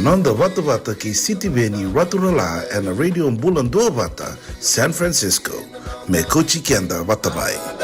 Nanda Vata ki City Veni Raturala and a radio in Bula Duavata, San Francisco. Me Kochi Kenda Vatabai.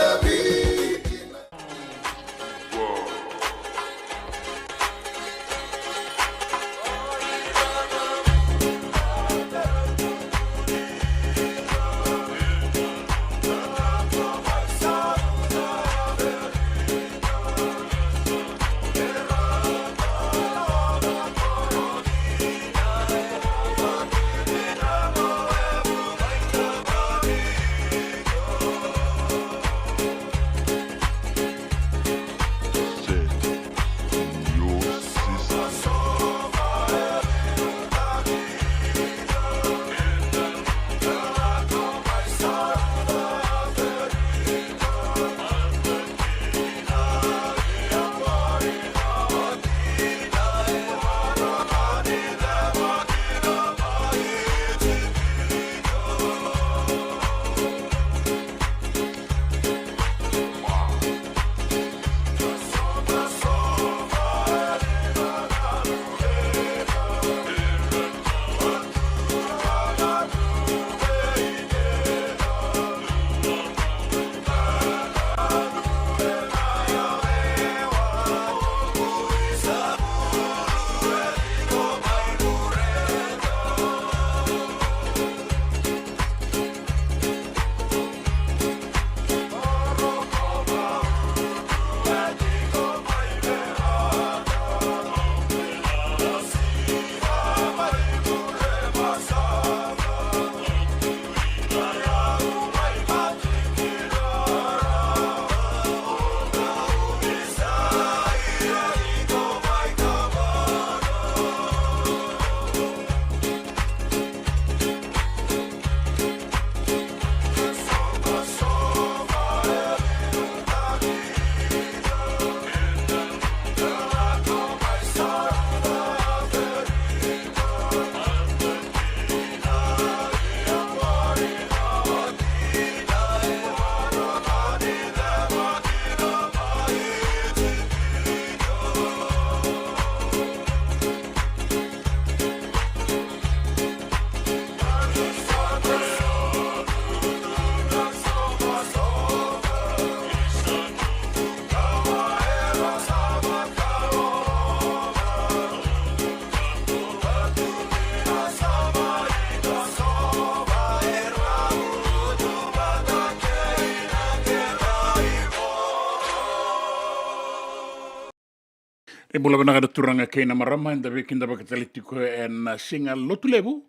E bula bana kada turanga keina marama enda wekinda bakatalitiko en singa lotulevu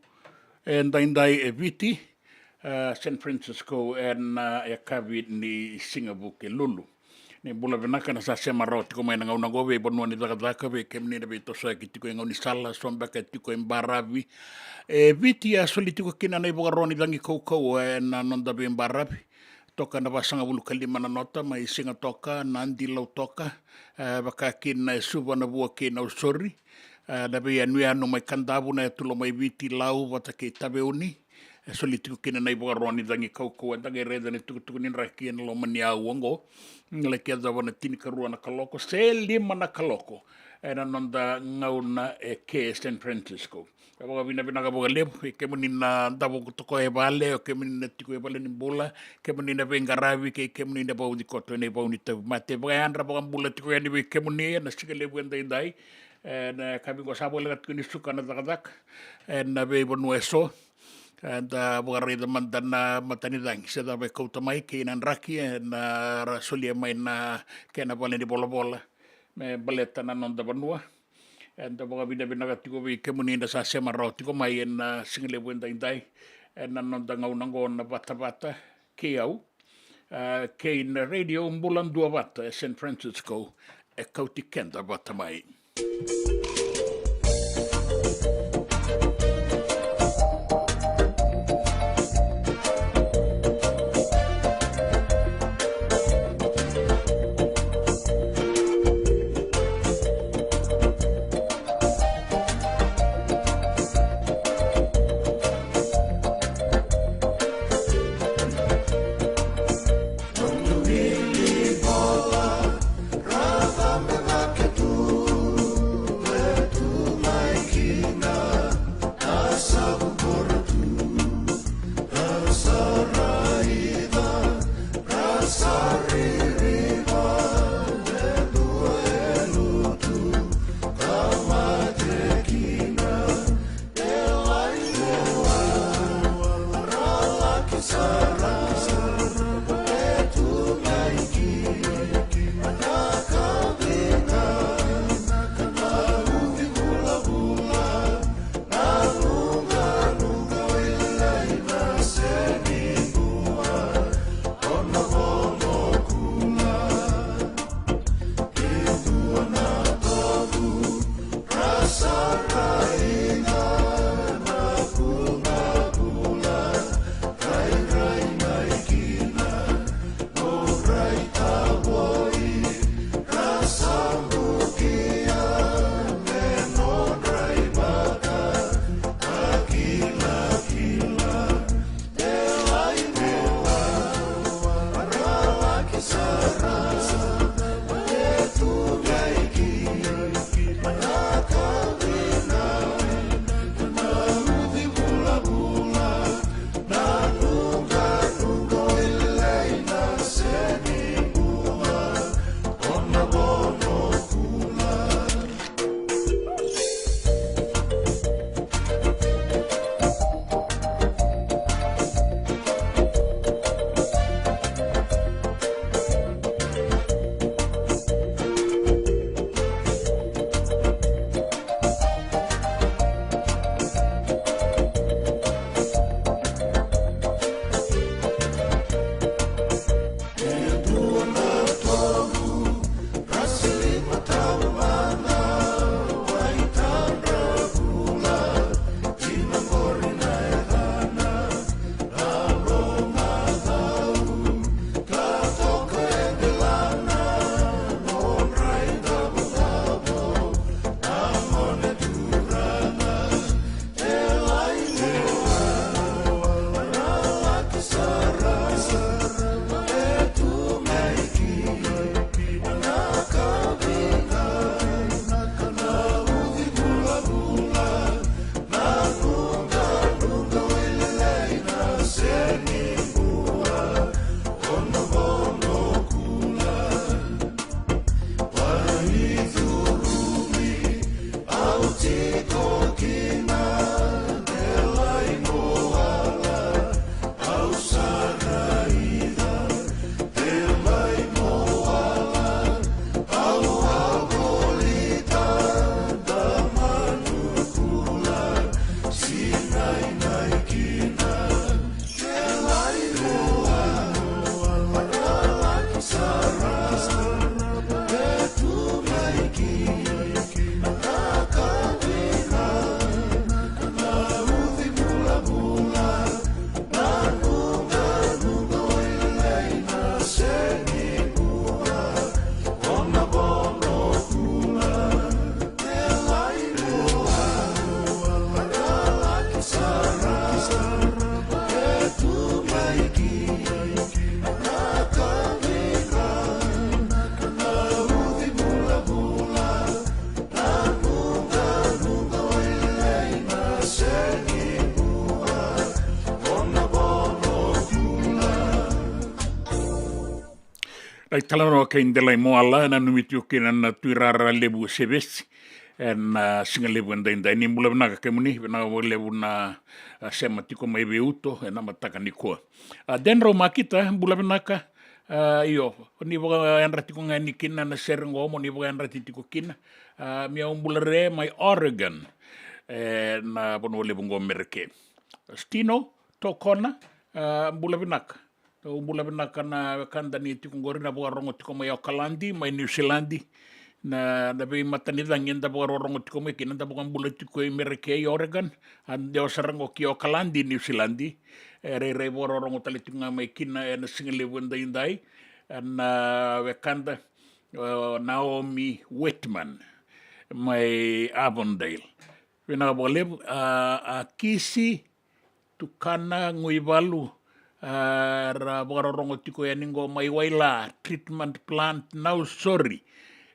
en daindai e viti San Francisco en e kavi ni Singapore ke lulu. Ni bula bana kana sa sema roti ko mai ngau ngove bonua ni daga ve kemni de tosa ki tiko ngau ni sala somba ka tiko embaravi. E viti a solitiko kina nei bogaroni dangi koukou en nonda be embaravi. Toka na wasanga bulu kalima na nota mai singa toka nandi lau toka waka kina e suwa na bua kina usori na be anui anu mai kandabu na tulo mai viti lau wata ke tabe uni solitiku kina na iboga roni dangi kaukou dangi reda ni tukutuku ni raki na lo mani au wango ngale kia zawa na tini karua na kaloko se lima na kaloko na nonda ngau na e ke San Francisco. Kaboga vina ka boga lepo ke muni na dabo toko e vale o ke muni na tiko e vale ni bula ke muni na vengaravi ke muni na bau di koto ne bau ni tabu mate boga andra boga bula tiko e ni ke muni na sika lepo enda indai na kabi ko sabo le tiko ni suka na dadak na be bonu eso da boga reda mandana matani dang se da be kouta mai ke nan raki na rasolia mai na ke na vale ni bola me baleta na nonda banua and the boga bina tiko vi kemuni na sa sema ro tiko mai en singile wenda indai en nonda ngau nango na Vata ke au ke in radio Bula Duavata San Francisco e Kauti Keda Vata mai. Rava me va que tú Ai talanoa ka indelai moala na numiti o kena na tuirara lebu sevesi na singa lebu ndai ni mula vinaga ke muni vina o lebu na sema tiko mai veuto na mataka ni koa. Denro makita mula vinaga io ni boga enra tiko ngani kina na serengo mo ni boga enra tiko kina mia mula re mai Oregon na bono lebu ngo merke. Stino tokona mula vinaga. Bula vinaka na kanda ni tiko ngori na boga rongo tiko mai Aucklandi mai New Zealandi na be matani ngenda boga rongo tiko mai kina da boga bula tiko i Mereke i Oregon and de osarango ki Aucklandi New Zealandi re boga rongo tali tiko mai kina na singale wenda indai na kanda Naomi Whitman mai Avondale vina boga lebu a kisi tukana ngui walu ra bogarongo tiko ya ningo mai waila treatment plant now sorry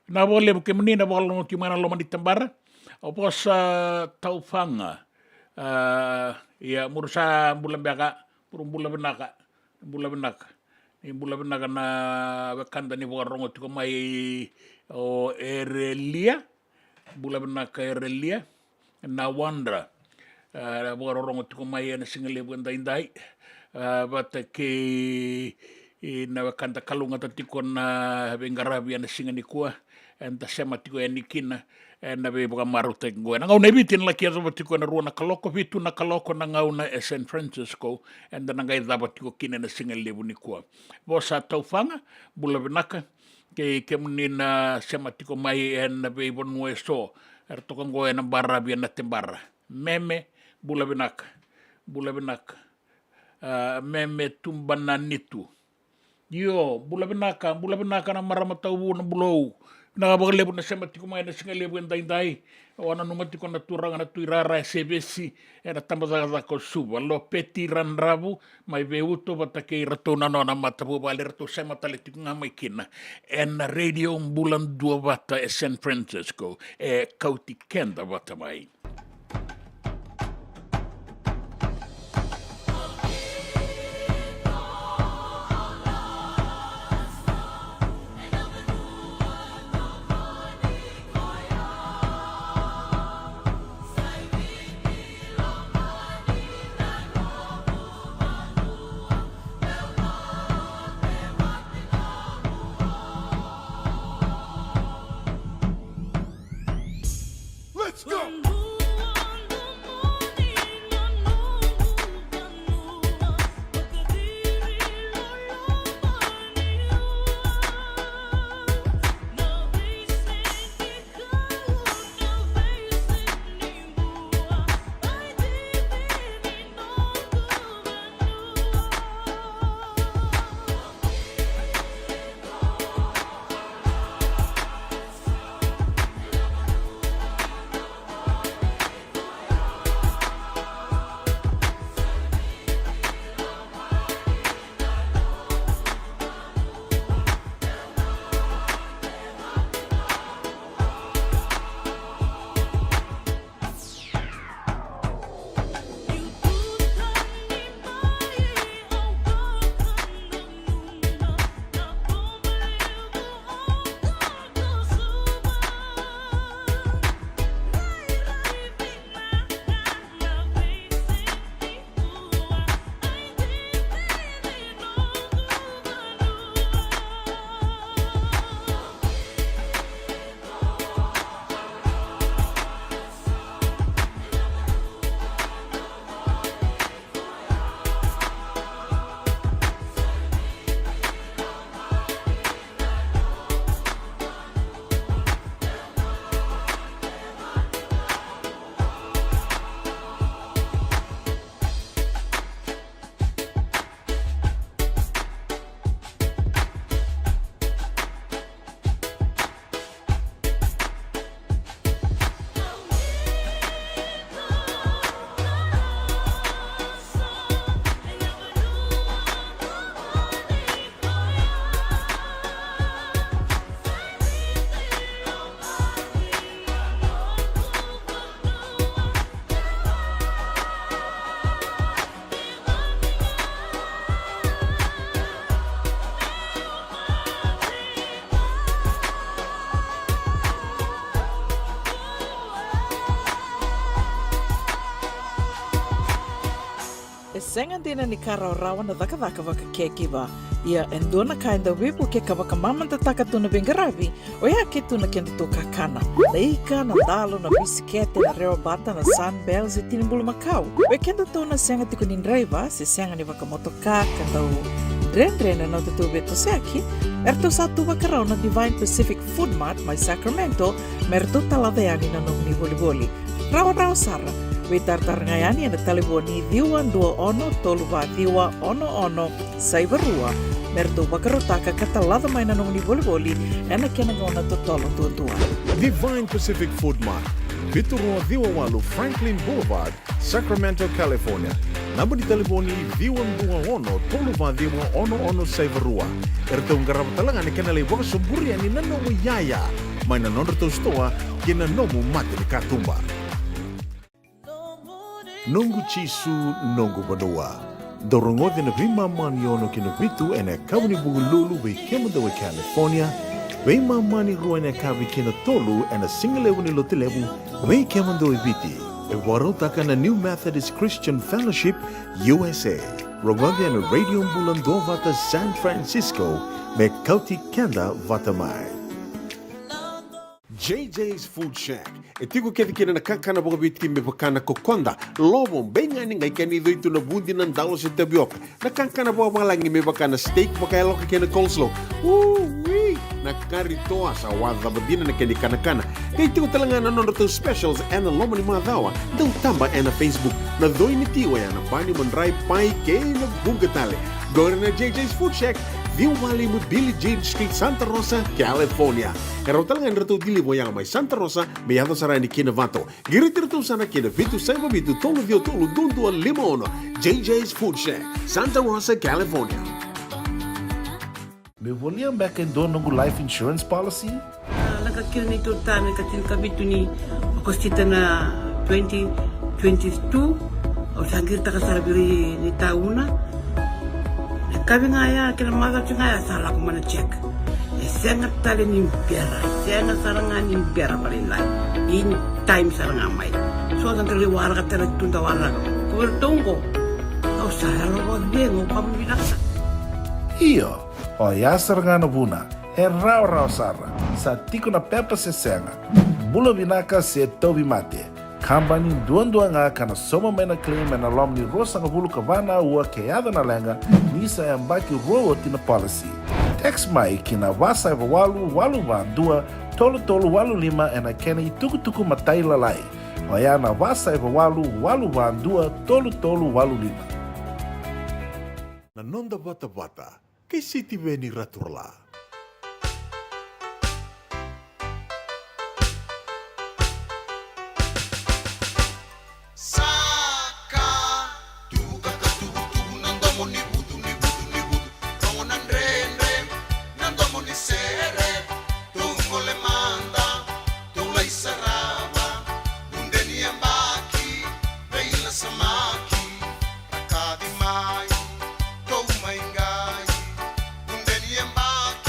na vole ke menina bogarongo tiko mana loma di tambara o posa taufanga ya mursa bulambaka bula benaka na wakanda ni bogarongo tiko mai o erelia bula benaka erelia na wandra bogarongo tiko mai na singale bunda indai Vata ke na wakanda kalunga tatiko na vengarabi na singa ni kua and the sema tiko ya nikina na be boga maru te ngoe na ngau na bitin la kia tiko na ruana kaloko vitu na kaloko na ngau na San Francisco and na ngai daba tiko kina na singa lebu ni kua bosa taufanga bula vinaka ke munina sema tiko mai na be bonu e so toka ngoe na barabi na tembara meme bula vinaka meme tumbana nitu yo bula benaka na maramatau na bulou na bagalebu na sema tiko mai na singa lebu ndai ona numa tiko na turanga na tuirara sebesi era tambaza ko suba lo peti ranrabu mai veuto batake ratona no na matabu vale rato sema tale tiko mai kina en radio Bula Duavata San Francisco Kauti Keda Vata mai. Let's go! senga dina ni karaurawa na dhaka waka kekiwa. Ia endona kainda wipu ke kawaka mamanta takatuna bengaravi, o ia ke tuna kenda to kakana. Na ika, na dalo, na bisikete, na reo bata, na sunbells e tinimbulu makau. We kenda to na senga tiko nindreiva, se senga ni waka motoka, kandau Rendre na tutu beto seaki, erto satu wakarau na Divine Pacific Food Mart mai Sacramento, merto talaveani na nong ni voli-voli. Rao sara, we tartarngayani na taliboni diwa dua ono toluva diwa ono saivarua, merto wakarotaka katalada mai na nong ni voli-voli, ena kenangona totolo tua. Divine Pacific Food Mart, Viturua Diwa Walu Franklin Boulevard, Sacramento, California. Namba di telefoni Viwan Dua Ono Toluva Diwa Ono Saivarua. Erto ngarabatalanga ni kanale waka sumburi ni nanomu yaya. Mai na nonderto stoa kina nomu mate ni katumba. Nungu chisu nungu badua. Dorongode na vima mani ono kina vitu ene kawni bugululu we kemudawe California. We mani rua ene kawi kina tolu ene singalewu ni lotilewu we kemudawe viti. E warotaka na New Methodist Christian Fellowship USA. Rongode na Radio Bula Duavata San Francisco me Kauti Keda Vata mai. JJ's Food Shack. E tigo kena na kakana boga bitki me bakana kokonda. Lobo benga ni ngai kani doitu na bundi nan dalo se tapioca. Na kakana boga malangi me bakana steak baka loka kena coleslaw. Wee! Na karitoa sa wadha badina na keni kana. Kay tigo talanga na nondo specials and lomo ni madawa. Dau tamba na Facebook. Na doi ni tiwa ya na bani mandrai pai ke na bugatale. Gore na JJ's Food Shack. Viu Valley mo Billy Jean Street, Santa Rosa, California. Karo talagang rito dilibo yang may Santa Rosa, may ato sarani kina Vato. Giritirito sana kina Vitu Saiba Vitu Tolo Dio Tolo Dundua Limono. JJ's Food Shack, Santa Rosa, California. Me voliam back in donongu life insurance policy? Nakakira nito tani katil kabitu ni akostita na 2022 o sangir takasarabiri ni tauna. Kami ngaya kila maga ngaya salah aku mana cek. Sangat tali ni biara, sangat sarangan ni biara paling lain. In time sarangan mai. So kan terliwar kata tunda wala. Kau tunggu. Kau salah lo bengo kamu binasa. Iyo, o ya sarangan buna. E rao sara. Sa tiko na pepa se senga. Bula binaka se tobi mate. Kambani dua nga kana soma mena claim na lom ni rosa nga bulu kavana ua keada na lenga nisa ya mbaki roa tina policy. Text mai kina wasa eva walu van dua tolu walu lima ena kena tuku matai lalai. Oya na wasa eva walu van dua tolu walu lima. Na nonda Vata, kay City Veni Raturla. Samaki, tou maingai, unde ni embaki.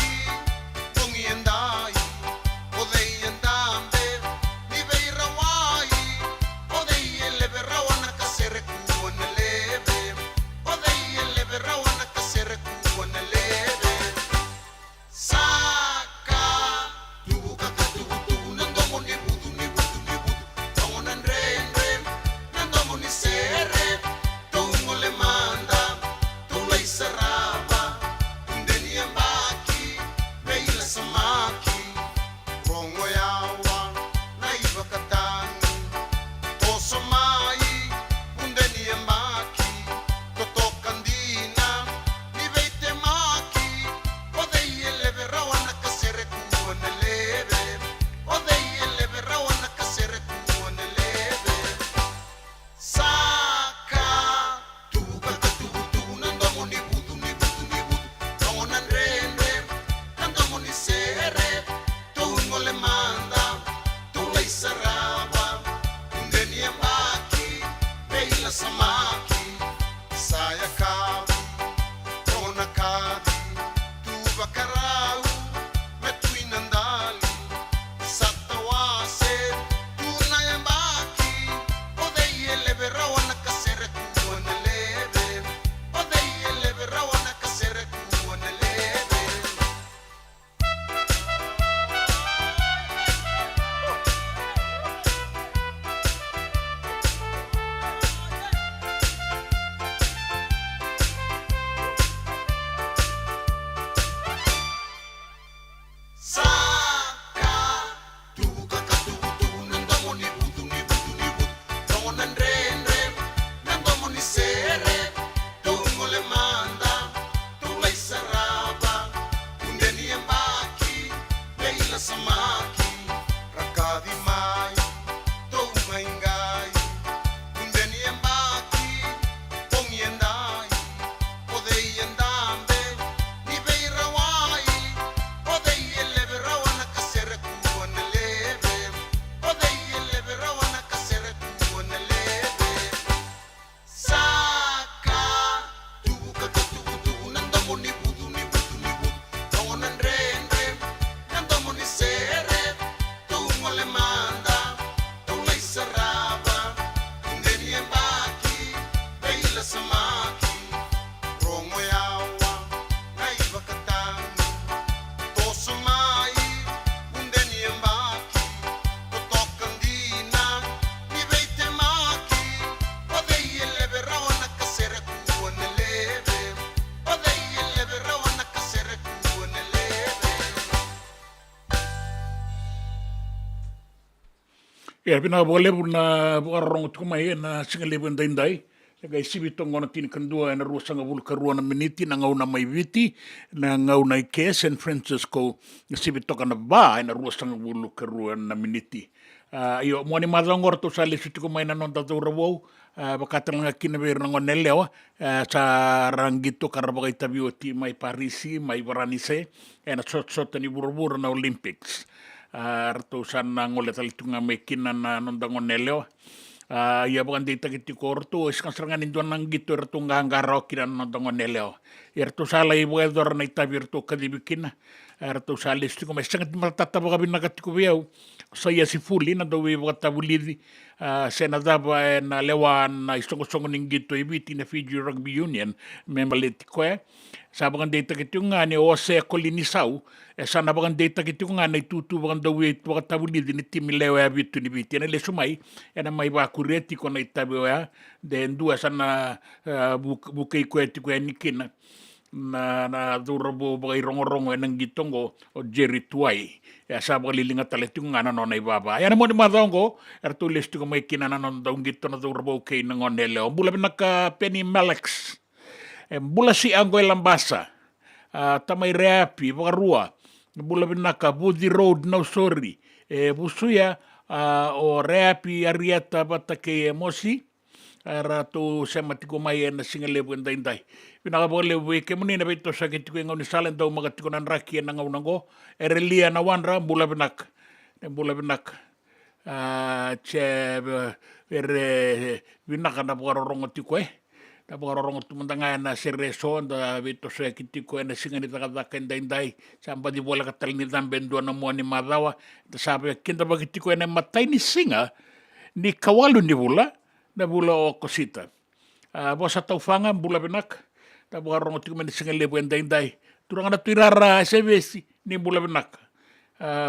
Ia, pina levu na wakarongo tukumai na singa levu ndai. Ga isibi tongo na tini kandua na ruasanga vulu karua na miniti na ngau na maiviti na ngau na ike San Francisco isibi toka na ba na ruasanga vulu karua na miniti. Iyo, mwani madhangor to sa lesu tukumai na nonda taura wau bakatalanga kina vera ngoneleo sa rangito karabaga itabi o ti mai Parisi, mai Varanise na sot ni burubura na Olympics. Rato sana ngole talitunga me kina na nonda ngoneleo. Ia bukan dita kiti korto iskan serangan induan nang gitu rato nganggaro kina nonda ngoneleo. Rato sala ibu edor na itabi rato kadibikina. Rato sala istu ko may sangat matata baga binakati ko biyaw. Saya si fuli na daw ibu katabulidi senadaba na lewan na isongo-songo ning gitu ibiti na Fiji Rugby Union membaliti ko sabangan data kiti nga ni Ose Kolinisaw sana bagan data kiti nga na itutu bagan daw itu katabulidi ni timilewa bitu ni biti na lesumay na may bakureti ko na itabi den dua sana bukay ko eti ko nikina na durabo bagay rongo-rongo nang gitongo o Jerry Tuay. Sa mga lilingat talit yung nga nanonay baba. Yan mo ni madongo, ertulis ko may kinananon daw gito na durabo kay ng oneleo. Bula binaka Penny Malex. Bula si Anggoy Lambasa. Tamay reapi, bakarua. Bula binaka Budi Road, no sorry. Busuya o reapi ariata bata kay Mosi. Rato sa matikumayan na singalebu and dainday. Pinakabalebu ke muni na bito sa kiti ko yung ni salen daw magatikunan rakian ng unango. Erelia na wanra bula binak. Che binak na bukarorong tiko Na bukarorong tumandangan na sereso da bito sa kiti ko na singan itakatakan dainday. Samba di bola katalinitan bendua na mua ni madawa. Sabi kinta bagiti ko na matay ni singa ni kawalu ni bula. Na bula o kosita. Bosa taufangan bula benak. Na bukarong tiko man singa lebu and dainday. Turang na tuirara sebesi ni bula benak.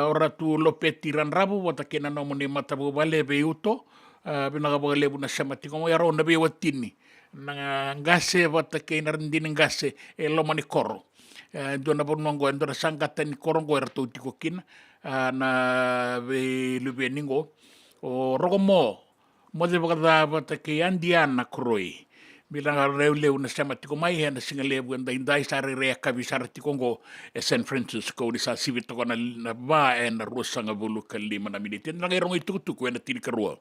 Ora tu lope tiran rabu wata kena nomo ni matabu bale beuto. Binakabaga lebu na sama tiko mo yaro na bewatini. Ngase wata kena rendin ngase loma ni koro. Doon na po nongo endo na sangkatan ni korong ko erto tiko kina. Na lube ningo. O rogomo. Mode bagada bata ke andian na kroi bilang reuleu na sama tiko mai na singalebu and indai sare rea kabisar tiko ngo San Francisco di sa sivito ko na ba na rusanga bulu kalima na minute na ngerong itutu ko na tini karua.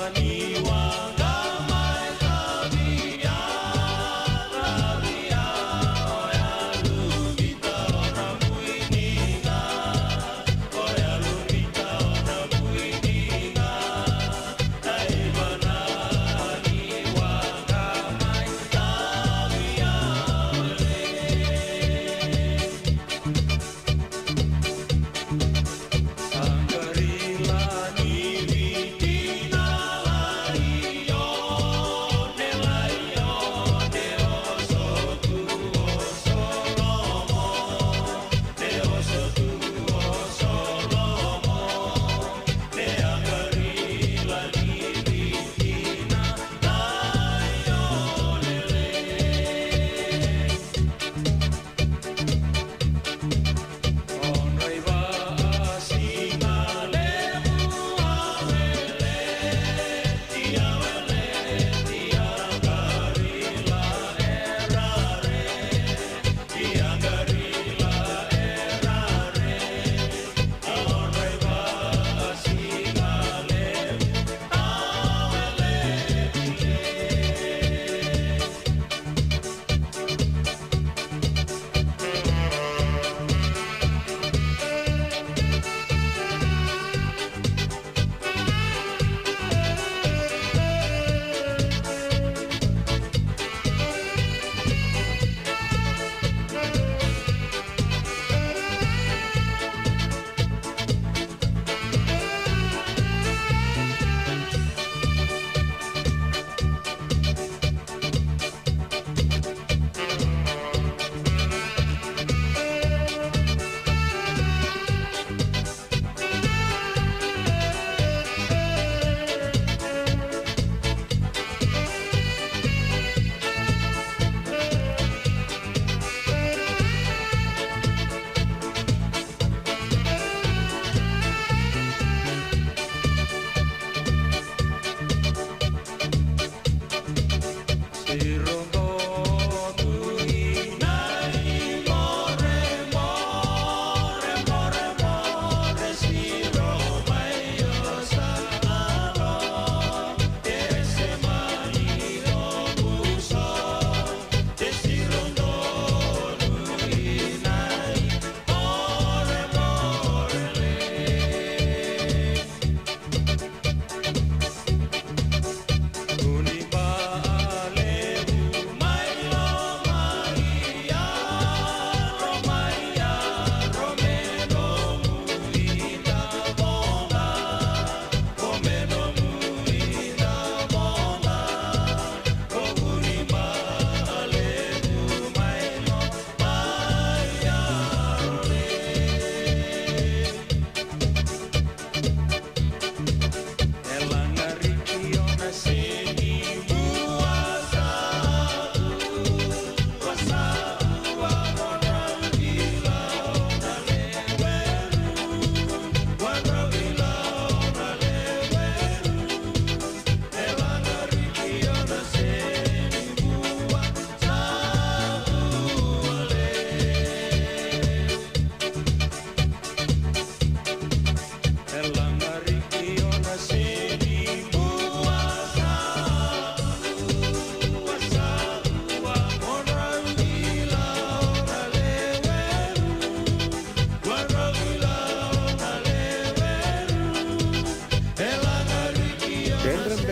Ni wanga mai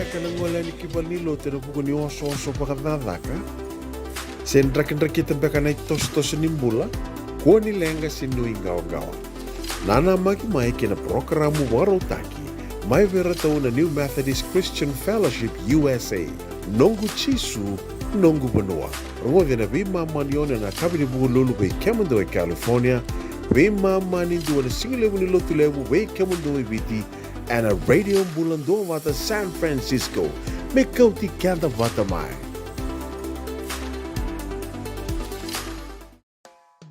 kanangola ni kibalilo tena buku ni oso pakadadaka. Sen draki tembeka na tos nimbula, ko ni lenga sinu ingaw-gawa. Nana maki mai kina programu warotaki, mai vera tau na New Methodist Christian Fellowship USA, nongu chisu, nongu banua. Rodi na bima manione na kabini buku lulu bei Kemando e California, bima mani dua na singilewu ni lotulewu bei Kemando e Viti, and a radio Bula Duavata San Francisco, me Kauti Keda Vata mai.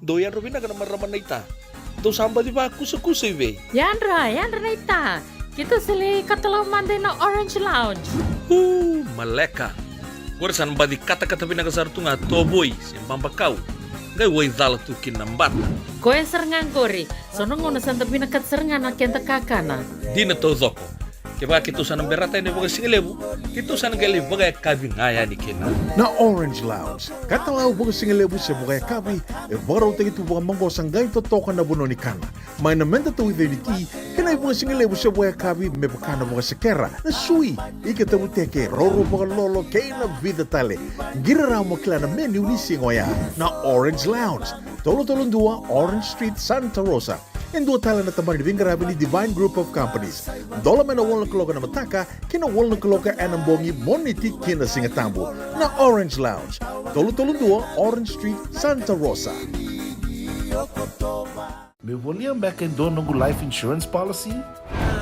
Doyan Robina ka naman raman na ita. Do samba di ba kusa-kusa iwe? Yanra na ita. Kita sili katalaw manday na Orange Lounge. Maleka. Kurasan ba di kata-kata pinagasarto nga toboy, simbang bakaw. Ngay way dala tu kinambat. Koe serengan kori, sonong ngono santa pinakat serengan na kenta kakana. Di na to zoko. Kaya kita sana berata ni baga singilebu, kita sana gali baga kabi ngaya ni kina. Na Orange Lounge, katalaw baga singilebu siya baga kabi, baraw tayo ito baga manggo sanggay totokan na buno ni kana. May namenda to with unity, kanay baga singilebu siya baga kabi, may baka na baga sekera, na sui, ikatabuteke, roro baga lolo, kay na vida tale. Giraraw mo kila na menu ni singoya, na Orange Lounge, tolo-tolong dua, Orange Street, Santa Rosa. And dua tala na tamang ni Divine Group of Companies. Dola man na walang kaloka na mataka, kina walang kaloka anambongi moniti kina singatambo na Orange Lounge. Tolo-tolong dua, Orange Street, Santa Rosa. Me volia back in doon ng life insurance policy?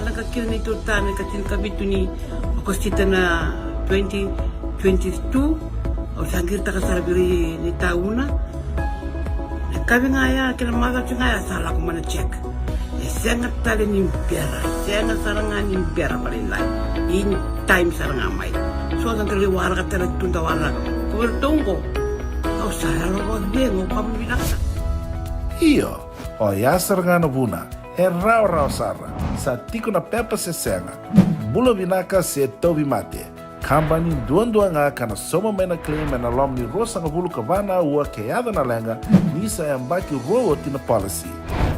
Nakakira na ito tayo, kabitu ni akostita na 2022, o sangir ta kasarabiri ni tauna. Kami ngaya, kila maga ngaya salah ko mana check. Sangat tali ni pera, sangat sarangan ni pera palinlay. In time sarangan mai. So ang kaliwara ka tala tundawara. Kuwertongko. Au saya lo bengo kami binasa. Iyo, o yasar nga na buna, raw sara, sa tiko na pepa sesenga, bula binaka se tobi mate, kambani duan nga kana soma may na claim na lom ni rosa nga bulu kabana ua kayada na lenga, nisa ang baki rowo tina policy.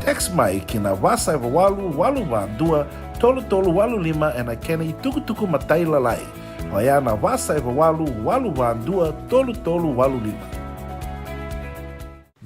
Text mai kina wasa walu ba dua, tolo walu lima and kena ituku matai lalai. O ya na wasa walu ba dua, tolo walu lima.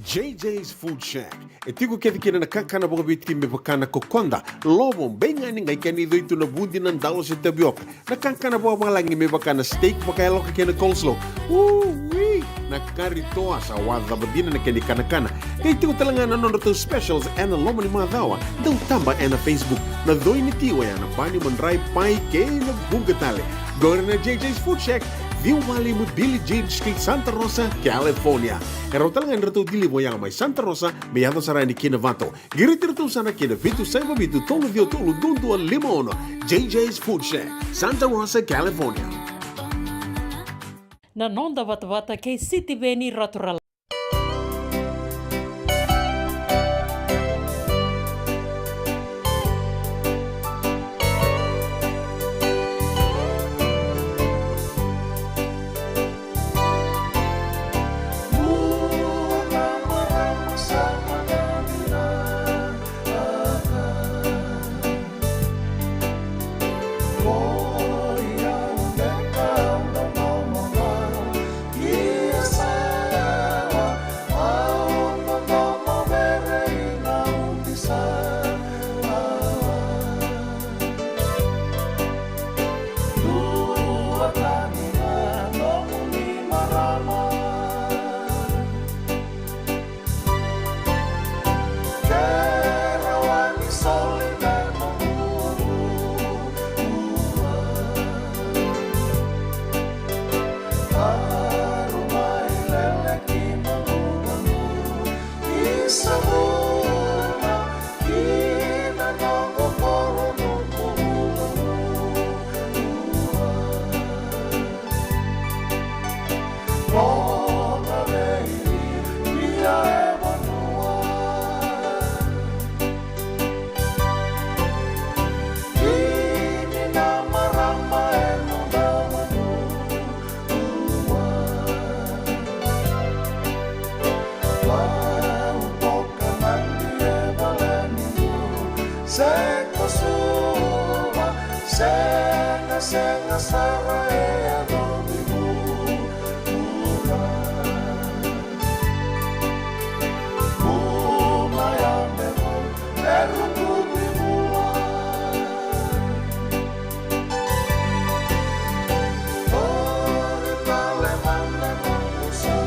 JJ's Food Shack. Etigo kena na kakana boga bitki me bakana kokonda. Lobong benga ni ngai kani doito na bundi ng dalos sa tabioka. Na kakana boga malangi me bakana steak bakayalo ka kena coleslaw. Wee! Nakarito sa wada badina na kani kana. Kaya itigo talaga na nono specials and lomo ni mga dawa. Daw tamba na Facebook. Na doy ni tiwa yan. Bani mandray pai kay na bugatale. Gawin na JJ's Food Shack. View Valley mo Billy James Street, Santa Rosa, California. Kaya talagang rato dili mo yang may Santa Rosa, may yato sa rani kinavato. Giritirto sana kinavitu sa mabitu tolo dio tolo dundo limono. JJ's Food Shack, Santa Rosa, California. Na nonda Vata kay City Beni Ratural. senga sara e adomi mula Uma ya memo eru tumi mula Ori tale manda no usa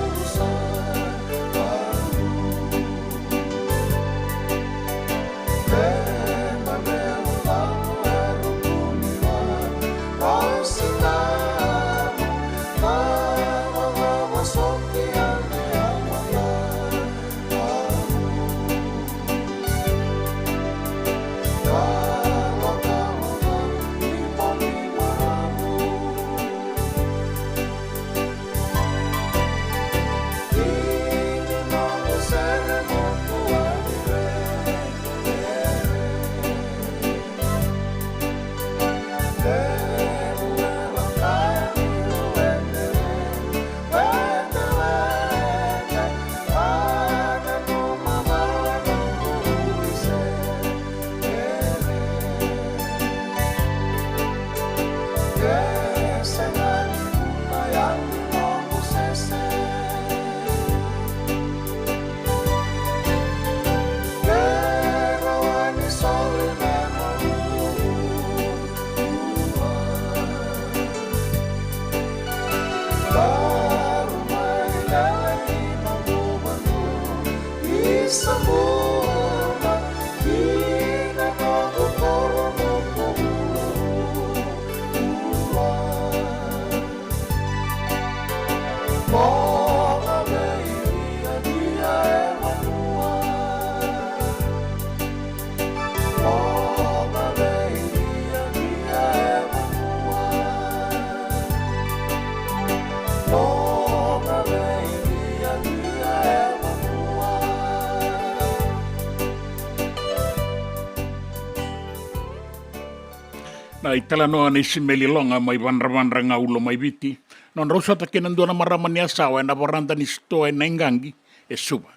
Na itala noa ni simeli longa mai vandra nga ulo mai viti. Non rosa ta kenan dona marama ni asawa na varanda ni stoa na ingangi e suba.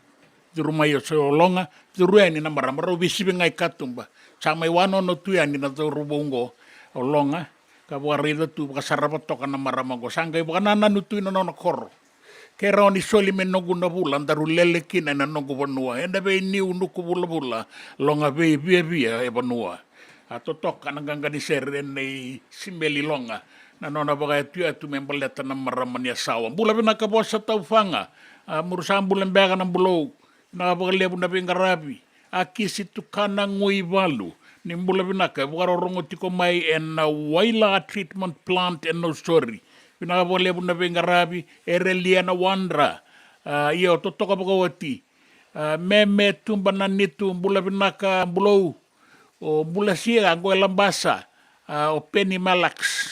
Turu mai o seo longa, turu eni na marama ro visibi ngai katumba. Sa mai wano no tuani na turu bongo o longa. Ka warida tu ka sarapa toka na marama go sanga iba nana no tuina no koro. Kera oni soli men no guna bula ndaru lele kina na no gubonua. Enda be ni unuku bula longa be bia e banua. Ato toka na ganga ni sere nei simeli longa na nona baga tua tu membaleta na maramani asawa bula bina ka bosa tau fanga murusam bulan bega na bulo na baga lebu na bingarabi aki situ kana ngui valu ni bula bina ka bugaro rongo tiko mai en waila treatment plant en no story bina baga lebu na bingarabi erelia na wandra iyo to toka baga wati meme tumba na nitu bula bina ka bulo o bula sia go lambasa o penny malax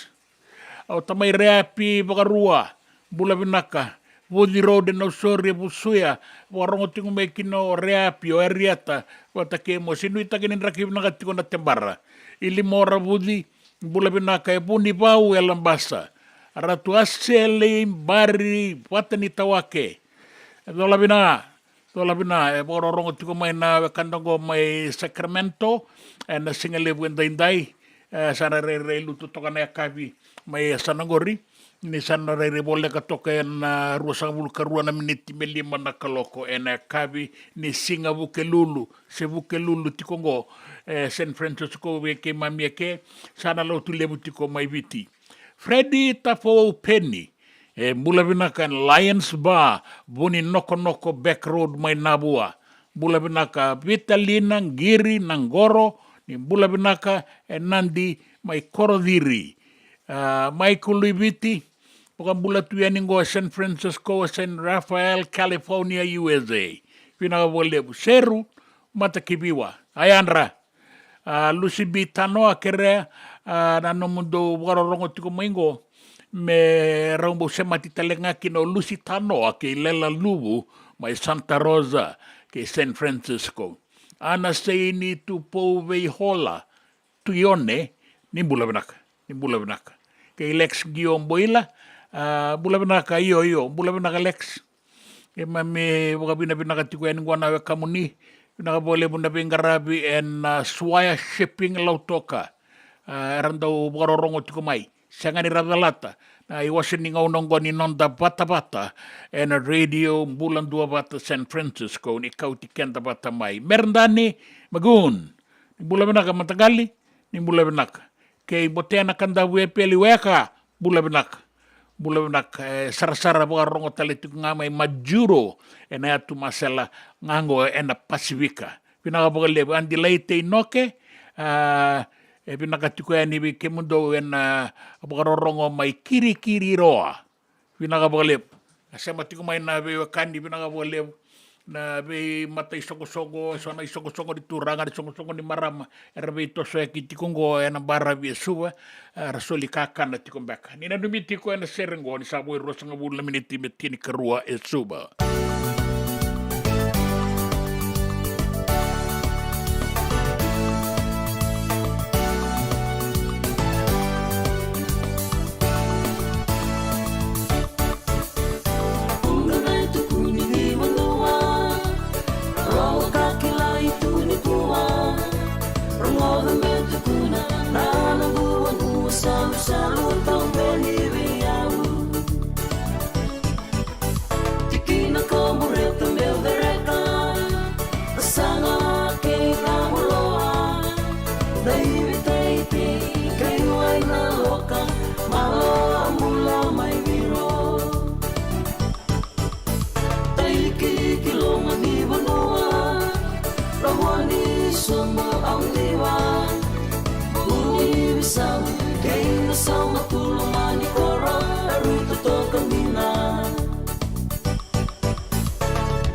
o tamai reapi bagarua bula binaka wodi road no sorry busuya warongo tingu mekino reapi o eriata wata ke mo sinu itagin rakib na katiko na tembara ili mora budi bula binaka e buni bau e lambasa ratu asele bari wata ni tawake dola bina e bororongo tiko mai na kandango mai Sacramento na singalebu endai sana re lutu toka na kavi mai sanangori ni sana re bolle ka toka na ruasa bulkarua na miniti melima na kaloko na kavi ni singa bukelulu se bukelulu tikongo San Francisco ke mamia ke sana lo tu lebu tiko mai viti Freddy Tafo Penny bula binaka Lions Bar buni noko back road mai Nabua bula binaka Vitalina Giri Nangoro ni bula binaka Nandi mai Korodiri mai Kuliviti bukan bula tuyani go San Francisco San Rafael California USA pinaka boleh seru mata kibiwa ayandra Lucy Bitano akere na no mundo warorongo tiko maingo me rombo sema titalenga kino Lusitano ke lela lubu mai Santa Rosa ke San Francisco ana seini tu pove hola tu yone ni bula benaka ke Lex Guillaume Boila bula benaka yo bula benaka Lex e mame boga bina tiko en gwana we kamuni bina boleh bunda bengarabi en Swire Shipping Lautoka randau wakarorongo tiko mai. Sangani radalata. Na iwasin ngau nongo ni nonda Vata and a radio Bula Duavata San Francisco ni Kauti Keda Vata mai. Merendani magun. Ni Bula Benaka matagali ni Bula Benaka. Kei botena kanda peli weka Bula Benaka. Bula Benaka sara-sara wakarongo talituk ngamai majuro ena atu masela ngango ena Pasifika. Pinaka bakalebu andi leite inoke pinakatiko yan ni kemundo en pagkarorongo may kiri-kiri roa. Pinakabagalip. Kasi matiko may nabi wakandi pinakabagalip na be matay sogo-sogo, so na sogo-sogo di turangan, sogo-sogo ni marama. Erabe ito so kitikunggo yan ang barabi suwa, rasuli kakan na tikumbeka. Nina dumitiko yan na serengo, ni saboy rosa nga bula miniti metini karua suba.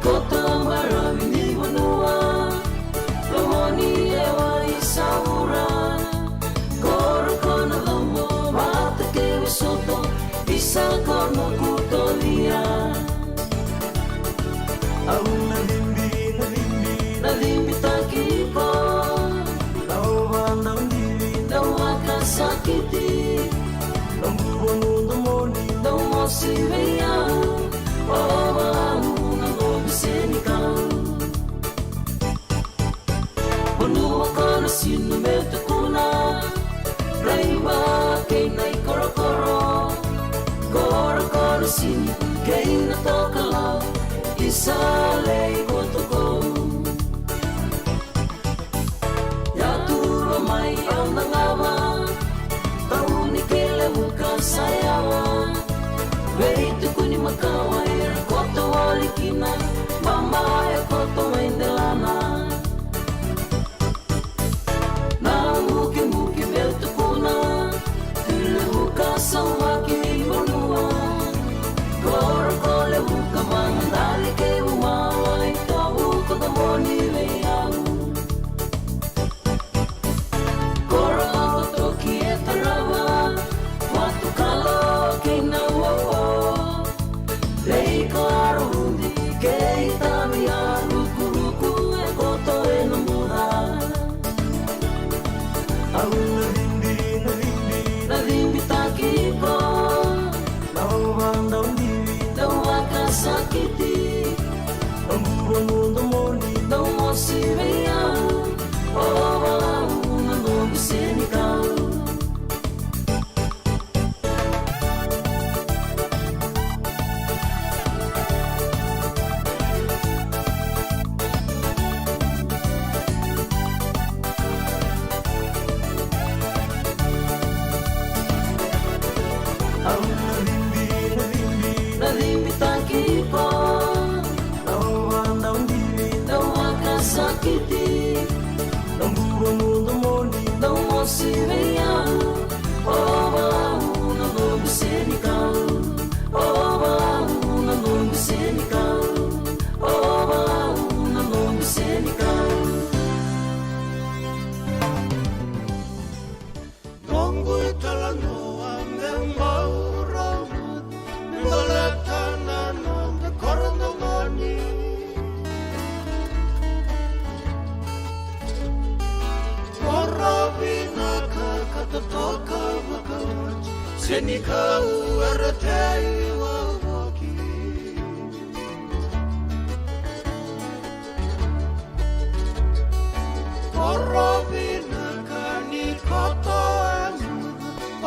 Kota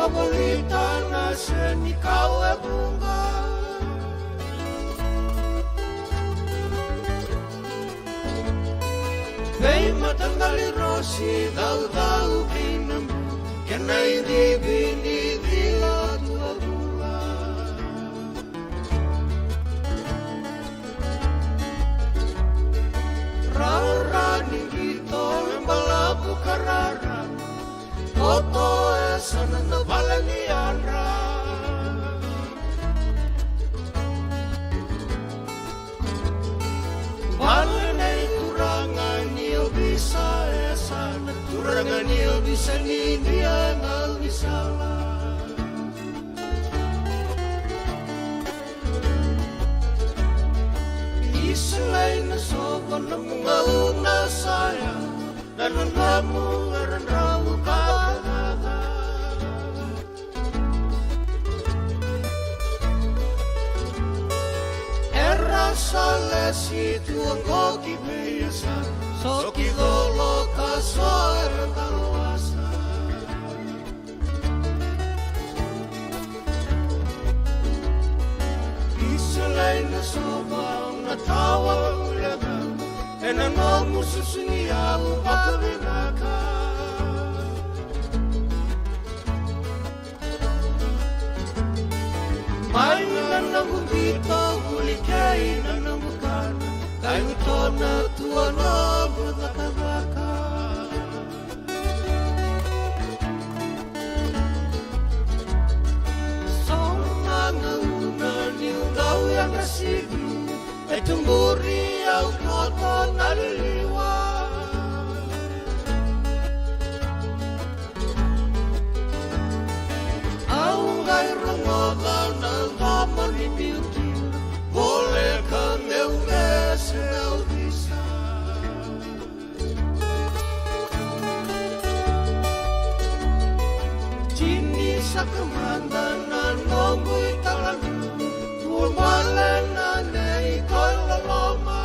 favorita na seni kau e bunga. Vei matangali rosi dau kinambu kena bini dila tua bula. Rara ningito embalabu karara Oto e sana na valeniara. Valenei turangan il bisa e sana turangan il bisa ni dia ngal bisala. Islay na soba na mga una saya dan nanamu ngaranamu kagada. Era salesi tuang koki biasa soki dolo kaso era talwasa. Islay na soba na tawa ulaga enanomu susungiamu pagkabinaka. May nanamong dito, huli kayo nanamukan, kayo to na tuwa na baka. So mga una niyong daw yung nasigi, ay tumuri ang koto naliliwa. Ang gayro mga ng daman ni beauty, boleh ka meu mesel bisa. Jini sa kemandanan ngomboy talaga, bumalan na iko'y laloma.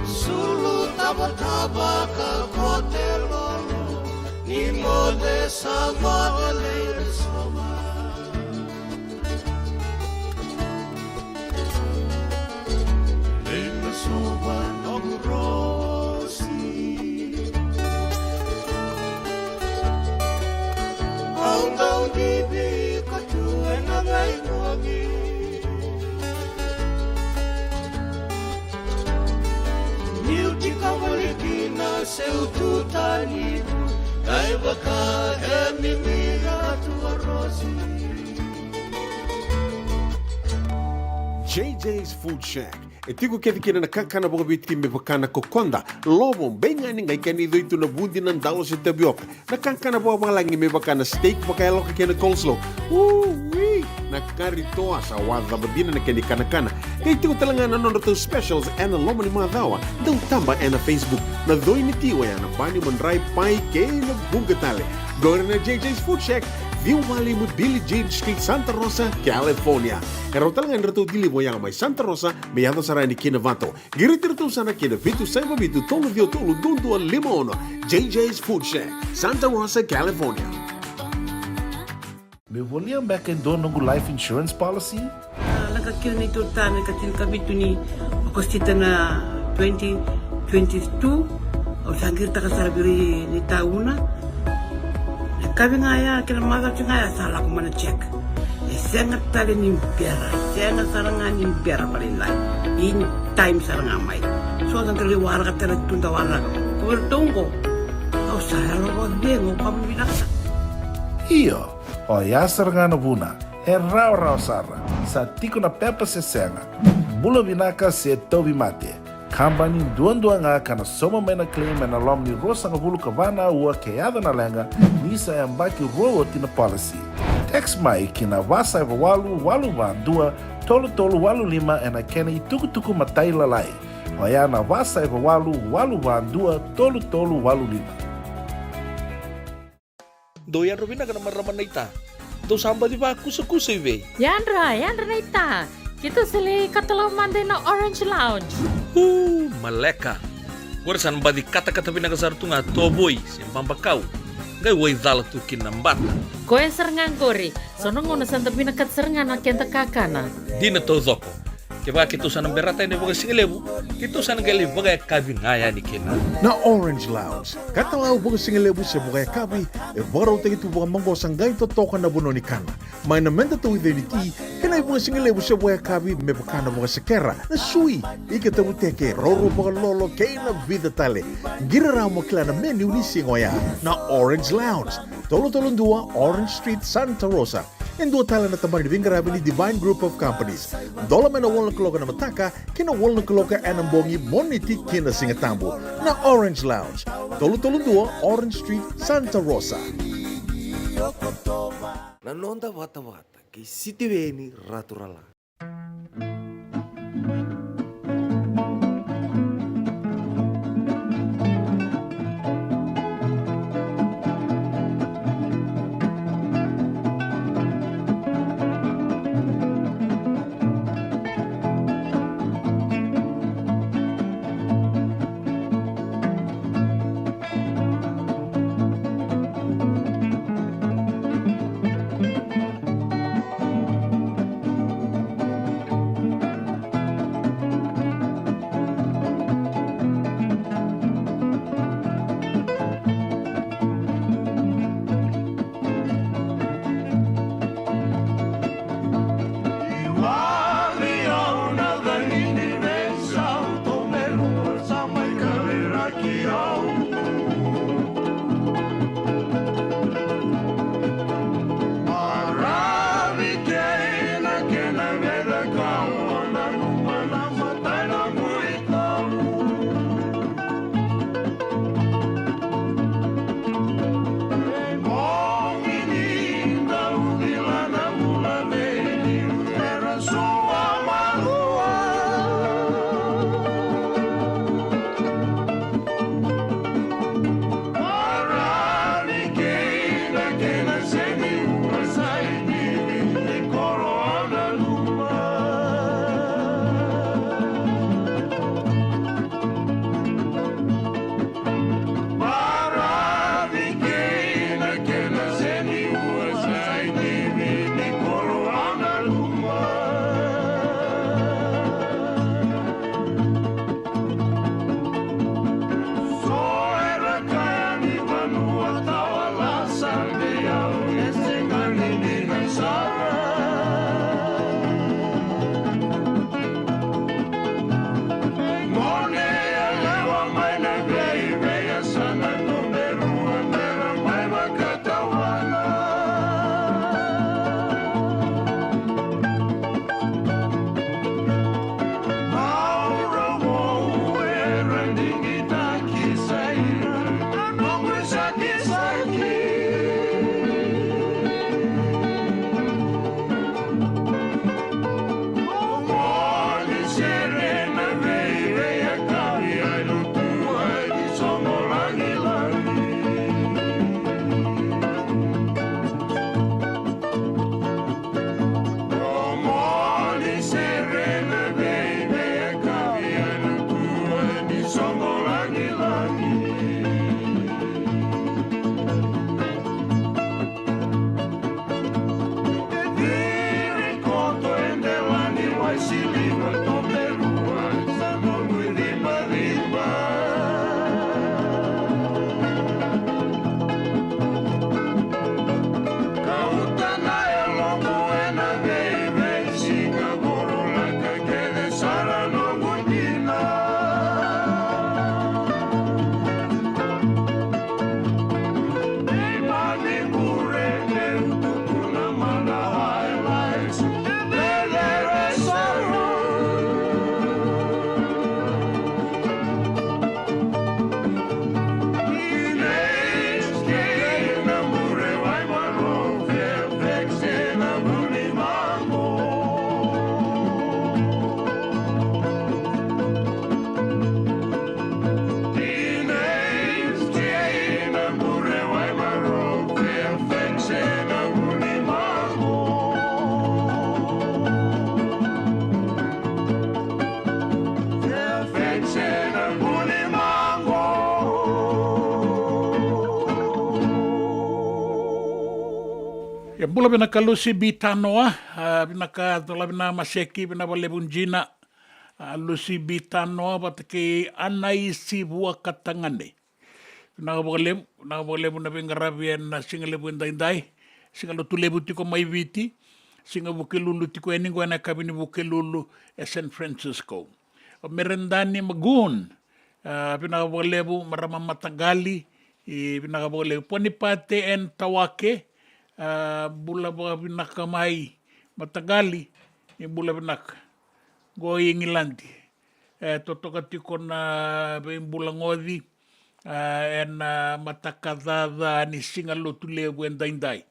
Sulu taba-taba ka kote lolo, ni mode sa mode soma. Lima soba ng rosi, ang daw dibi katuan na ngay mwagi. Niuti kawalikina seu tutanibu, kay baka emimira tua rosi. JJ's Food Shack. E tigo kedi kina na kakana boga bitki me bakana kokonda. Lobong benga ni ngai kani doitu na bundi nan dalo se tabioka. Na kakana boga malangi me bakana steak baka loka kena coleslaw. Wee! Na karitoa sa wadha babina na kani kana. Kay tigo talangana non to specials and lomo ni madawa. Dau tamba na Facebook. Na doi ni tiwa ya na bani mandrai pai ke na bungatale. Go na JJ's Food Shack. Viu Valley mo Billie Jean Street, Santa Rosa, California. Pero talagang rito dili mo yang may Santa Rosa, may yato sarani kina Vata. Giriti rito sana kina Vitu Saiba Vitu Tolo Vio Tolo Dundu Limon. JJ's Food Shack, Santa Rosa, California. Me volia back in do nungu life insurance policy? Laka kio ni tutana katil kabitu ni okostita na 2022 o sangirta kasarabiri ni tauna. Kami ngaya kila maga ngaya salah ko mana check. Sengat tali ni biara, sengat sarangan ni biara paling lain. In time sarangan mai. So kan kali warga tera tunda warga. Ko tunggu. Kau saya lo dengo kamu binasa. Iyo, o yasar ngana buna, e rau sara, sa tiko na pepa se senga. Bula binaka se tobi mate. Kambani duan nga kana soma mena claim na lom ni rosa nga bulu kavana ua keada na lenga nisa e mbaki roa tina policy. Text mai kina wasa eva walu van dua tolu walu lima e na kena i tuku matai lalai. Oya na wasa eva walu van dua tolu walu lima. Doyan Robina kana maraman na ita. Do samba di ba kusa iwe. Yandra na ita. Kita sili katalo mande na Orange Lounge. Maleka. Gorsan badi kata-kata pinagasar tunga toboy sempambakau. Gai wai dala tukin nambata. Koe serengan kori, sono ngona santa pinakat serengan akenta kakana. Dina to zoko. Keba kitusan berata ini bagai singelebu, kitusan gali bagai kabi ngaya ni kena. Na Orange Lounge, katalau bagai singelebu se bagai kabi, baru tegi tu bagai manggosang gai to tokan na buno ni kana. Mai na menta tu identiti, kena bagai singelebu se bagai kabi me bakana bagai sekera. Na sui, ika tabu teke roro bagai lolo kena vida tale. Gira ramo klana menu ni singoya. Na Orange Lounge, tolo-tolong dua Orange Street, Santa Rosa. En dua tala na tambari di Vingarabi ni Divine Group of Companies. Dola mena wala kaloka na mataka, kina wala kaloka anambongi moniti kina singatambo. Na Orange Lounge, tolo-tolong dua Orange Street, Santa Rosa. Nanonda Vata ki sitiweni raturala. bula bina ka lusi bitanoa, bina ka tola bina maseki bina wale bunjina, lusi bitanoa bata ke anai si bua katangane. Bina ka wale buna binga rabi na singa lebu indai, singa lo tulebu tiko mai viti, singa buke lulu tiko eningo ena kabini buke lulu San Francisco. O merendani magun, bina ka wale bu marama matagali, bina ka wale ponipate en tawake, bula binaka mai matagali ni bula binaka goi ngilandi totoka tiko na bula ngodi en matakadada ni singa lotu lebu en daindai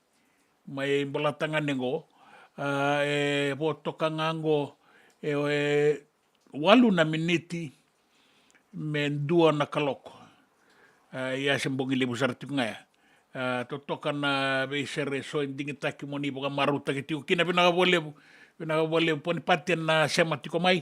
mai bula tanganengo botoka ngango walu na miniti men dua na kaloko ia sembongi lebu sartiku ngaya totoka na beisere so indingi taki moni boka maruta ki tiko kina bina wale poni paten na sema tiko mai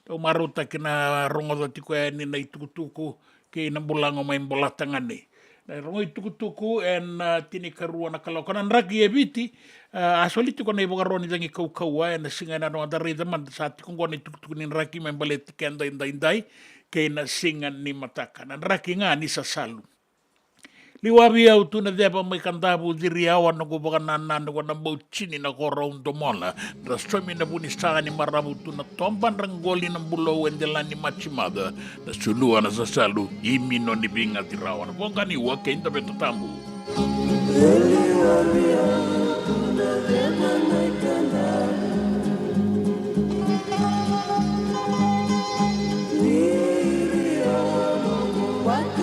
to maruta kina rongodo tiko ni na itukutuku ki na bulango mai bola tangane na rongo itukutuku en tini karua na kalau kanan raki eviti asoli tiko na iboka roni dangi kau na singa na no dari zaman saat tiko ngone itukutuku ni raki mai bale tikenda indai ke na singa ni mataka na raki nga ni sasalu liwabi au tuna depa mai kantabu diri awan na kuboka nanan na wana bauchini na kora undomola da strami na buni sanga ni marabu tuna tomban ranggoli na bulo wendela ni machimada da sulua na sasalu imino ni binga tirawan bonga ni wake inda beto tambu liwabi au tuna depa mai kantabu diri awan na kuboka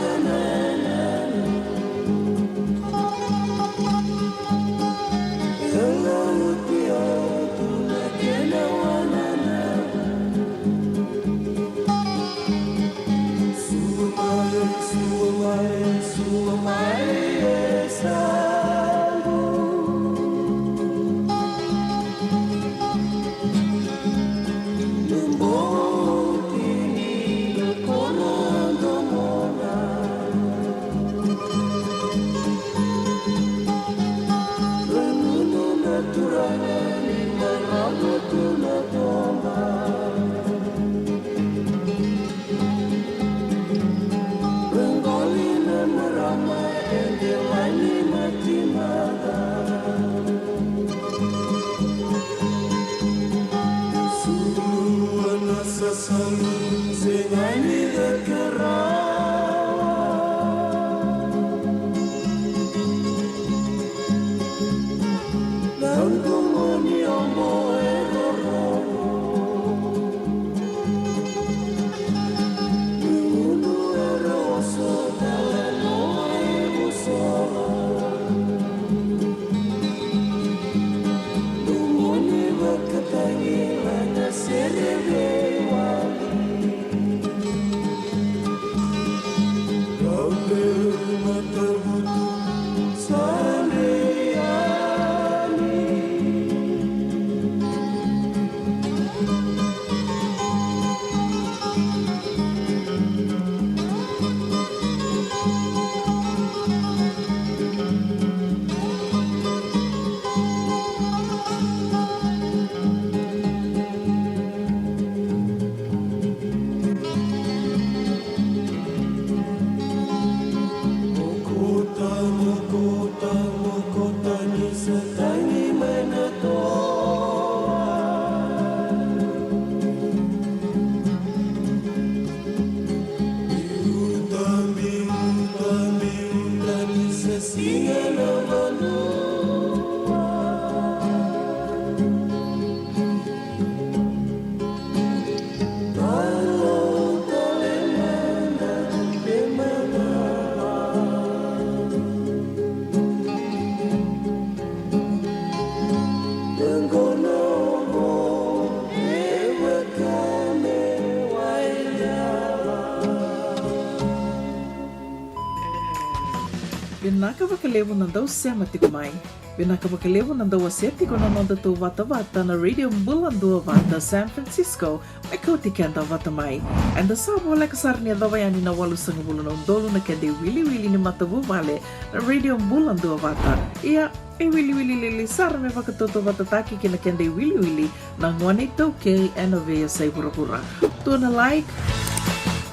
Binaka wakalevu na daw sema tiko mai. Binaka Bakalevo Nandawa Seti Kona Nonda to Vata Vata na Radio Bula Duavata, San Francisco, may Kauti Kenda Vata Mai. And the Sabo Lekasar ni Davayani na Walu Sangabula Nondolo na Kende Willy ni Matabu Vale na Radio Bula Duavata. Ia Willy Sara me Vakatoto Vatataki kina Kende Willy na Ngwane Toke and Ovea Saibura. Do na like,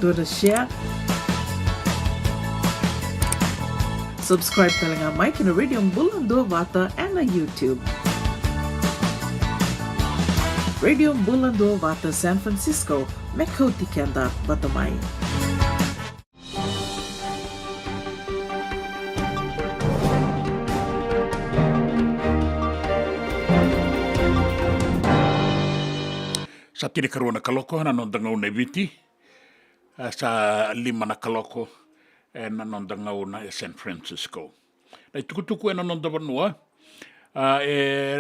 do na share. Subscribe talaga Mike na Radio Bula Duavata and na YouTube. Radio Bula Duavata, San Francisco, may Kauti Kenda Batamay. Sa tiri karua na kaloko, nanondangau na viti, sa 5 na kaloko, nanondangau na San Francisco. Na tukutuku nanonda vanua,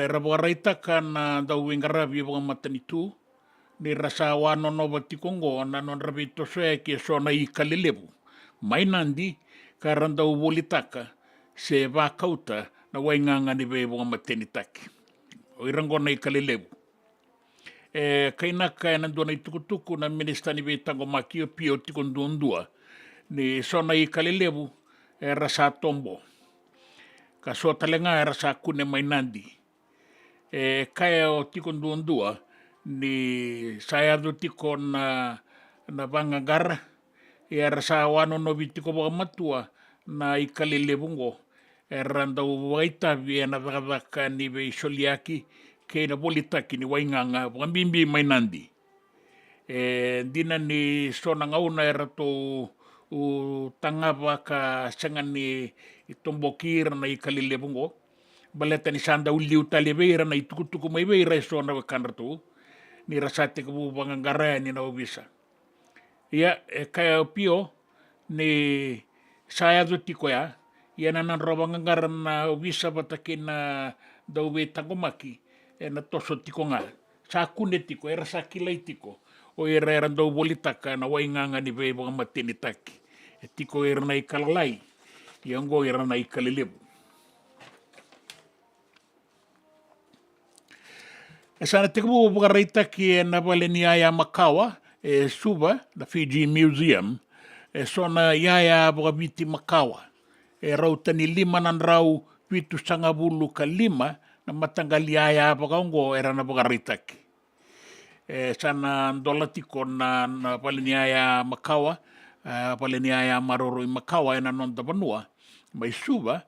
rabuaraita ka na dauwingarabi mga matanitu, ni rasa wano no batikongo, nanon rabito soe ki so na ikalilebu. May nandi, karandau wolitaka, se vakauta, na wainganga ni be mga matenitaki. O irango na ikalilebu. Kainaka nandua na itukutuku na minista ni Betango Makio Pio Tikondundua ni sona i kalelebu rasa tombo. Ka so talenga rasa kune mainandi. Kaya o Tikondundua ni sayado tiko na bangagara rasa wano no bitiko matua na i kalelebu ngo randa waita vi na vakavaka ni be soliaki kei na bolitaki ni wainganga wambimbi mainandi. Dina ni sona ngauna erato u tangava ka sangani itombokira na ikalilebungo. Baleta ni sanda uli utalibeira na itukutuku maibeira sona wakanratu. Ni rasate kabu bangangara ni na ubisa. Ia kaya pio ni sayado tiko ya. Ia nanan robangangara na ubisa batakin na dauwe tangomaki. Na toso tiko nga. Sa kune tiko, era sa kilay tiko. O era daw bolitaka na wainganga ni be mga matinitaki. Tiko era na ikalalay. Ianggo era na ikalilibu. Sana tiko mo bukarita ki na bale ni Yaya Makawa, Suba, the Fijian Museum, so na Yaya Bukabiti Makawa. Rauta ni 5 nan rau, 7 sangabulu ka 5, na matanggal Yaya Bakaungo era na Bukaritak. Sana dolatiko na paliniaya Makawa, paliniaya Maroroi Makawa na nonda banua. May suba,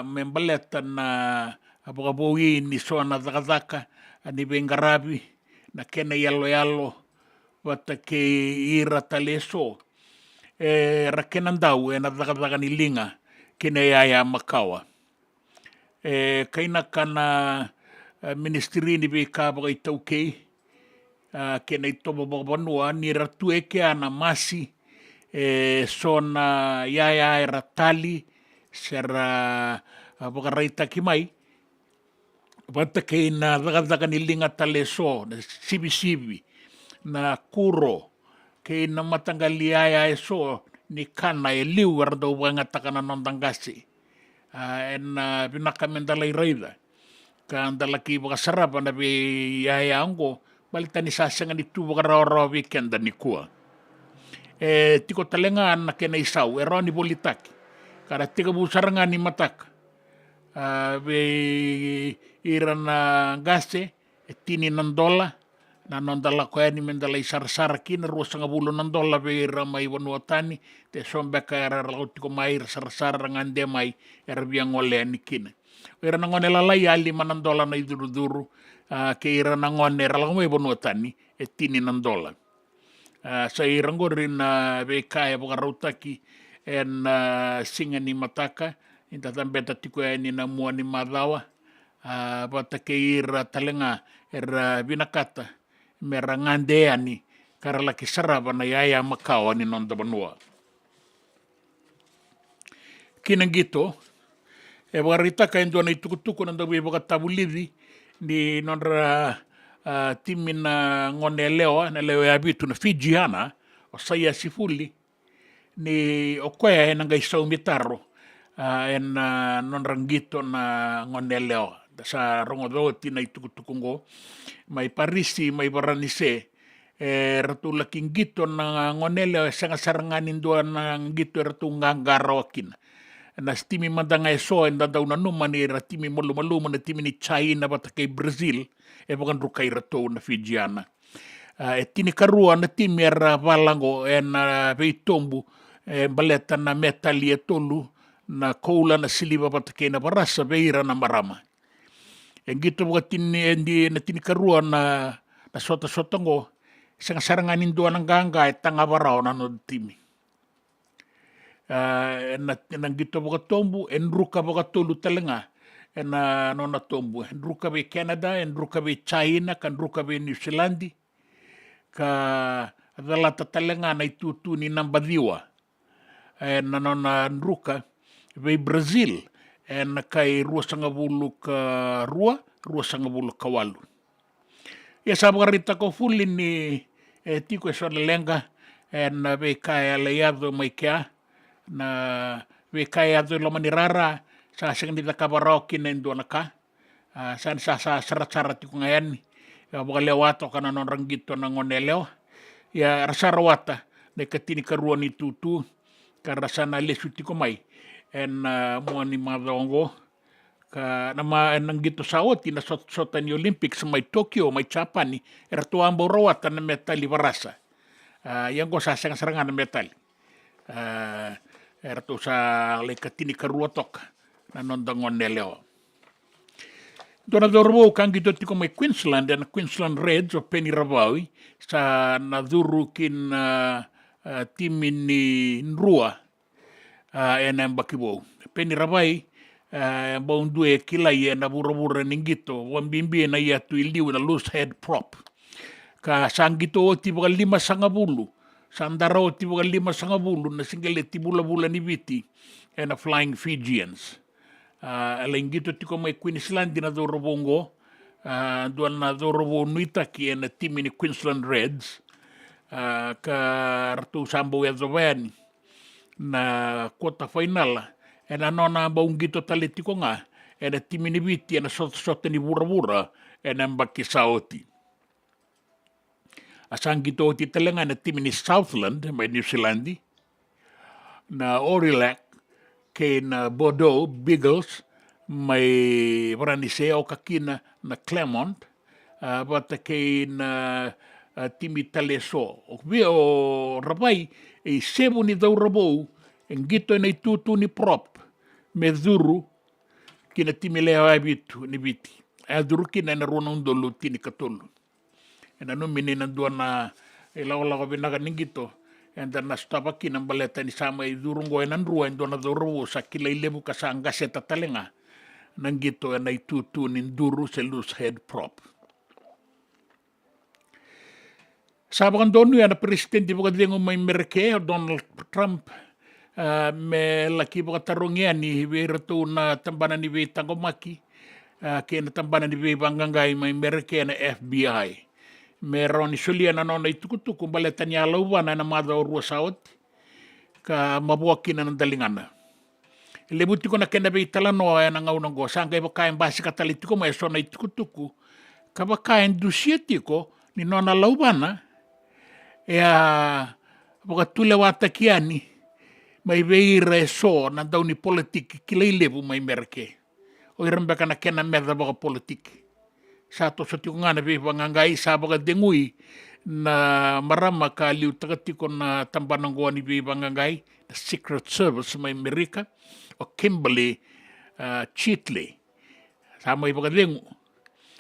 membaleta na Bukabuhi ni Soana Zakazaka, ni Bengarabi, na kena yalo, wata ke ira taleso. Rakenandau na Zakazaka ni Linga, kena Yaya Makawa. Kaina kana ministeri ni be ka ba itauke kena itobo banua ni ratu eke ana masi sona Yaya ratali sera bogaraita kimai bata ke na daga ni linga taleso na sibi na kuro ke na matangali Yaya eso ni kana liu wardo wanga takana nondangasi. Pinakamendalay raida. Kandalaki baka sarap na bi Yaya Ango, balita ni sasangan itu baka raw weekend ni kuwa. Tiko talengan na kena isaw, ni bolitaki. Kada tika busarangan ni matak. Be ira na gase, tini nandola, na nondala ko ni mendalay sarsaraki na ruwa nga bulo nandola be ira may wanuatani, te sombeka era tiko may sarsarangan de may era biang ole ni kina. Ira nangone lalay $5 na iduruduru, ke ira nangone era lang may wanuatani, tini nandola. Sa irang ko rin be kaya pagarautaki en singa ni mataka, intatambeta tiko ni namua ni madawa, bata ke ira talenga era binakata, merangandea ni karalaki saraba na Yaya Makawa ni nonda banua. Kinang gito, warita kain doon na itukutuko nanda baka tabulidi ni nondra timin na ngonelewa na lewa yabitu na Fijiana o saya sifuli ni okoya nanga isaw mitaro non rangito na ngoneleo sa rongodo tina itukutukungo mai parisi mai baranise ratu laking gito na ngoneleo sanga saranganin doan ng gito ratu ngangarawakin na stimi mandanga so enda daw na numani ratimi malumaluma na timi ni China bata kay Brazil bagan rukay rato na Fijiana tini karua na timi valango veitombu baleta na metali tolu na koula na siliva patake na barasa beira na marama. Gito mga tini na tinikarua na sota-sota ngo isang saranganin doon ng ganga at tangabaraw na no timi. Nang gito mga tombu enruka mga tulu talanga na no na tombu enruka be Canada enruka be China kan ruka be New Zealand ka adalata talanga na itutu ni nambadiwa na no na enruka be Brazil kay 2.5 ka 2.5 ka 8. Ya sabar rita ko fulin ni tiko so lenga be kay alayado may kya na be kay ado lo manirara sa sing dita kabarokin endo naka san sa sarat-sarat ko ngayon bagalewato kana non ranggito na ngoneleo ya rasarawata na katini karuan ni tutu karasana lesuti ko may mo ni madongo ka nama nang gito sa oti na sotan ni Olympics may Tokyo may Japan ni ertuan borawata na metal barasa yang ko sasang sarangan na metal ertu sa lekatini karuatok na nondangon neleo donadorbo kang gito tiko may Queensland and Queensland Reds o Penny Rabawi sa nadurukin timin ni Nrua ang bakibo. Penirabai bong due kilay na bura-bura ning gito. Wambimbi na yatu iliw na loose head prop. Ka sang gito tiba 5 sangabulu. Sandaro tiba 5 sangabulu na singgalit tibula-bula ni Viti and Flying Fijians. Alang gito tiko may Queensland na dorobongo. Doon na dorobo nuitaki na team ni Queensland Reds. Ka ratu sambo yazovan na quarter final ano na baung gito talitiko nga timi ni Viti na sot ni bura-bura ang bakisaoti asang gito ti talanga na timi ni Southland may New Zealand na Orilac kay na Bordeaux Beagles may Varanise o kakina na Clermont bata kay na timi Taleso o rabay sebo ni daw rabo ang gito na itutu ni prop meduru kina timileo abitu ni Viti aduru kina na runong dolo tini katolo ano minin nanduan na ilaw-law binaga ning gito and then nastapa kinang baleta ni sama idurong goy nan ruwan do na doro sa kilay lebu kasangga sa tatalinga nang gito na itutu ni duru sa loose head prop. Sabakan doon yan na presidente buka dingo may Merke Donald Trump may laki buka tarong yan ni Hibirato na tambanan ni Vitang Kumaki kaya na tambanan ni Vibangangay may Merke na FBI. Meron ni Sulian na noon na itukutuk kung baletan niya alawan na namada o ruwasaot ka mabuwakin na ng dalingan na. Ilibuti ko na kinabay talano ay nang aunang go. Saan kayo bakayan basi kataliti ko may so na itukutuk ko kabakayan dusyeti ko ni nona alawan na baka tulawata kiani may beira so na daw ni politik kilailebu may merke o iramba ka na kena merda baka politik sa to sa tiyo nga na bibangangay sa baka dengui na marama ka liw tagatiko na tambanang gawa ni bibangangay na Secret Service may Amerika o Kimberly Cheatley sa may baka dengu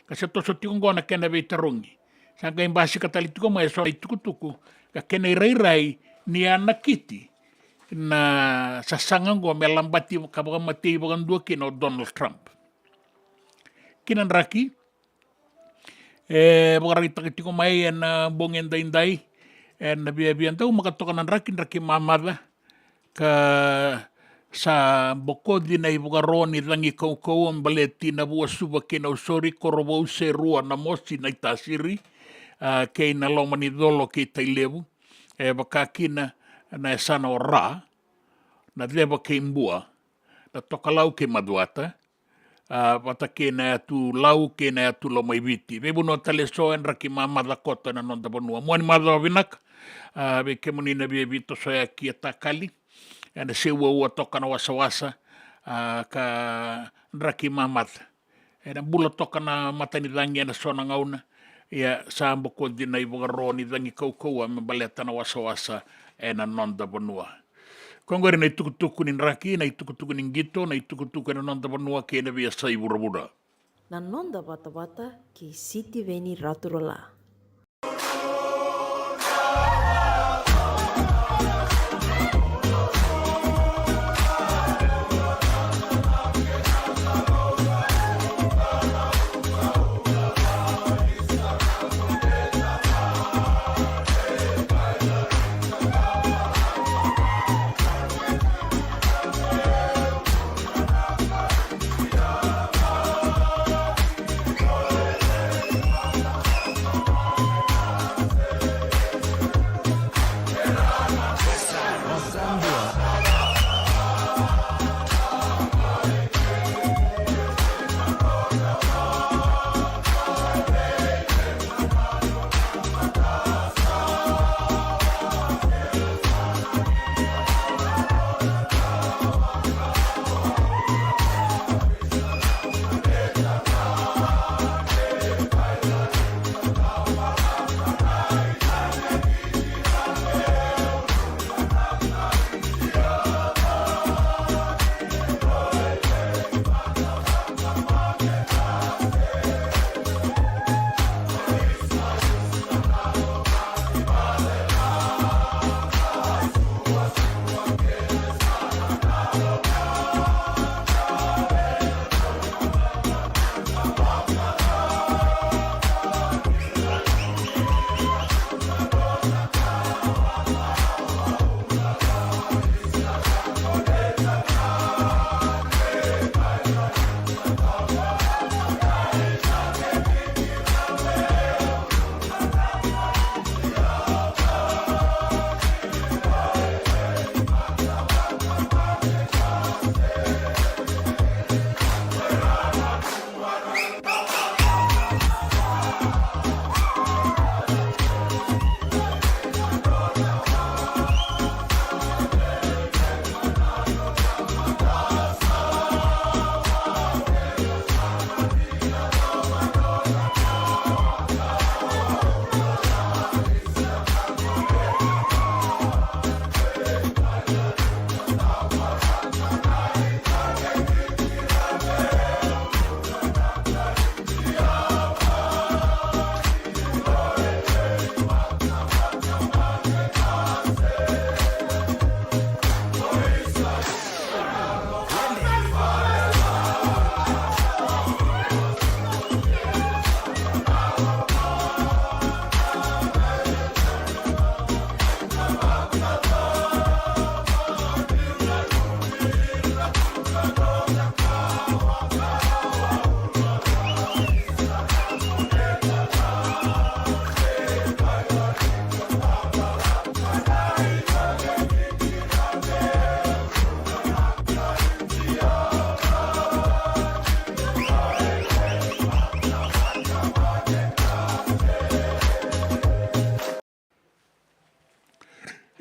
kasi to sa tiyo nga na kena beitarungi sangka yung basi kataliti ko may so itukutuku kakena iray-ray niya nakiti na sasangan ko may lambati kabaka mati bagang dua kino Donald Trump. Kinanraki baka rita ko may na bongin dainday nabiyabiyan tayo makatokan ng raki mamada ka sa bukod din ay buka roni lang ikaw ang baleti na buwa suba kinausori korobaw serua na mo sinagtasiri kay nalong manidolo kay tailebu baka kina na sana ora na leba kay mbua ta toka lau ke maduata, wata ke na atu lau ke na atu lo mai viti. Ve buno tale so en raki mamada kota na nonda banua. Moani madao vinak, ve ke monina ve vito soya ki a takali, ena se ua toka na wasa ka raki mamada. Ena bula toka na matani dangi ena sona ngauna, ia sambo ko dina i wagaroni dangi kaukaua me baleta na wasa ena nonda banua. Kongore na itukutuku ni raki, na itukutuku ni ngito, na itukutuku na nonda banua ke na via sai burabura. Na nonda wata ki siti veni raturala.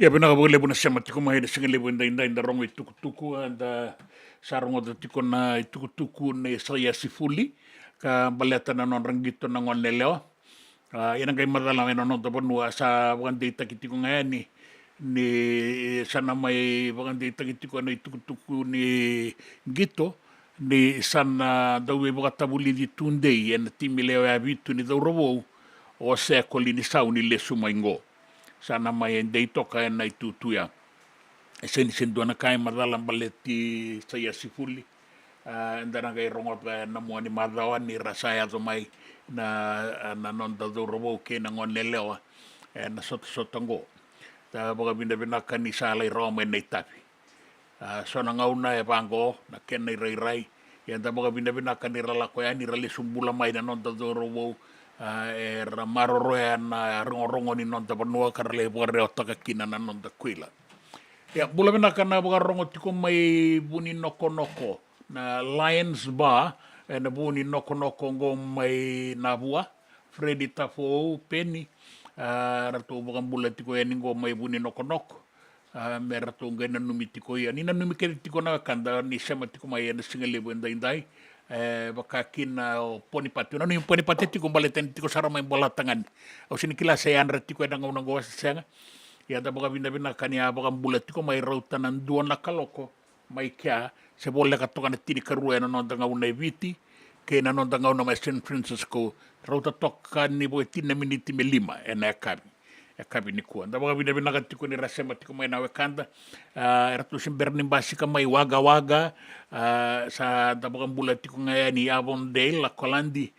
Ia pena ka lebu na sama tiko mai singa lebu inda rongo i tukutuku anda sarongo da tiko na i tukutuku ne saya sifuli ka baleta na non rangito na ngon leleo. Ia nang kai madala me non da bonua sa wande takitiko ngai ni sana mai wande takitiko na i tukutuku ni gito ni sana dawe bagatabuli di tundei en timileo ya vitu ni daurabo o se kolini sauni le sumaingo. Sana mai en dei toka en nai tutuia. E sen duana kai madala baleti saya sifuli. Ndana kai rongo pa na moani madawa ni rasaya to mai na non da do robo ke na ngon lelewa. Na sotongo. Ta boga binda kani sala i roma nei tapi. Sona ngauna e pango na ken nei rai. Ya ta boga binda kani rala ko ya ni rale sumbula mai na non da do robo. Maroro na rongo ni non da banua karle bore o taka kina na non da kuila. Ya, bula vinaka na wakarongo tiko mai buni noko na Lions Bar na buni noko ngo mai Navua Freddy Tafo Penny rato bukan bula tiko yani ngo mai buni noko me rato ngai na numi tiko ya ni na numi kere tiko na kanda ni sama tiko mai na singalebo indai bakakin poni pati na ni poni pati tiko baleten tiko sara mai bola tangan au sini kila saya andra tiko na ngau ngo senga ya da baka bina kania baka bula tiko mai rautanan dua na kaloko mai kia se bolle katoka na tiri karua na nonta ngau na viti ke na nonta ngau na mai San Francisco rauta toka ni boe tina miniti me lima na kabi ni kuan da baka bina tiko ni rasema tiko mai na wekanda ratu simberni basika mai waga sa da baka bula tiko ngaya ni Avondale la Kolandi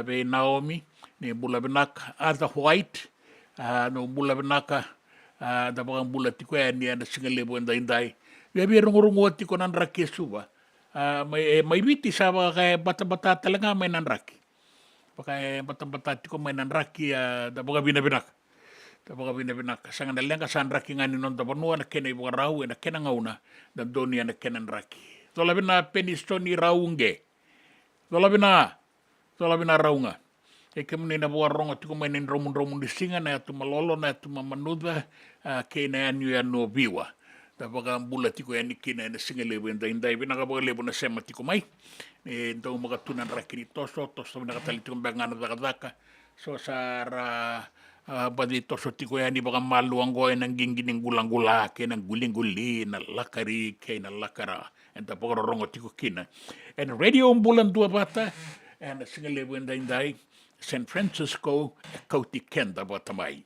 be Naomi ni bula binaka Arthur White no bula binaka da baka bula tiko ni ana singalebo indai Biar rungu tiko nan raki suba. Mai viti sa baka bata talaga may nan raki. Baka bata tiko may nan raki da baka binabinak. Da baka binabinak. Sangan dalang ka san raki ngani non da banua na kena ibu rau na kena ngauna dan doni na kena raki. Tola bina penistoni raunge. Tola bina raunga. Kemuni na buat rongo tiko may nin romun di singa na atu malolo na atu mamanuda kena anu biwa. Da baka bula tiko yani kina na singalebo indai binaka baka lebo na sema tiko mai ndo makatunan rakini toso binaka tali tiko bangana daka so sara badi toso tiko yani baka malu anggo nang gingining gulang-gula ke nang guling-guli na lakari ke na lakara enta baka rongo tiko kina and radio Bula Duavata and singalebo indai San Francisco Kauti Keda batamai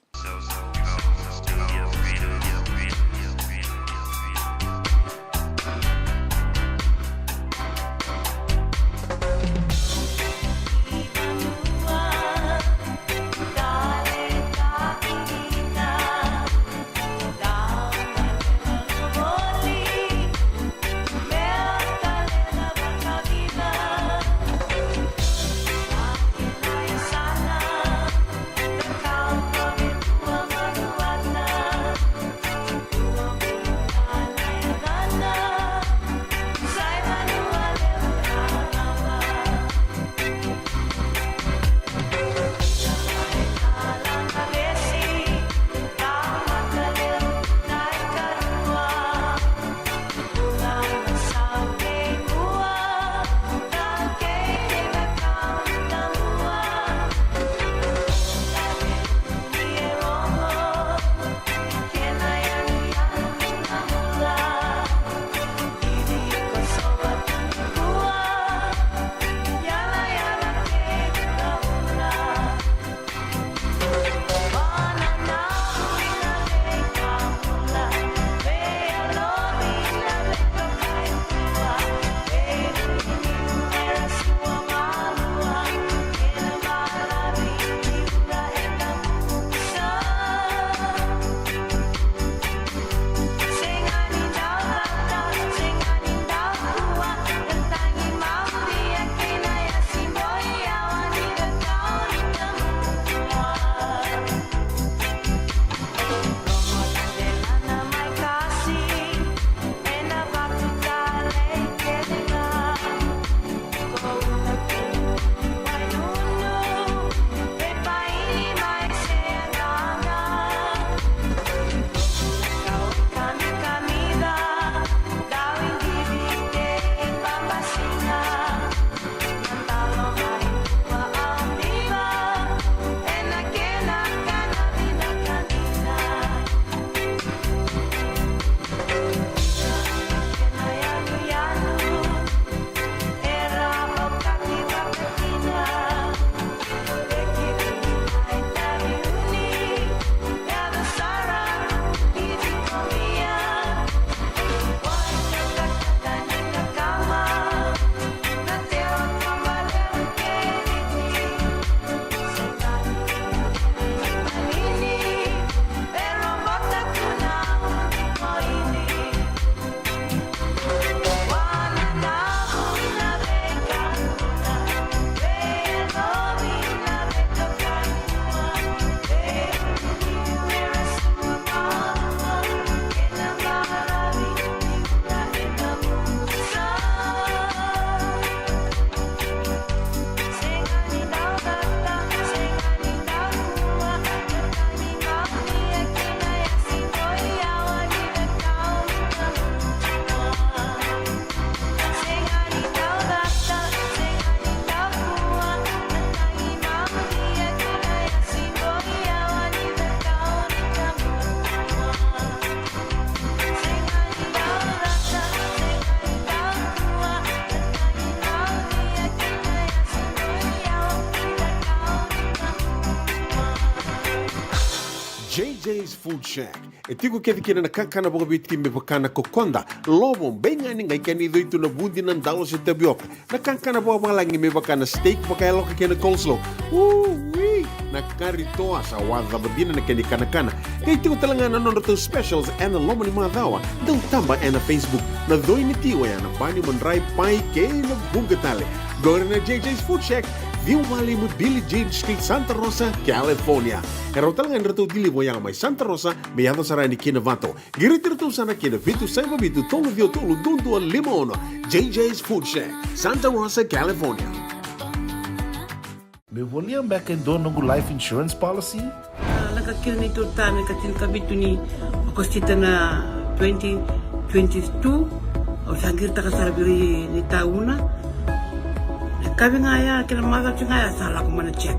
JJ's Food Shack. E tiku kedi kina na kankana boga biti me bakana kokonda. Lobo benga ni ngai kani doitu na bundi na dalo se tabioka. Na kankana boga malangi me bakana steak baka loka kena coleslaw. Na karitoa sa wadha badina na kani kana. Kay tiku talangana non rato specials and the lomani madawa. Dau tamba and na Facebook. Na doi ni tiwa ya na bani mandrai pai ke na bungatale. Go na JJ's Food Shack. Viu Valley mo Billy Jean Street, Santa Rosa, California. Pero talagang rito dili mo yang may Santa Rosa, may yato sarani kina Vato. Girit-rito sana kina Vitu Saiba Vitu Tolo Vio Tolo Dundu Limono. JJ's Food Shack, Santa Rosa, California. Me volia back and don't know life insurance policy? Nakakil ni tutana katil kabitu ni akostita na 2022 o sagir ta kasarabiri ni tauna. Kami ngaya kila mara ngaya salah ko mana check.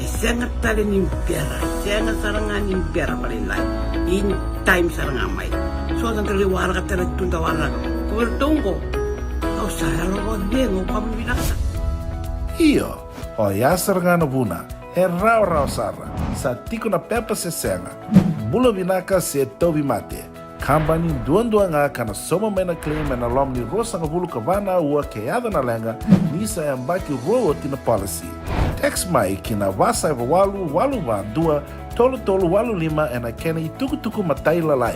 Sengat tali ni biara, sengat sarangan ni biara balilai. In time sarangan mai. So ang kali wala ka tala tunda wala. Kuwertongo. Au salah lo bengo kami binasa. Iyo, o yasar nga na buna, rao sara, sa tiko na pepa se senga, bula binaka se tobi mate, kambani duan nga kana soma mena claim na lom ni rosa nga bulu kabana ua keada na lenga, nisa ambaki roa tina policy. Text mai kina wasa eva walu ba dua, tolu walu lima ena kena ituku matai lalai,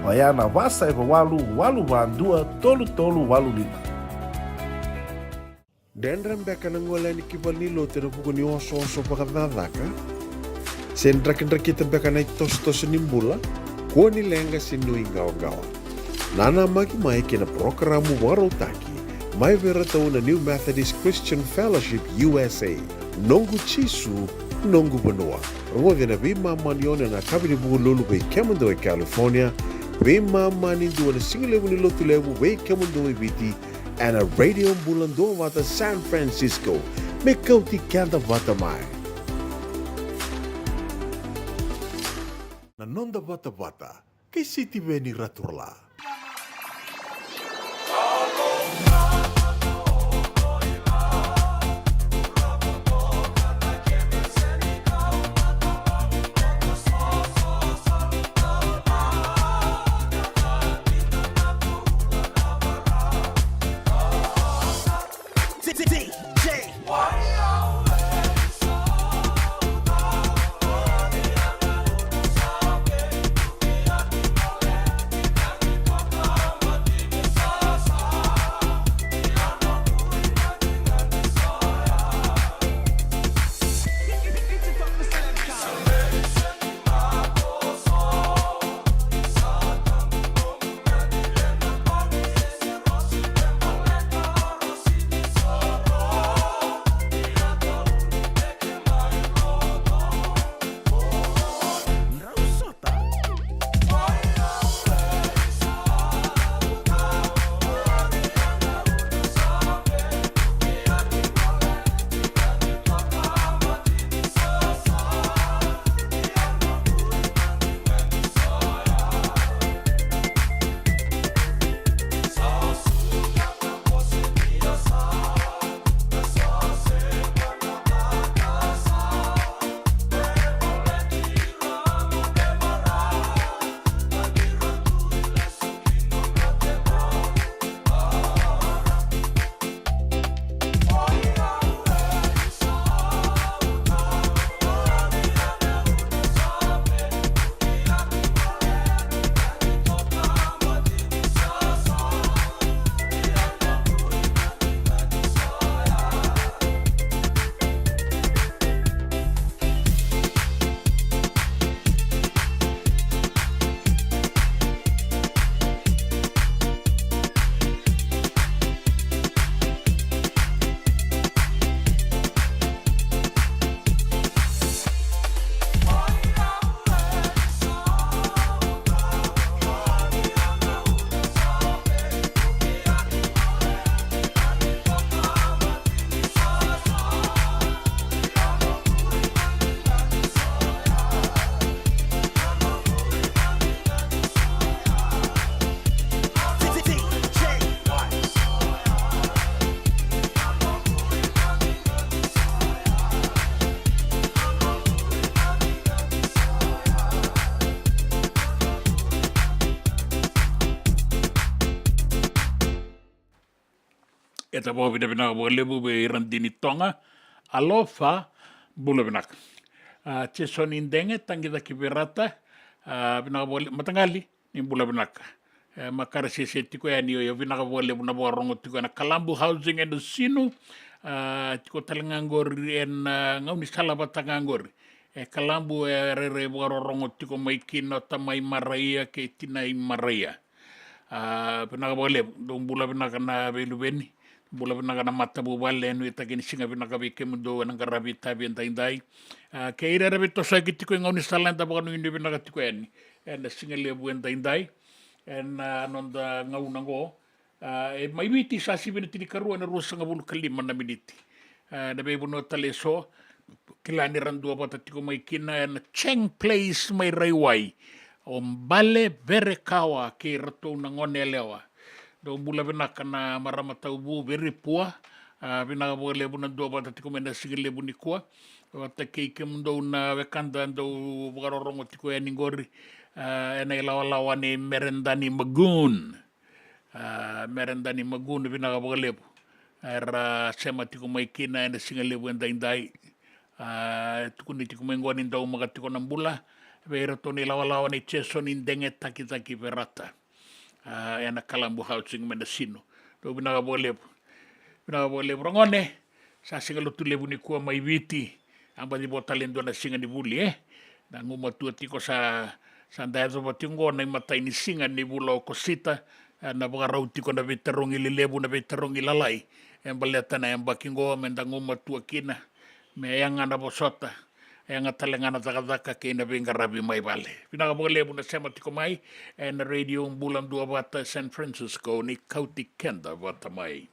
o ya na wasa eva walu ba dua, tolu walu lima. Dendram beka na ngola ni kibal ni lo tena buku ni oso pakadadaka. Sendra kita beka na tos nimbula. Kua ni lenga sinu ingaw-gawa. Nana magi mai kina programu warotaki. Mai vera tau na New Methodist Christian Fellowship USA. Nongu chisu, nongu banua. Rungode na bima manione na kabini buku lulu bei Kemundo e California. Bima mani dua na singilewu ni lotu lewu bei Kemundo e Viti. And a radio Bula Duavata San Francisco. Me Kauti Keda Vata mai. Na nonda Vata kay City Veni Raturla. E ta po pinaka po lebu be randini tonga alofa bula pinaka. Che soni ndenge tangi da kiberata pinaka po matangali ni bula pinaka. Makara se tiko ya ni yo pinaka po lebu na po rongo tiko na Kalambu Housing and Sinu tiko talangangori en ngauni salabata ngangori. Kalambu re rongo tiko mai kino tamai maraia ke tinai maraia. Pinaka po lebu dong bula pinaka na belu beni. Bula pinaka na mata bubale no ita kini singa pinaka bike mundo nang karabi tabi ndai ke ira rabi to sa kitiko ngauni salanta baka no indi pinaka tiko yani en singa lebu ndai en nonda ngaunango mai witi sa sibina tini karua na rusa ngabulu kalima na miniti na bebu no taleso kilani randua bata tiko mai kina en Cheng Place mai raiwai ombale verekawa ke rato na ngone lewa do bula pinaka na maramata ubu very poor pinaka po lebu na dua bata tiko mena sige lebu ni kuwa wata keike mundo na wekanda ndo bukarorongo tiko ya ningori ena ilawa ni merendani magun pinaka po lebu era sema tiko maikina ena singa lebu endai tukuni tiko mengwani ndau maga tiko nambula vera toni ilawa ni cheso ni ndenge taki verata ena Kalambu Housing Mendocino do pinaka po lebu rongone sa singa lutu lebu ni kuwa mai witi amba di botalendo na singa ni buli na nguma tua tiko sa ndazo batingo na matai ni singa ni bula okosita na bagarau tiko na veterongi lebu na veterongi lalai embaleta na embakingo menda nguma tua kina me yanga na bosota yanga talengana zakazaka ke na bengarabi mai bale pinaka po lebu na sema tiko mai na radio Bula Duavata San Francisco ni Kauti Keda Vata mai.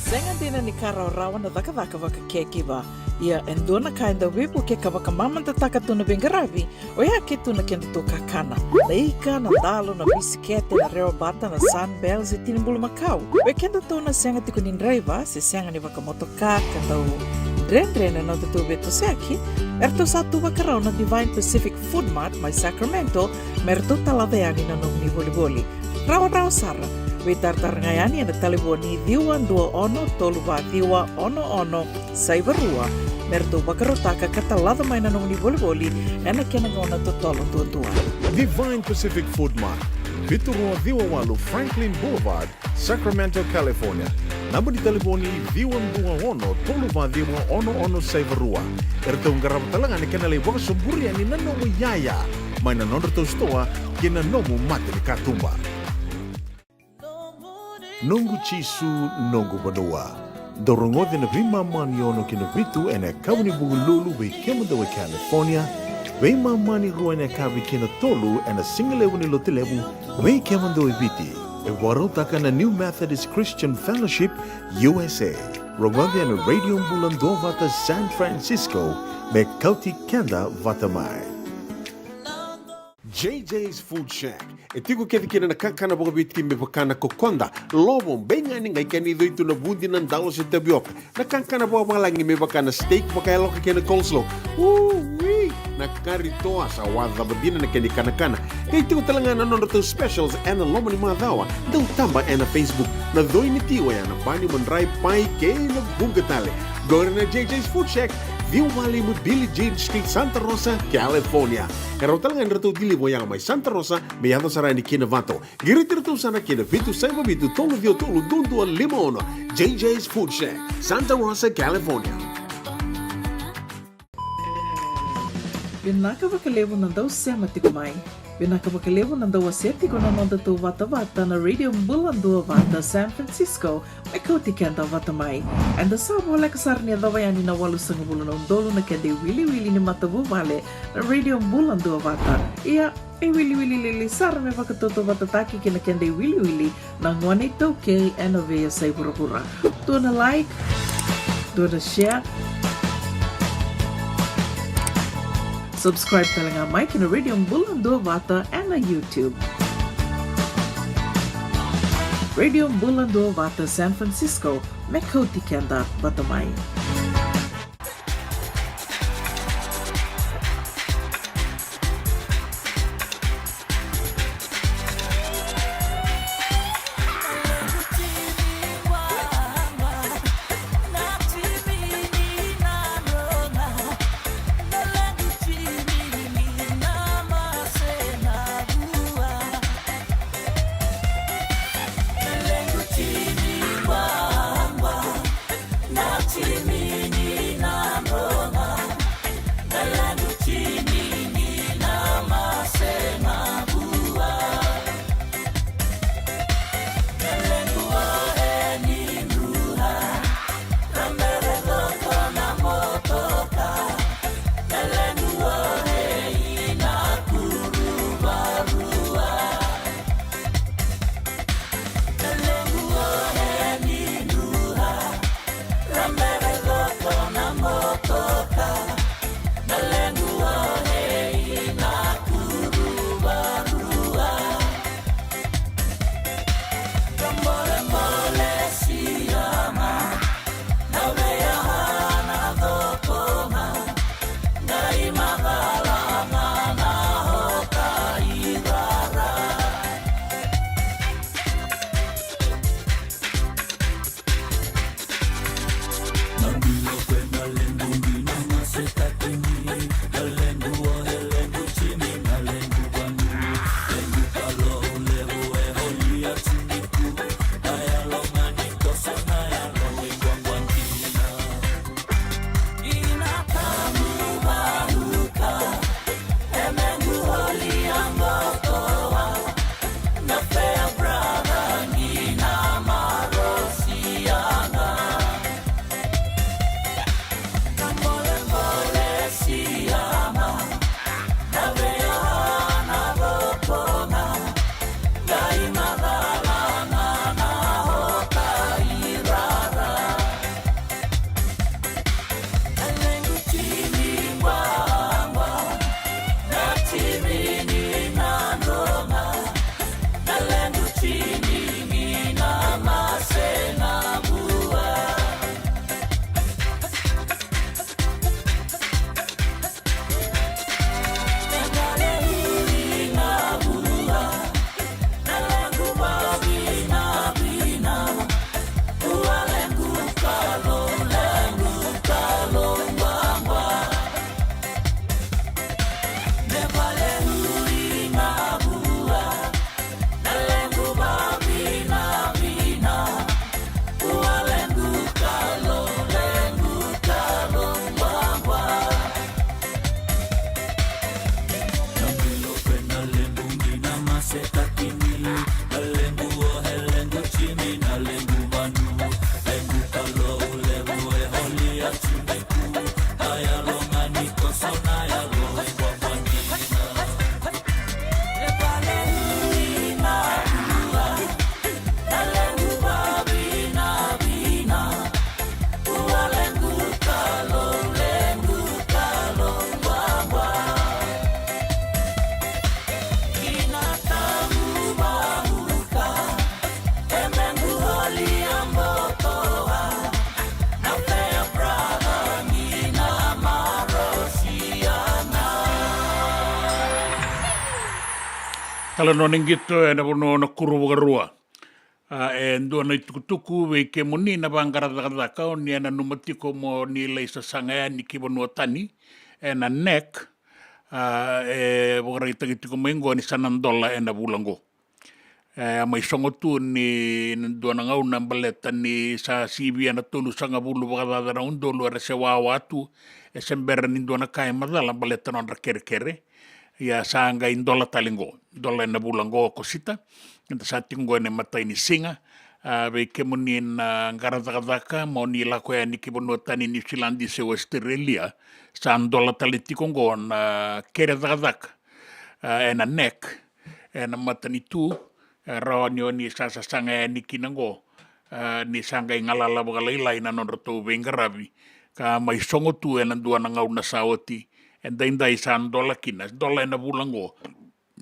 Senga dina ni kara rawana daka waka kekiwa. Ia endona kainda wipu ke kawaka mamanta taka tuna bengaravi, o ia ke tuna kenda to kakana. Leika na dalo na bisikete na reo bata na sunbells e tinimbulu makau. We kenda tona senga tiku ni driver, se senga ni waka motoka kandau Drendre na to beto seki, erto satu wakarau na Divine Pacific Food Mart mai Sacramento, merto talaveani na nomni boli-boli. Rawa sara. We tartarangayani na taliboni diwa dua ono toluwa diwa ono saibarua. Merto bakarotaka katalada mai na nomni boli-boli, ena kena gona to tolo tua. Divine Pacific Food Mart, Vitorua Diwawalu Franklin Boulevard, Sacramento, California. Namba di taliboni diwa dua ono toluwa diwa ono saibarua. Erto ngarabatalanga ni kena lewa sumburi ani na nomu yaya. Mai na nondro to stoa kena nomu mate ni katumba. Nungu chisu nungu banua. Dorongo na vima mani ono kina vitu ene kawani bugululu we kemanda we California. We mani rua ene kawi kina tolu ene singalewu ni lotilewu we kemanda we viti. E warotaka na New Methodist Christian Fellowship USA. Rongonde ene Radio Bula Duavata San Francisco me Kauti Keda Vata mai. JJ's Food Shack. E tiku kete kina na kakana boka biti me pakana kokonda. Lobo benga ni ngai kani doitu na bundi na ndalo se tabioka. Na kakana boka malangi me pakana steak pakaya loka kena coleslaw. Wee! Na kari toa sa wadha badina na kani kana. Kaya tiku talanga na nondo specials and lomo ni madhawa. Dau tamba na Facebook. Na doi ni tiwa ya na bani mandrai pai kaya na bungatale. Gore na JJ's Food Shack. Viu Valley mo Billie Jean Street, Santa Rosa, California. Karo talagang rato dili mo yang may Santa Rosa, may yato sarani kina Vato. Girito sana kina Vitu Saiba Vitu Tolo Vio Tolo Dundu Limono. JJ's Food Shack, Santa Rosa, California. Binaka wakalevo na daw sema tikumai. Binaka wakalevo na daw aseti ko na nonda to Vata na Radio Bula Duavata San Francisco, may Kauti Keda Vata mai. And the sabo wala kasar niya daw yani na walu sa ngubulo na undolo na kende wili ni matabu vale na Radio Bula Duavata. Ia, wili lili sar me wakatoto watataki kina kende wili na ngwane toke ena veya say pura-pura. Tuwa na like, tuwa na share, subscribe talaga Mike na Radio Bula Duavata and na YouTube. Radio Bula Duavata San Francisco, may Kauti Keda Vata mai. See me. Tala no ningito e na bono na kuru wagarua. E ndua na itukutuku we ke muni na bangaradaka o ni na numatiko mo ni leisa sanga ni kibonua tani e na nek e wagarita kitiko mengo ni sanandola e na bulango. Mai songo tu ni ndua na ngau na baleta ni sa sibi na tulu sanga bulu wagadara undolu ara se wawatu e sembera ni ndua na kai madala baleta no kere kere. Ya sanga indola talingo dola na bulango kosita nda sa tingo ne matai ni singa ve kemuni na ngaradaka mo ni la ko ni kibono tani New Zealand se Australia sa dola talitiko ngon kere dadak ena nek ena matani tu ro ni sa sanga ni kinango ni sanga ngalala bagalaila ina non roto vengarabi ka mai songo tu ena dua na ngau na saoti en daindai san dola kina dola na bulango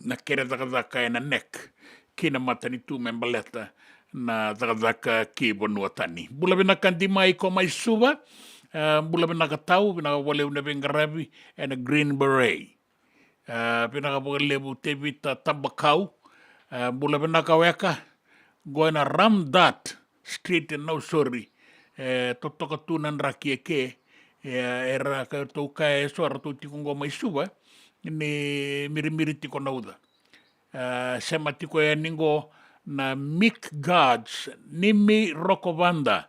na kere dagadaka ena nek kina matani tu membaleta na dagadaka ki bonua tani bula bina kandi mai ko mai suba bula bina katau bina wale una bengarabi ena green beret bina lebu tevita tabakau bula bina kaweka goina ramdat street no sorry totoka tunan rakieke era ka tau ka so ara tau tiko ngoma isuba ni mirimiri tiko nauda sema tiko ningo na Mick Guards nimi rokovanda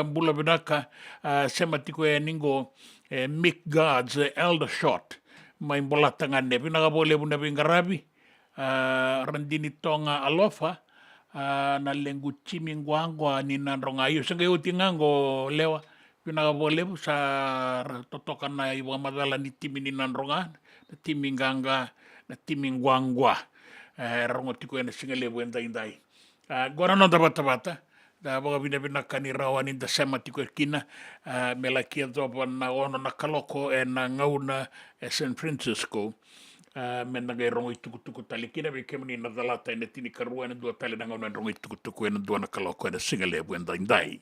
bula binaka sema tiko ningo Mick Guards elder shot mai bola tangane binaka bole buna bingarabi randini tonga alofa na lengu chimi ngwangwa ni nandronga ayo senga uti ngango lewa pinaka bolebu sa totokan na iwa madala ni timi ni nandronga na timi nganga na timi ngwangwa rongo tiko ena singalebu enda indai gora no bata da boga bina kani rawani da sema tiko kina mela kia doba na ono na kaloko na ngauna San Francisco mena ga rongo tuku talikina be kemni na dalata ena tini karua ena dua tali na ngauna rongo tuku ena dua na kaloko ena singalebu enda indai.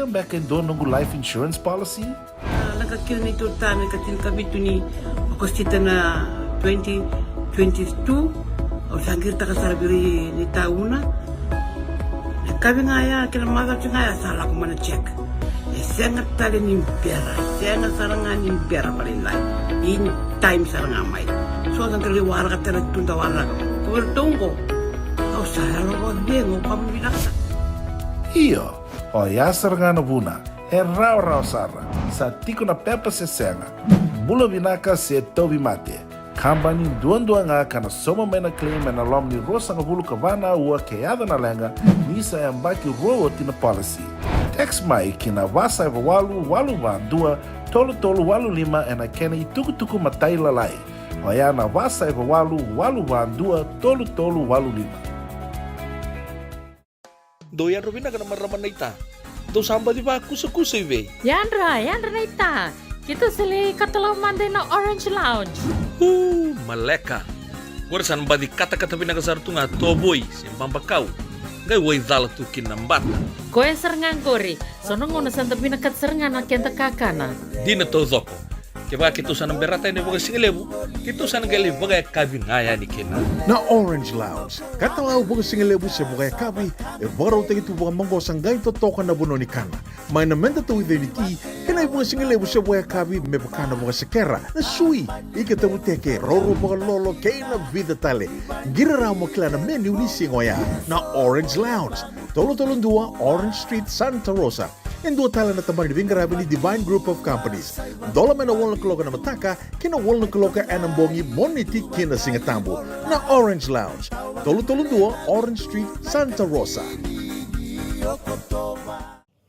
Ia back in doon nungu life insurance policy? Nakakil ni tutana katil kabitu ni okostita na 2022 o sangir takasarabiri ni tauna. Kabi nga ya kila mother nga ya sala ko mana check. Sengat tali ni pera, sengat sarangan ni pera paling lain. In time sarangan mai. So ang kaliwara ka tala tunda wala. Kuwertongko. O saya lo dengo kamu binaksa. Iyo, o yasar nga na buna, rao sara, sa tiko na pepa se senga, bula binaka se tobi mate, kambani duan nga kana soma mena claim na lom ni rosa nga bulu kabana ua keada na lenga, nisa e ambaki roa tina policy. Text mai kina wasa eva walu dua, tolu walu lima na kena i tuku matai lalai, o ya na wasa eva walu dua, tolu walu lima. Doyan Rubina ka naman raman na ita. Do samba di ba kusa iwe? Yandra na ita. Kita sili katalaw Monday na Orange Lounge. Maleka. Gurasan ba di kata-kata pinagasar tu nga toboy, simpang bakaw. Gay way dala tu kinambat. Koe serangan gori. Sonong ngona santa pinakat serangan na kenta kakana. Di na to zoko. Kaya kita sana berata ini bagai singelebu, kita sana gali bagai kabin ngaya ni kena. Na Orange Lounge, katalaw bagai singelebu sa bagai kabi, baraw tayo ito bagai manggosang gayon totokan na buno ni kana. May namenda to ito ni ti, kanay bagai singelebu sa bagai kabi, may bakana bagai sekera, na sui, ikatabu teke, roro bagai lolo, kaya na vida tale. Giraraw mo kila na menu ni singoya, na Orange Lounge, tolo-tolong dua, Orange Street, Santa Rosa. En dua tala na tamang ni Bingarabi ni Divine Group of Companies. Dola may na walang kaloka na mataka, kina walang kaloka anambongi moniti kina singatambo na Orange Lounge. Tolo-tolong dua, Orange Street, Santa Rosa.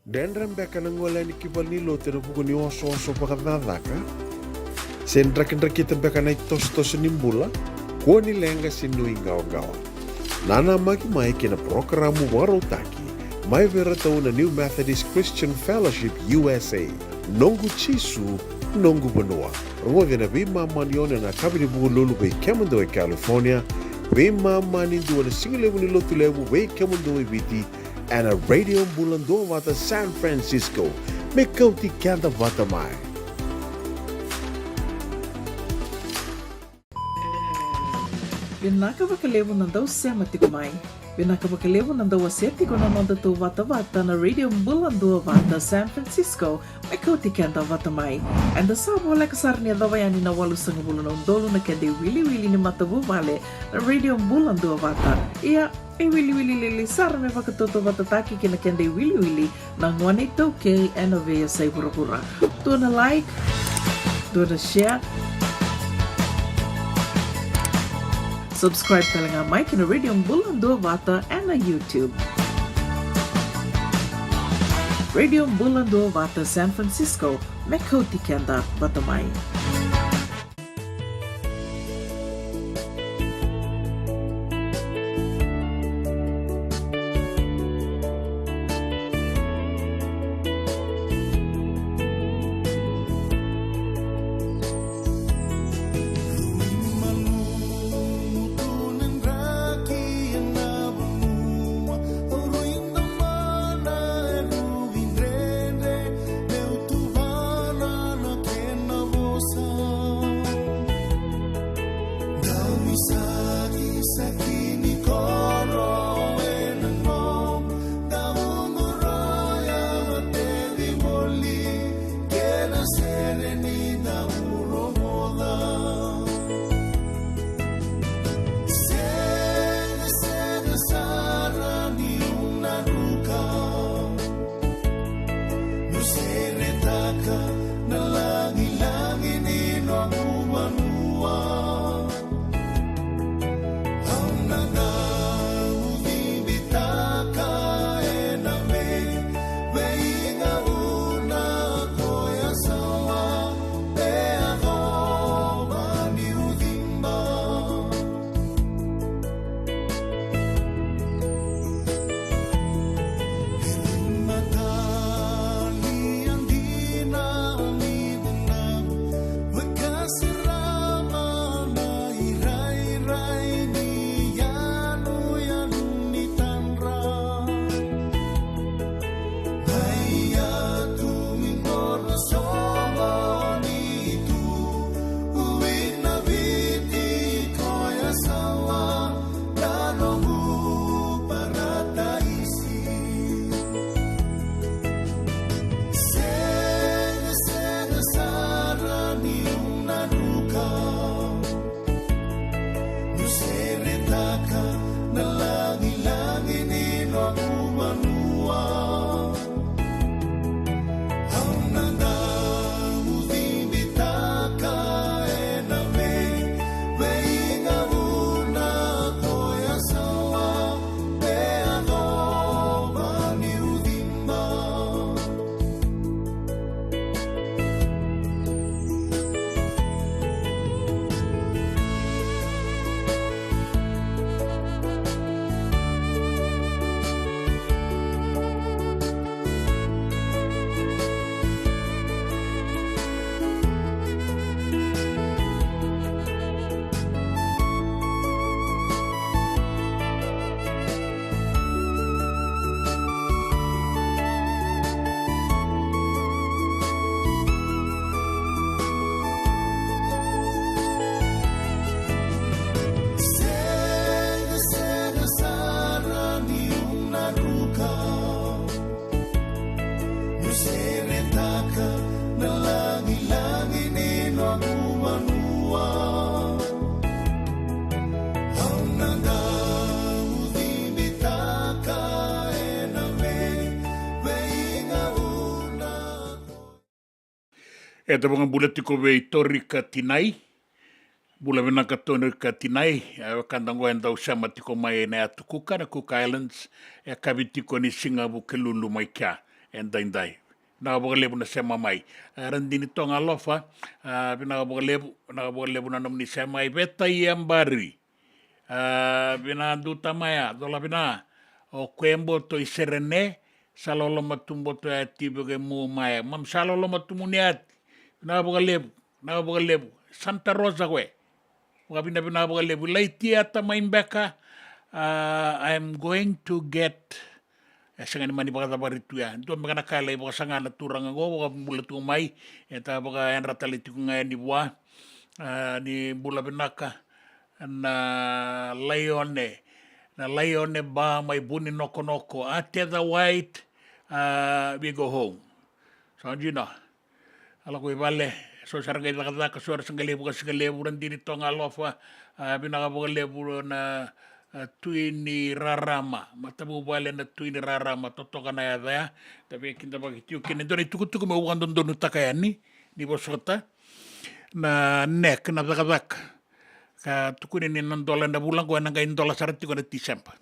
Dendram beka nang wala ni kibal ni lo tira buku ni oso-oso pakadadaka. Sendra-kendra kita beka na itos-tos ni bula, kuha ni lenga sinui gaw-gaw. Nana magi-mai kina programo waro taki. May veratao na New Methodist Christian Fellowship USA. Nongu Chisu, Nongu Banua. Ruwa na bima maniona na kabini buku lulu bay Kemundo e California. Bima manindu na singilebu ni lotulebu bay Kemundo e Biti. And a radio Bula Duavata San Francisco. May Kauti Keda Vata mai. Pinakabakalevo ng daw siya matikumay. Pinakabakalevo ng daw aseti ko naman dato Vata na Radio Bula Duavata San Francisco, may Kauti Keda Vatamay. And the sabo wala kasar niya daw yan inawalu sa ngabula ng dolo na kende wili-wili ni matabu vale na Radio Bula Duavata. Iya, ay wili-wili lilisar may pagkatuto vatataki kinakende wili-wili ng 182K NOVA sa Iburabura. Doon na like, doon na share, subscribe talaga Mike na Radio Bula Duavata and na YouTube. Radio Bula Duavata San Francisco, may Kauti Keda Vatamay. Meu tu vana na kena vosa E te wanga bula tiko wei tori ka tinai, bula wina ka tonu ka tinai, e wakandango e ndau sama tiko mai e nea tukuka na Cook Islands, e kawi tiko ni Singabu ke lulu mai kia, e ndaindai. Nā waka lebu na sema mai. Randini tonga lofa, wina waka lebu na nomni sema mai, Vata i ambari, wina anduta maya, dola wina, o kuembo to i serene, salolo matumbo to e tibuke mu maya, mam salolo matumu ni ati, na waka lebu, Santa Rosa koe, wabina waka lebu, laiti ata maimbeka, I'm going to get, sanga ni mani baka tabaritu ya, ntua mekana kala i baka sanga na turanga go, baka bula tu mai, e ta baka enratali tiku ngai ni bua, ni bula benaka, na laione ba mai buni noko noko, ate the white, we go home. So, you know, ala koe vale, so saranga i taka suara sangalebu ka singalebu randiri tonga lofa, binaka baka lebu na tuini rarama, matabu vale na tuini rarama, totoka na ya dhaya, tapi kinta baki tiu kene, dori tuku me uandondonu takayani, ni bosota, na nek na dhaka, ka tukuni ni nandola na bulang ko ananga indola sarati ko na Disemba.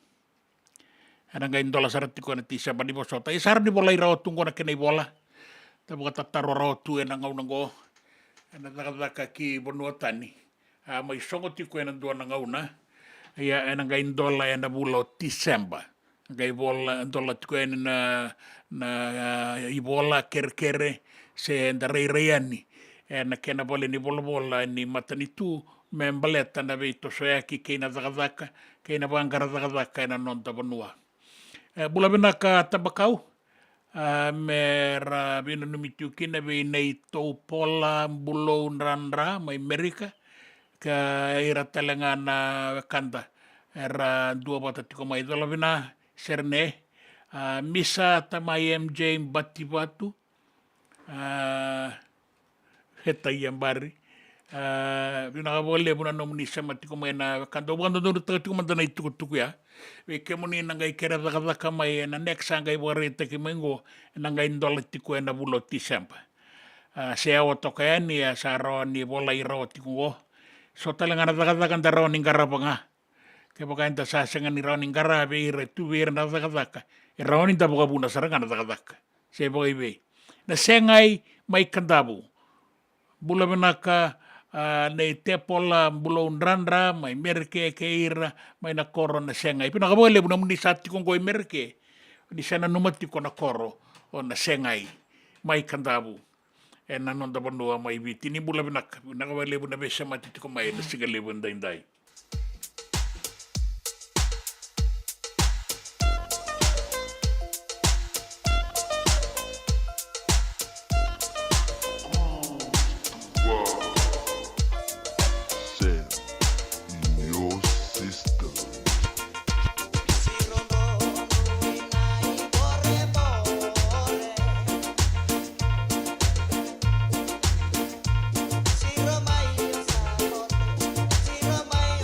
Ananga indola sarati ko na Disemba ni bosota. Isar ni bola irao tungo na kena bola. Tabu ka tataro rao tu e nangau nango. Na dhaka ki bonua tani. Mai songo tiku e nandua nangau na. Ia ananga indola e na bula o Disemba. Nga ibola indola tiku e na ibola kere se ndarei reiani. E na kena bole ni bola ni matani tu. Me mbaleta na veito soyaki keina dhaka, keina wangara dhaka na non tabanua. Bula bina ka tabakau, me ra bina numitiu kina vei nei tau pola bulou nranra mai Amerika, ka ira talenga na kanda, era Duavata tiko mai dola bina serne, misa tamai MJ mbati watu, heta iambari, vina wale buna nomni sama tiko mai na kando wanda no tiko mandana tuku ya we kemoni nangai kera dhaka mai na next ngai warete ki mengo nangai ndola tiko na bulo Disemba se awa toka yani ya saro ni bola iro tiko so talanga dhaka ndaro ni garabanga ke baka enta sa senga ni ro ni garabe ire tu ver na dhaka e ro ni tabuka buna saranga na dhaka se boy be na sengai mai kandabu bula benaka nei te pola bulou nranra, mai merke ke ira, mai na koro na senga. Ipi naka wale buna muni sati kong koe merke, ni sena numati ko na koro o na sengai, mai kandabu. E na nonda bandua mai viti, ni bula binaka, naka wale buna besa mati tiko mai na siga lebu ndaindai. Romai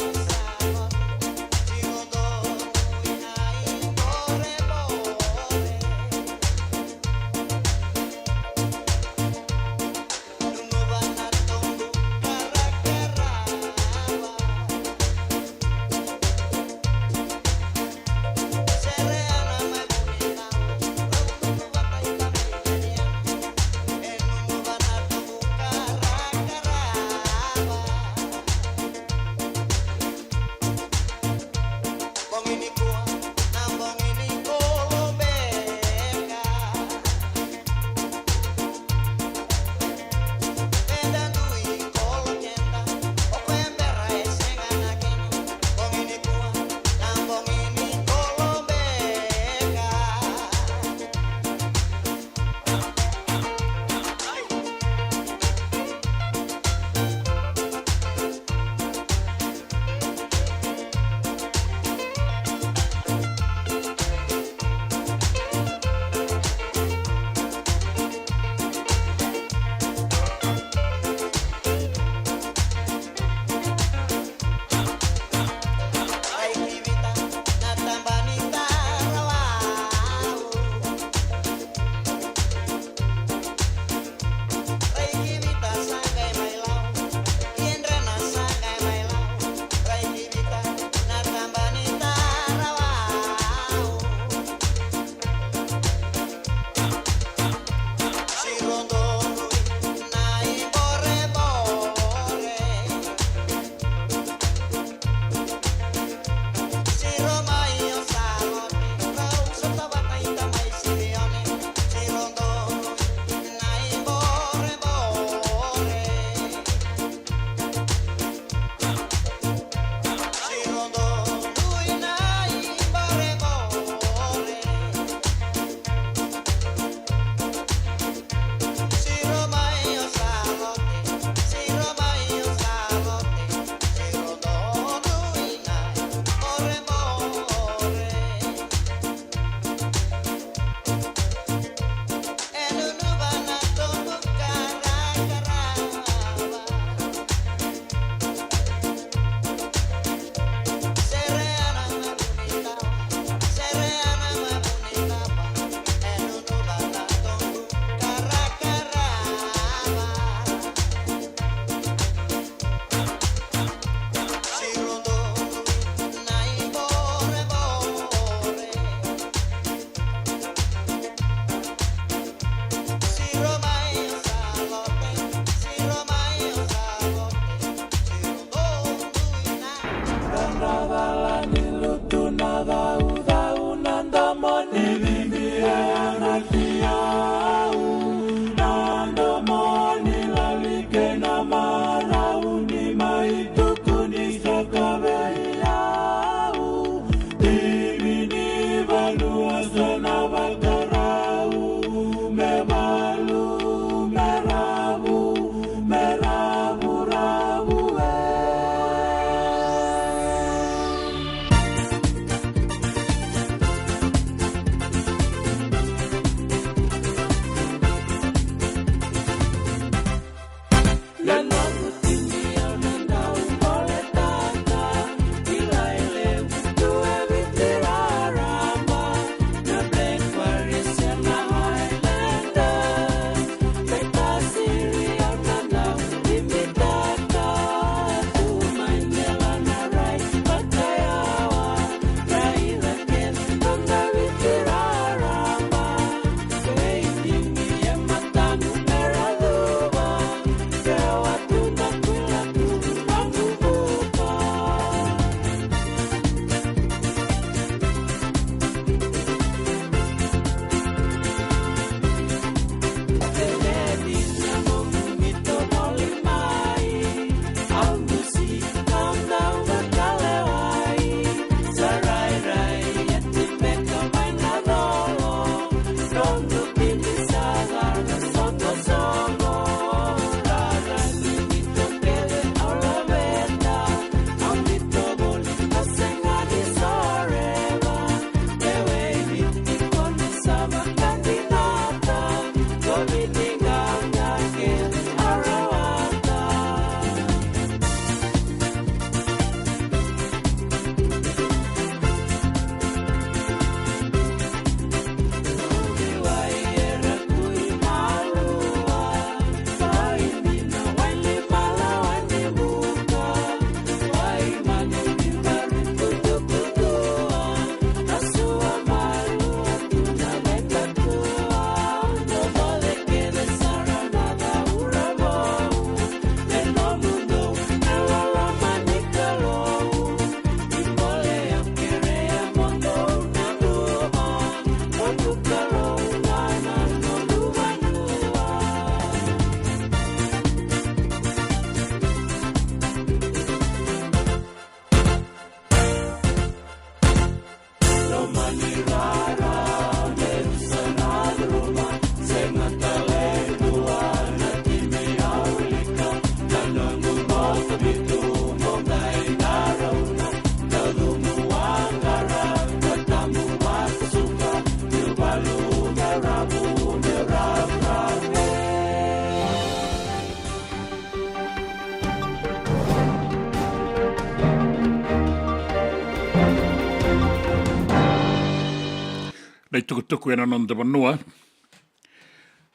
Ai tukutuku ena non tavanua.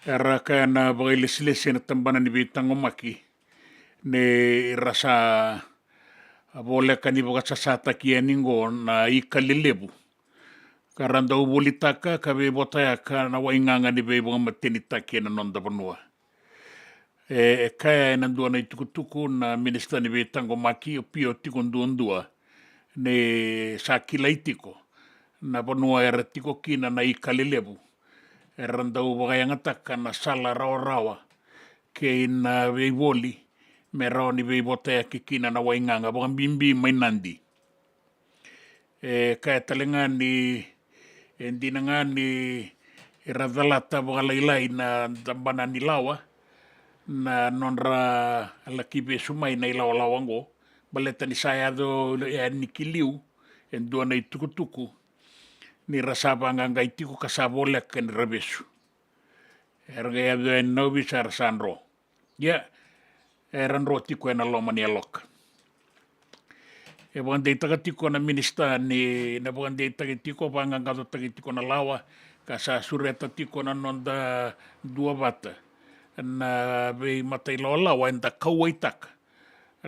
Era ka na bagailesilesi na tambana ni Vitango Maki. Ne rasa vole ka ni vakasasata ki eningo na ikalelebu. Karanda ubolitaka ka ve botaya ka na wainganga ni ve bunga matenitaki ena non tavanua. Kaya ena ndua na itukutuku na minister ni Vitango Maki o pio tiko ndua ne sa kilaitiko. Na vanua era tiko kina na ikalelebu. Era ndau vakaiangataka na sala rawa ke ina veivoli me rao ni veivotea ki kina na wainganga vaka bimbi mainandi. Kaya talenga ni endinanga ni radalata vakalailai na tambana ni lawa na nonra alakipe sumai na ilawa lawango baleta ni sayado ni kiliu endua na itukutuku ni rasapa ngangai tiko kasabolek ni rabesu. Erga ya doen novi sar sanro. Ya eran ro tiko ena loma ni alok. E bande tiko na minister ni na bande tiko pangangato tiko na lawa kasa sureta tiko na nonda Duavata. Na be matai lawa enda kauaitak.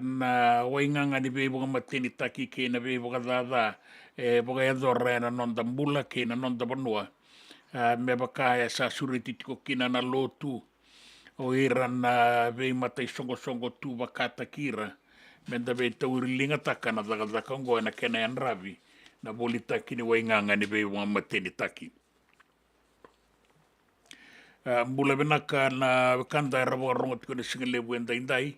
Na wainganga ni be bunga mateni taki ke na be bunga dada bunga yadora na nonda Bula ke na nonda Banua. Me bakaya sa sureti tiko kina na lotu o ira na vei matai songo tu bakata kira menda vei taurilinga taka na dagakongo na kena yan ravi na bolita kini wainganga ni vei wang mateni taki. Bula benaka na kanda rabo rongot ko na singalebu endai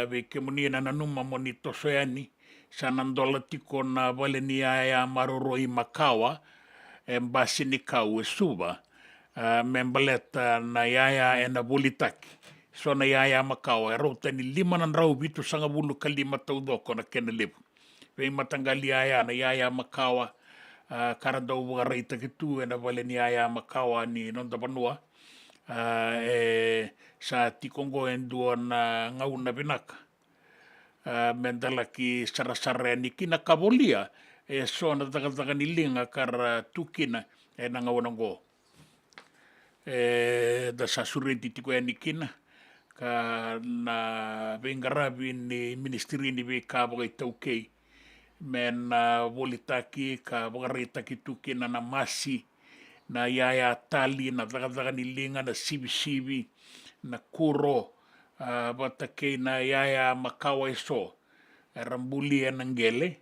vei kemuni na nanuma monito soyani sa nandola tiko na valeni aya maroroi makawa embasi ni kau suba membaleta na yaya ena bolitaki so na yaya makawa rota ni 5 rau bitu sanga bulu kalima taudoko na kenelebu vei matangali yaya na yaya makawa karanda uwa reita kitu ena valeni yaya makawa ni nonda Banua sa tikongo endua na ngauna binaka mendalaki sarasara ni kina kabolia so na taga ni linga kara tukina na ngawanango da sa sureti tiko ni kina ka na vengarabi ni ministeri ni ve ka bogai taukei men volitaki ka bogaritaki tukina na masi na yaya tali na taga ni linga na sibi na kuro batakei na yaya makawa iso rambuli anangele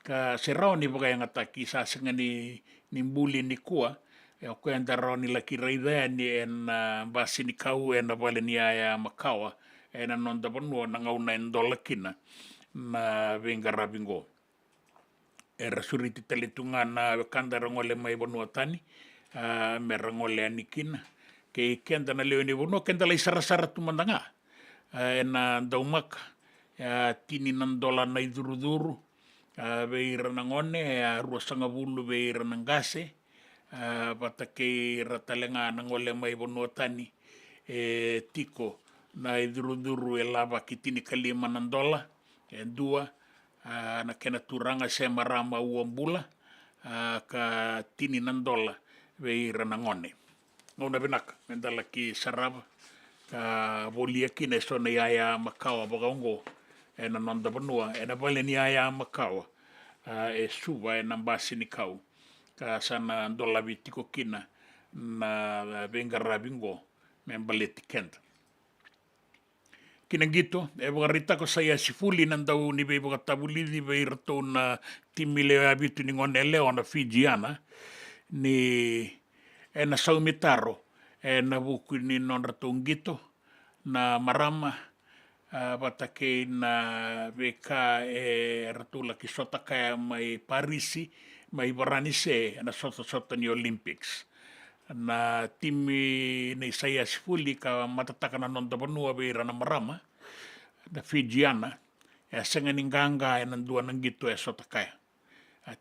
ka serao ni bagayangataki sa senga ni mbuli ni kua o kwenda rao ni laki raida ni basi ni kau na vale ni aya makawa na nonda Banua na ngauna endolakina na venga rabingo era suriti teletunga na kanda rangole mai Banua tani me rangole anikina ke kenda na leo ni Banua kenda lai sarasara tumandanga na daumaka tini nandola na iduruduru veira nangone ruasanga bulu veira nangase batake ratalenga nangole mai Banua tani tiko na iduruduru lava kitini kalima nandola dua na kena turanga se marama uambula ka tini nandola veira nangone ngona benaka mendala ki saraba ka volia kine so na yaya makawa bogaongo na nonda Banua na vale ni aya makawa suba na basi ni kau ka sana ndola vitiko kina na venga rabingo membaleti kenda kina gito bogarita ko saya sifuli nandau ni be bogatabuli ni be rato na timile abitu ni ngone leo na Fijiana ni na saumitaro na buku ni non rato gito na marama batake na veka ratula ki sota kaya mai Parisi mai Baranise na sota ni Olympics na timi na saya sifuli ka matataka na nonda Banua beira na marama na Fijiana senga ninganga nandua nang gito sota kaya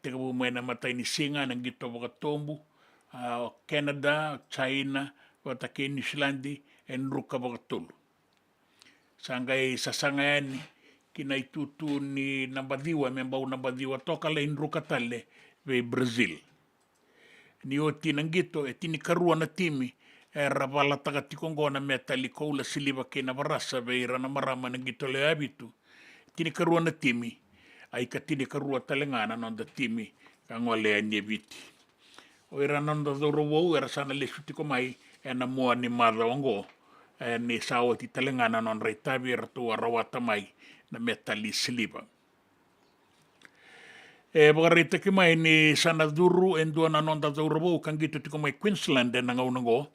teka bumay na matay ni singa nang gito bagatombu Canada China batake New Zealand ruka bagatulu sangai sasangan kinaitutu ni nambadiwa membau nambadiwa toka lain rukatale ve Brazil Ni o tinangito e tini karua na timi e ravala taga tikongona me taliko ula siliva ke na varasa veira na marama na gito le abitu. Tini karua na timi ai ka tini karua talengana non da timi ka ngole a nieviti. O ira non da doro wou era sana le sutiko mai e na mua ni madha ongo e ni sao ti talengana non reitavi era tua rawata mai na metali siliva. E wakareita ki mai ni sana duru e ndua na non da doro wou kangito tiko mai Queensland e na ngaunango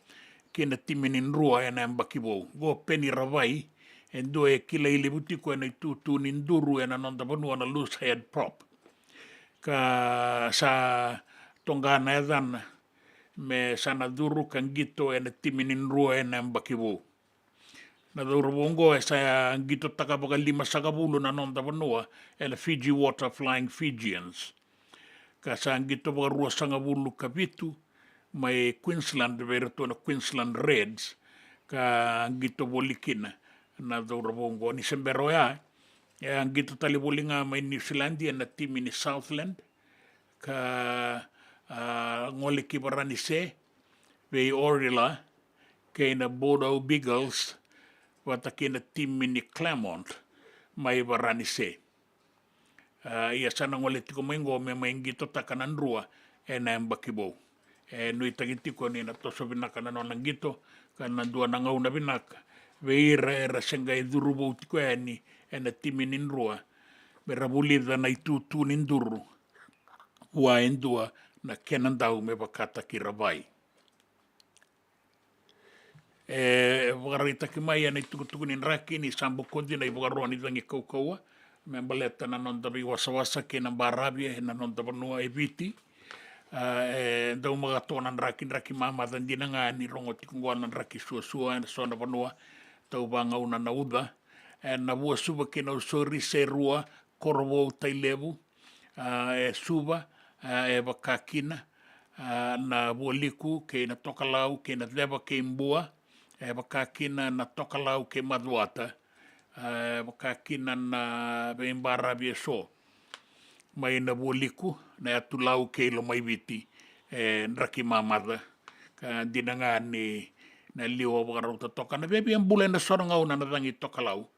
ki na timinin rua e na mbaki wou. Go peni ravai e ndua e kila ili butiko e na itutu ninduru e na non da vanua na loose head prop. Ka sa tongana e dhana me sana duru kangito e na timinin rua e na mbaki wou. Na duru wongo e sa ngito taka baka 5 sagabulu na non da vanua e na Fiji Water Flying Fijians. Ka sa ngito baka 2 sagabulu ka vitu mai Queensland vera to na Queensland Reds ka ngito bolikina na duru wongo ni sembero ya e ngito tali bolinga mai New Zealand na timi ni Southland ka ngole ki barani se vei Orilla ke na Bordeaux Beagles wata ke na timi ni Claremont mai barani se ia sana ngole tiko mengo me mai ngito takanan rua e na mbakibou e nui tagitiko ni na toso vinaka na nona ngito ka na dua na ngau na vinaka veira era senga e durubo tiko e na timi nin rua vera bulida na itutu nin duru ua endua na kenandau me wakata ki rawai. E wakarita ki mai ana tukutuku ni raki ni sambo kondi na i wakaroa ni tangi kaukaua me mbaleta na non tabi wasawasa ke na barabia na non tabanua e viti e dau magatona raki mamata dina nga ni rongo tikungwana raki suasua na sona vanua tau bangau na nauda e na vua suba ke na usori se rua korwo tailevu e suba e wakakina na vualiku ke na tokalau ke na leva ke mbua e wakakina na tokalau ke madwata e wakakina na beimbarabia so mai na vualiku na atulau ke lo mai viti e nraki mamada ka dinanga ni na liwa wakarauta toka na bebi ambule na sorongau na nadangi tokalau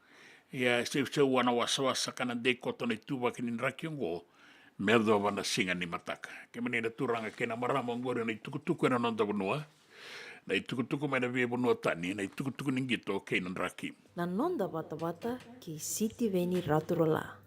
ia seu wana wasawasa kana deikoto na ituwa kini nraki ongo medo wana singa ni mataka. Ke manina turanga ke na marama ngore na itukutuku na nonda vanua. Na itukutuku mai na via vanua tani. Na itukutuku ningito ke na nraki. Na nonda Vata ki Siti Veni Raturala.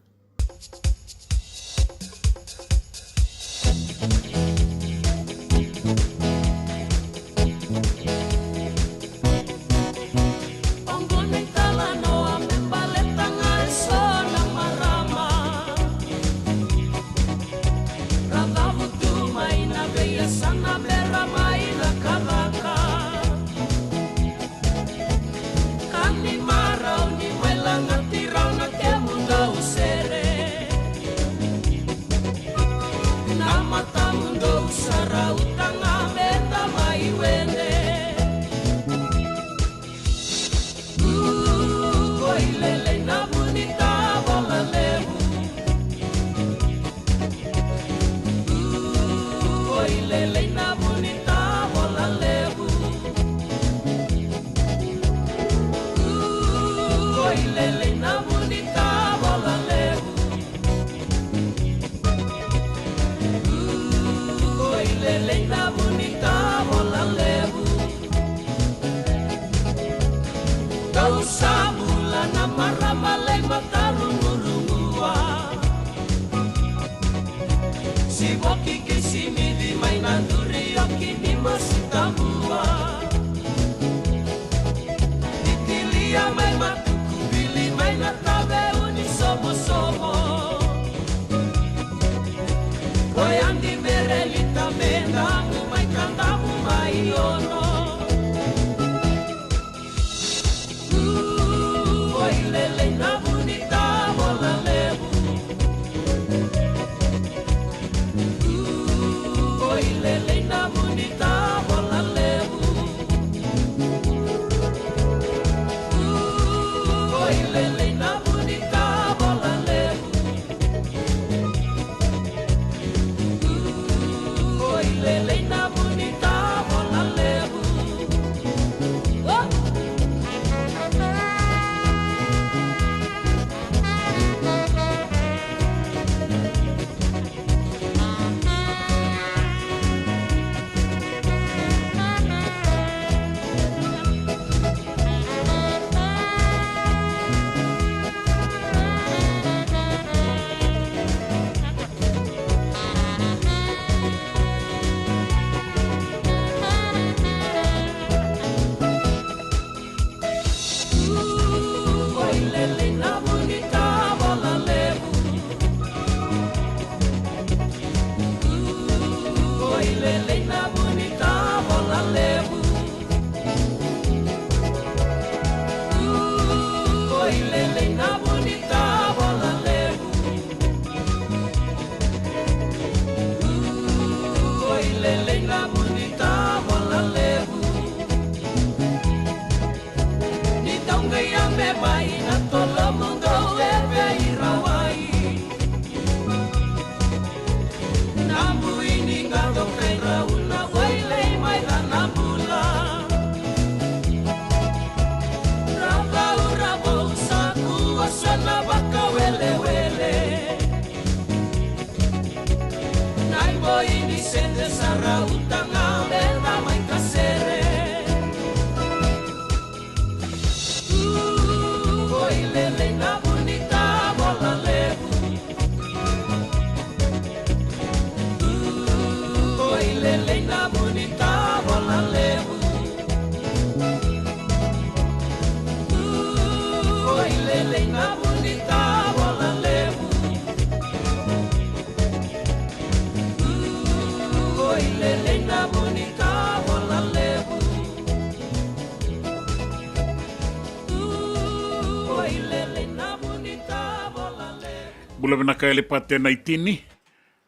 Bula vinaka ele pate na itini,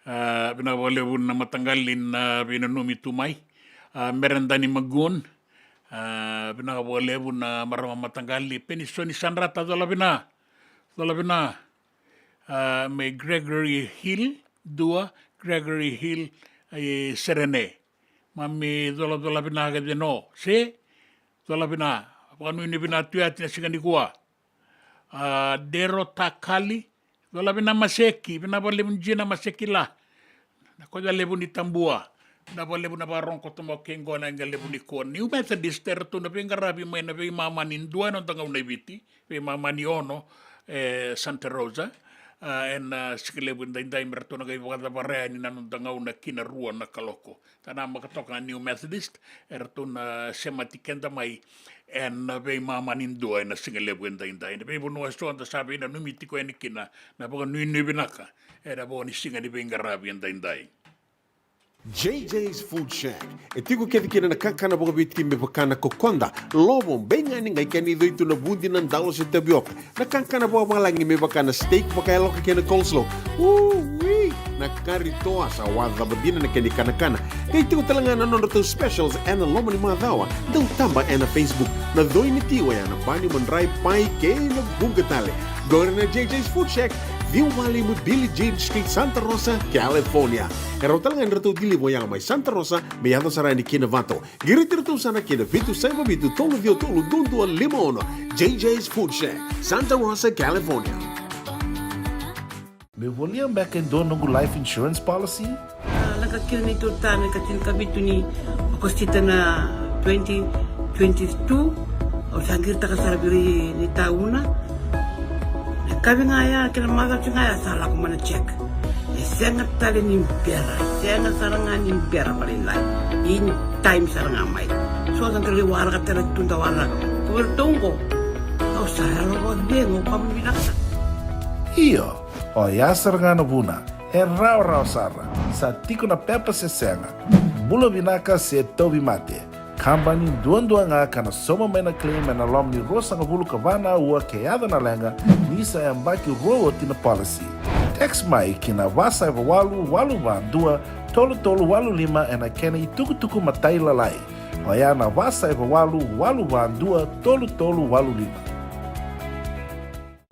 vina wale na matangalin vina numi tumai, merendani magun, vina wale na marama matangali, penisoni sanrata dola vina, me Gregory Hill, dua, Gregory Hill, serene, mami dola vina gade no, se, dola vina, wanu ini vina tuatina sigani kuwa, dero takali, dola vina maseki, vina wale mjina maseki la. Na koja lebu ni tambua. Na wale lebu na barong kotomo kengo na nga lebu ni ko. New Methodist terto na pingarabi mo na mama ni ndua no tanga unabiti, mama ni ono Santa Rosa. En sikilebu ndai merto na gaiwa da barea ni nanong tanga una kina rua na kaloko. Tana makatoka New Methodist erto na sematikenda mai en vei mama nindua na singalebu ndai. Na vei bunua so anda sabi na numiti ko eni kina na boga nui binaka era bo ni singa ni bengarabi ndai. JJ's Food Shack. E tiku kena na kakana boga bitki me bakana kokonda. Lobo benga ni ngai kani doitu na bundi nan dalo se tabioka. Na kakana boga malangi me bakana steak baka loka kena coleslaw. Na karitoa sa wadha badina na kani kana. Kay tiku talanga na nono specials and lomo ni madawa. Daw tamba na Facebook. Na doi ni tiwa ya na bani mandrai pai kay na bungatale. Go na JJ's Food Shack. Viu Valley mo Billy James Street, Santa Rosa, California. Karo talagang rato dili mo yang may Santa Rosa, may ato sarani kina Vato. Giritirto sana kina Vitu Saiba Vitu Tolo Vio Tolo Dundua Limono. JJ's Food Shack, Santa Rosa, California. Me volia back in dono go life insurance policy? Nakakil ni tutana katil kabitu ni kostita na 2022 o sangir ta kasarabiri ni tauna. Kami ngaya kila maga ngaya salah ko mana check. Sengat tali ni pera, sengat sarangan ni pera paling lain. In time sarangan mai. So ang kali warga tala tunda warga. Kubertungko. Au saya lo dengo kami binasa. Iyo, o ya sarangana buna, rao sara, sa tiko na pepa se senga. Bula binaka se tobi mate. Kambani duan nga kana soma mena claim na lomni rosa nga bulu kavana ua keada na lenga nisa ambaki roa tina policy. Text mai kina wasa eva walu dua tolu walu lima ena kena ituku matai lalai. Oya na wasa eva walu dua tolu walu lima.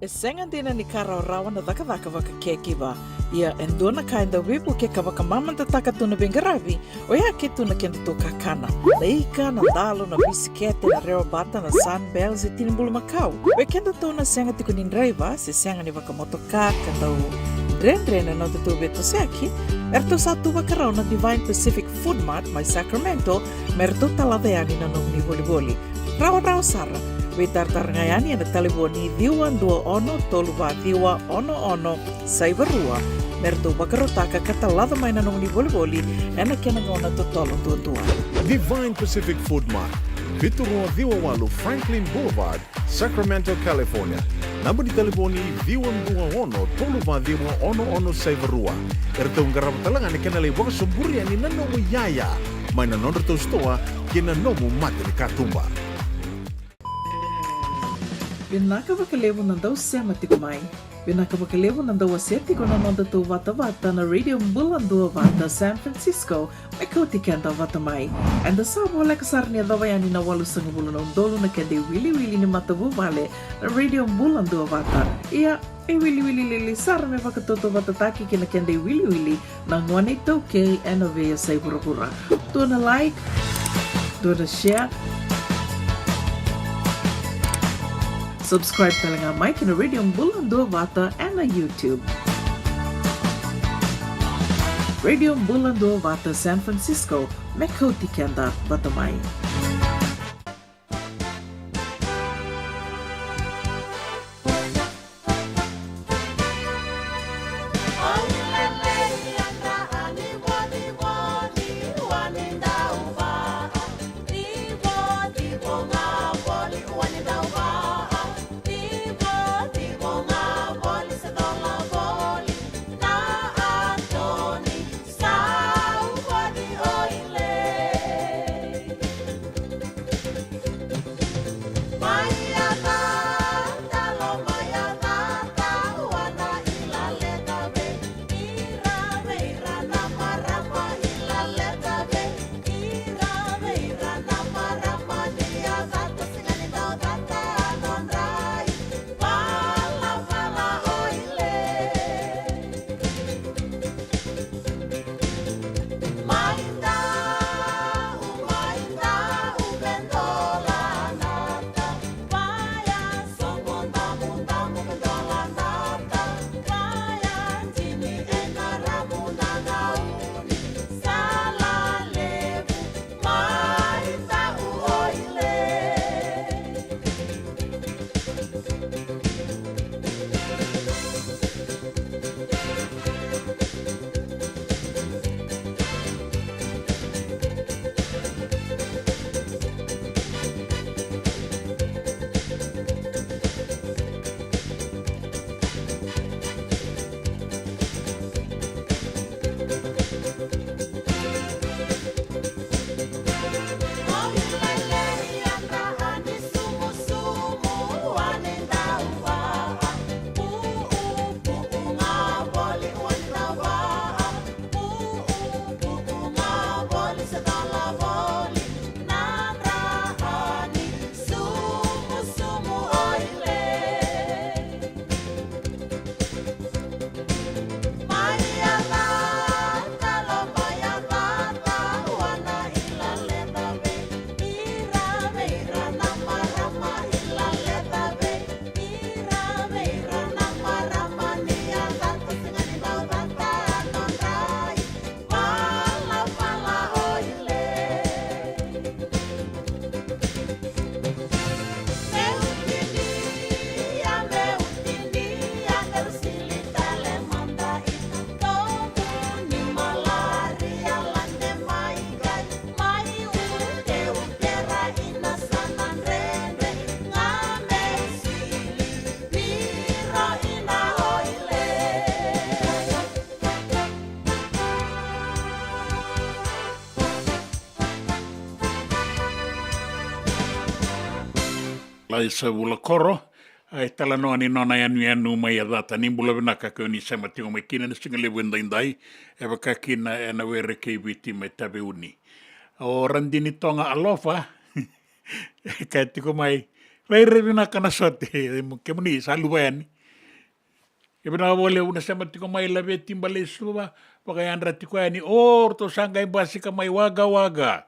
E senga dina ni kara rawa na daka waka kekiwa. Ia endona kainda wipu ke kawaka mamanta taka tuna bengaravi, o ia ke tuna kenda to kakana. Leika na dalo na bisikete na reo bata na sunbells e tini bulu makau. We kenda to na senga tiku ni driver, se senga ni waka motoka kanda u dren na to beto seaki, erto satu wakarao na Divine Pacific Food Mart mai Sacramento, merto talaveani na nung ni voli. Rawa sara. We tartarangayani na taliboni diwa dua ono toluwa diwa ono saibarua merto bakarotaka katalada mai na nung ni voli ena kena ngona to tolo tua. Divine Pacific Food Mart. Viturua Diwa Walu Franklin Boulevard, Sacramento, California. Number di telefoni Diwa ono toluwa diwa ono saibarua. Erto ngarabatalangan kena le waka sumburi ani nanomu yaya. Mai na nondro to stoa kena nomu mate ni katumba. Binaka wakalevu na dau sema tiko mai. Binaka wakalevu na dau aseti ko na nonda tu Vata Vata na Radio Bula Duavata, San Francisco, me Kauti Keda Vata mai. And the sabo like sarnia dawayani na walu sangabula na undolo na kende wili ni matavu vale na Radio Bula Duavata. Ia e wili sar me wakatoto watataki kina kende wili na ngwane tauke and avea say pura. Do na like, do na share. Subscribe talaga Mike na Radio Bula Duavata and na YouTube. Radio Bula Duavata, San Francisco, me Kauti Keda Vata mai. Lai sa ula koro, ai tala noa ni nona anu mai a data ni bula vinaka ko ni sama tingo mai kina ni singa lewu indai, e waka kina e na were kei witi mai tabe uni. O randini tonga alofa, kai tiko mai, reire vinaka na sote, ke muni sa luwani. E bina wale una sama tiko mai lawe timbale suwa, waka yandra tiko ani, to sanga imbasika mai waga.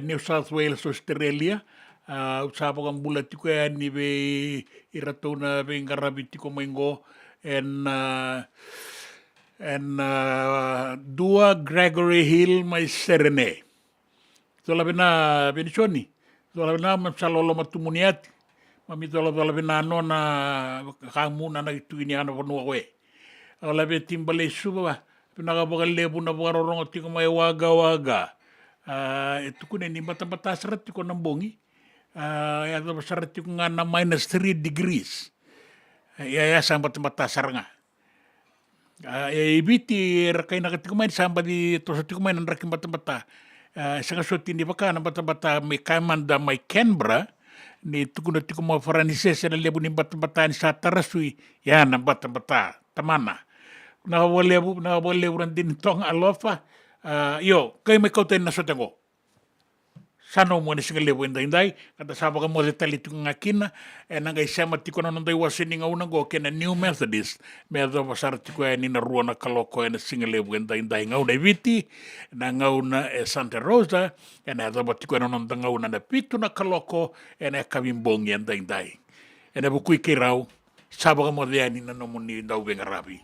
New South Wales, Australia, usapa kang bula tiko ni be iratona be ngarabi tiko maingo and dua Gregory Hill mai serene. Tola bina benishoni. Tola bina mamsalolo matumuniati. Mami tola bina nona kamuna na itu ini ana vanua we. Ola be timbale suba bina kabagale buna bagarorong tiko mai waga. Itu kune ni bata sarat tiko nambongi. Ya sarat tiko ngana -3 degrees. Ya sambat saranga. Ibiti rakai nak tiko main sambat di tosa tiko main rakin bata. Sanga suti ni baka na bata mai Kaimanda mai Canberra ni tukuna tiku mo farani sese na lebu ni bata ni sa tarasui ya na bata tamana na wale ran din tong alofa yo kai me kau na so tengo sano mo ni singa lebu indai kata saba ka mo tali tunga kina na ngai sama tiku na ndai wasini ngauna go kena New Methodist me do pasar tiku ni na ruana kaloko na singa lebu indai ngauna viti na ngauna Santa Rosa na do tiku na ngauna na pitu na kaloko na kavimbongi indai na bukui ke rau saba ka mo ni na no ni ndau bengarabi.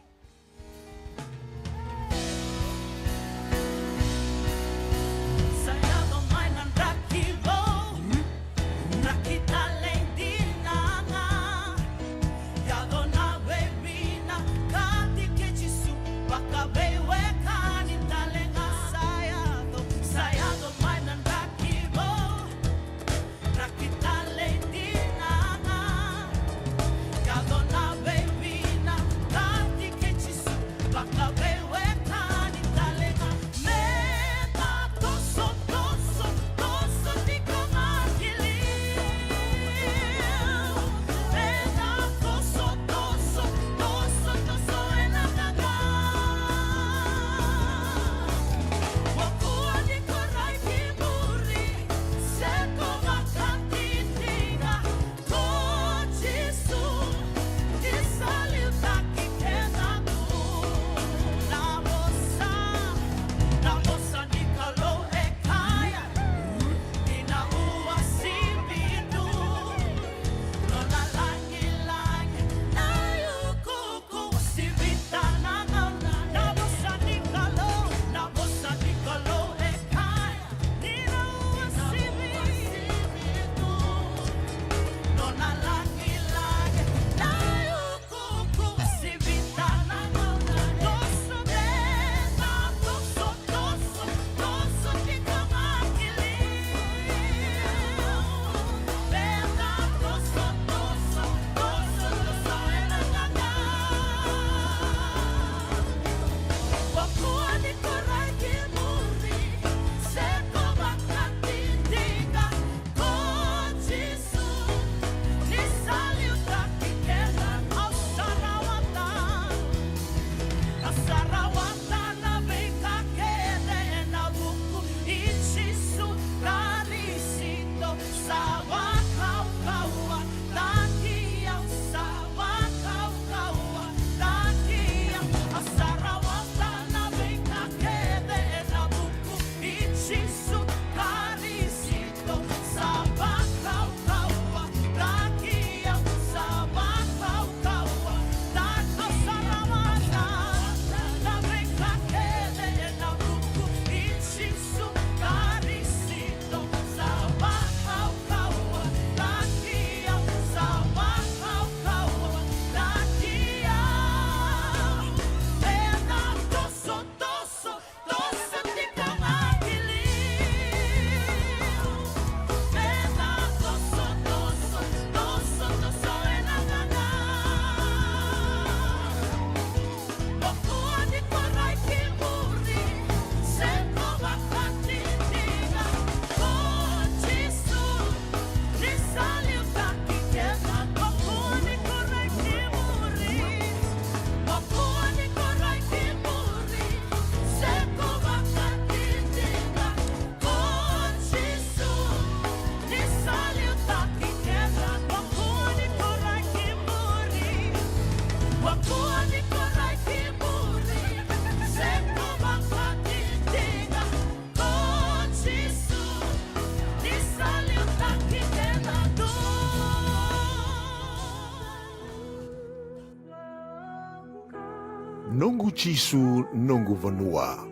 Nongu Chisu Nongu Vanua.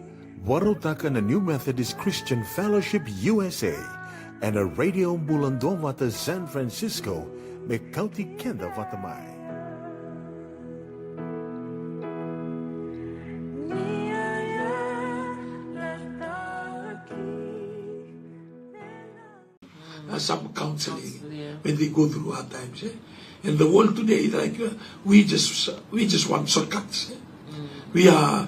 Warotaka na New Methodist Christian Fellowship USA and a Radio Bula Duavata San Francisco me Kauti Keda Vatamai. Some counseling when they go through hard times. In the world today, like we just want shortcuts. We are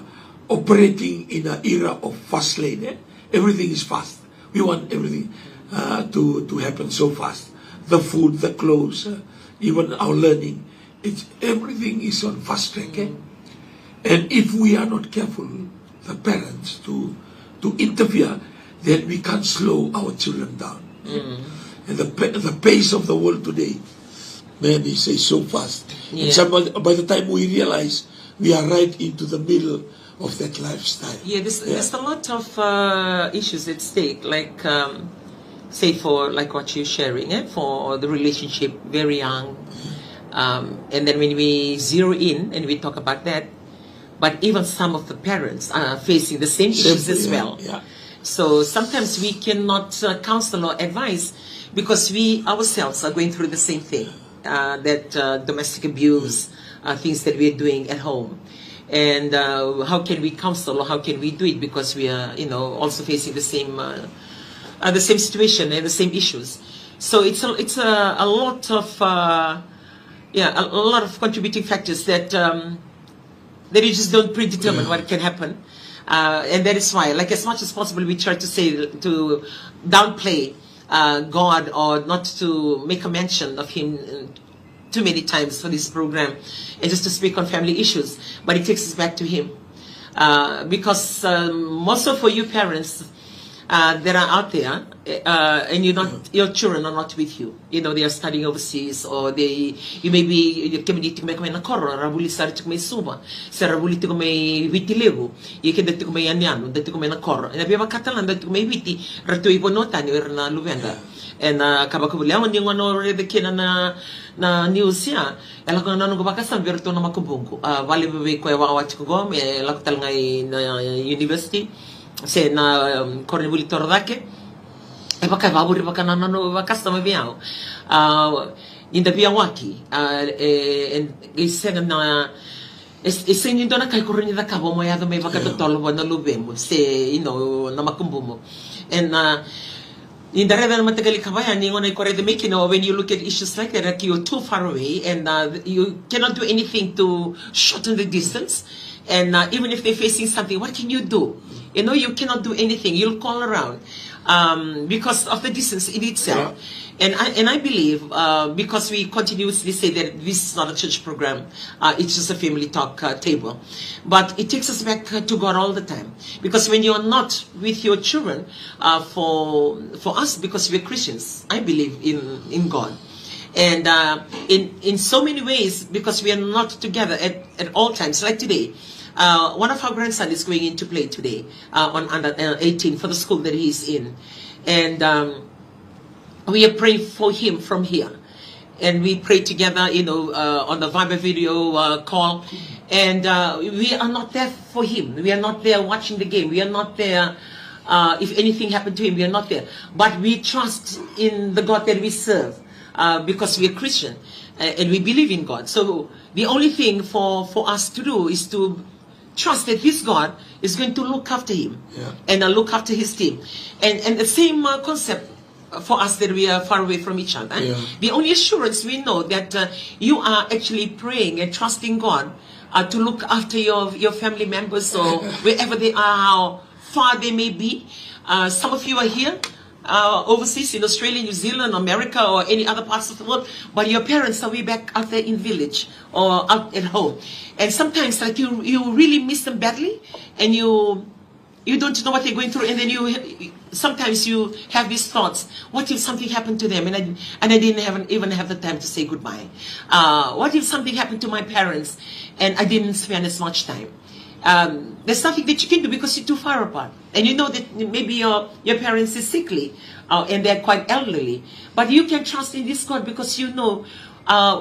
operating in an era of fast lane. Everything is fast. We want everything to happen so fast. the food, the clothes, even our learning. Everything is on fast track. And if we are not careful, the parents, to interfere, then we can't slow our children down. And the pace of the world today, man, is so fast. And by the time we realize, we are right into the middle of that lifestyle. There's a lot of issues at stake, like say for like what you're sharing, for the relationship very young, and then when we zero in and we talk about that, but even some of the parents are facing the same issues as well. So sometimes we cannot counsel or advise because we ourselves are going through the same thing, that domestic abuse, things that we're doing at home. And how can we counsel or how can we do it because we are, also facing the same situation and the same issues. So it's a lot of a lot of contributing factors that you just don't predetermine what can happen, and that is why, like as much as possible, we try to say to downplay God or not to make a mention of Him too many times for this program, and just to speak on family issues. But it takes us back to Him, because also for you parents that are out there, and your children are not with you. They are studying overseas, or you may be community may come na korro rabuli sar to may suba sar rabuli to may vitilevo you can to may anyano that to may na korro and abia katalan that to may viti rato ibonota ni na luvenda and kabakubulawan yung ano the kina na news ya ela ko nanu gubakasan virtu na makubungu vale bebe ko wa ko me laktal ngai na university se na kornebuli tordake e baka vaburi baka nanu bakasta me biao inda bia waki and isena na isenyi dona kai korni da kabo mo ya do me baka tolo bona lubemo se na makumbumo and in the rather matagali kabaya ningo kore the making when you look at issues like that you're too far away and you cannot do anything to shorten the distance, and even if they're facing something, what can you do? You cannot do anything. You'll call around because of the distance in itself. And I believe because we continuously say that this is not a church program, it's just a family talk table, but it takes us back to God all the time, because when you're not with your children, for us, because we're Christians, I believe in God, and in so many ways, because we are not together at all times. Like today, one of our grandsons is going into play today on under 18 for the school that he's in, and we are praying for him from here, and we pray together, on the Viber video call, and we are not there for him. We are not there watching the game. We are not there. If anything happened to him, we are not there. But we trust in the God that we serve, because we are Christian and we believe in God. So the only thing for us to do is to trust that this God is going to look after him and look after his team, and the same concept for us that we are far away from each other. The only assurance we know that you are actually praying and trusting God to look after your family members, or wherever they are, how far they may be. Some of you are here overseas in Australia, New Zealand, America, or any other parts of the world, but your parents are way back out there in village or out at home, and sometimes like you really miss them badly, and you don't know what they're going through, and then sometimes you have these thoughts: what if something happened to them, and I didn't even have the time to say goodbye? What if something happened to my parents, and I didn't spend as much time? There's nothing that you can do because you're too far apart, and you know that maybe your parents is sickly, and they're quite elderly, but you can trust in this God, because you know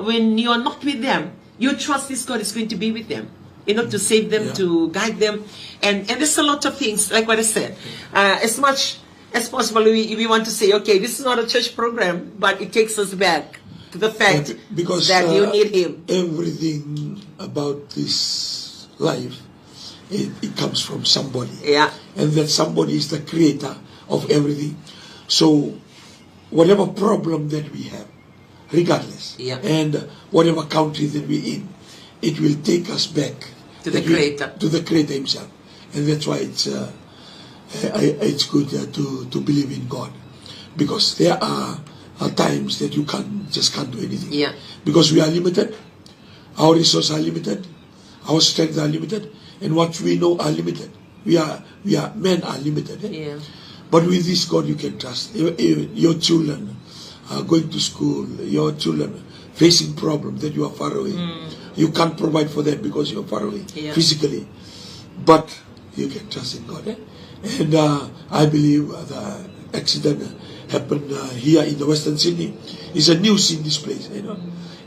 when you are not with them, you trust this God is going to be with them, to save them, to guide them, and there's a lot of things, like what I said. As much as possible, we want to say, okay, this is not a church program, but it takes us back to the fact that you need Him. Everything about this life, it comes from somebody. And that somebody is the creator of everything. So whatever problem that we have, regardless, and whatever country that we're in, it will take us back to the Creator. To the Creator Himself. And that's why it's good to believe in God, because there are times that you can't do anything. Yeah. Because we are limited, our resources are limited, our strength are limited, and what we know are limited. We are men are limited. Yeah. But with this God you can trust. Your children are going to school, your children facing problems that you are far away. You can't provide for them because you are far away physically. But you can trust in God. And I believe the accident happened here in the Western Sydney. It's a news in this place,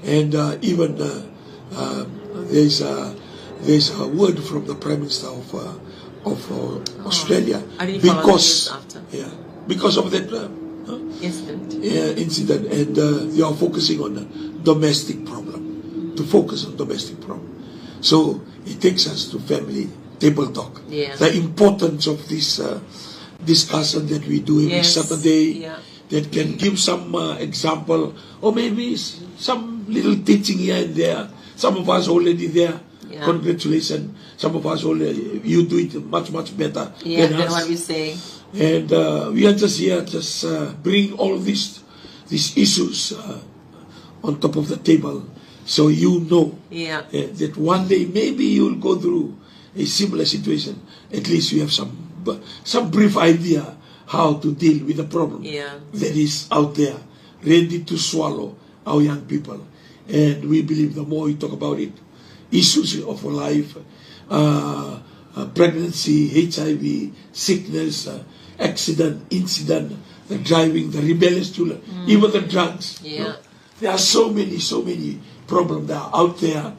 And even there's a word from the Prime Minister of Australia because of that incident, and they are focusing on the domestic problem, to focus on domestic problem. So it takes us to family table talk. The importance of this discussion that we do every Saturday, that can give some example, or maybe some little teaching here and there. Some of us already there. Congratulations. Some of us already, you do it much better than us. What we say. And we are just here, bring all these issues on top of the table, so you know that one day maybe you will go through a similar situation. At least you have some brief idea how to deal with the problem that is out there, ready to swallow our young people. And we believe the more we talk about it, issues of life, pregnancy, HIV, sickness, accident, incident, the driving, the rebellious children, even the drugs. There are so many problems that are out there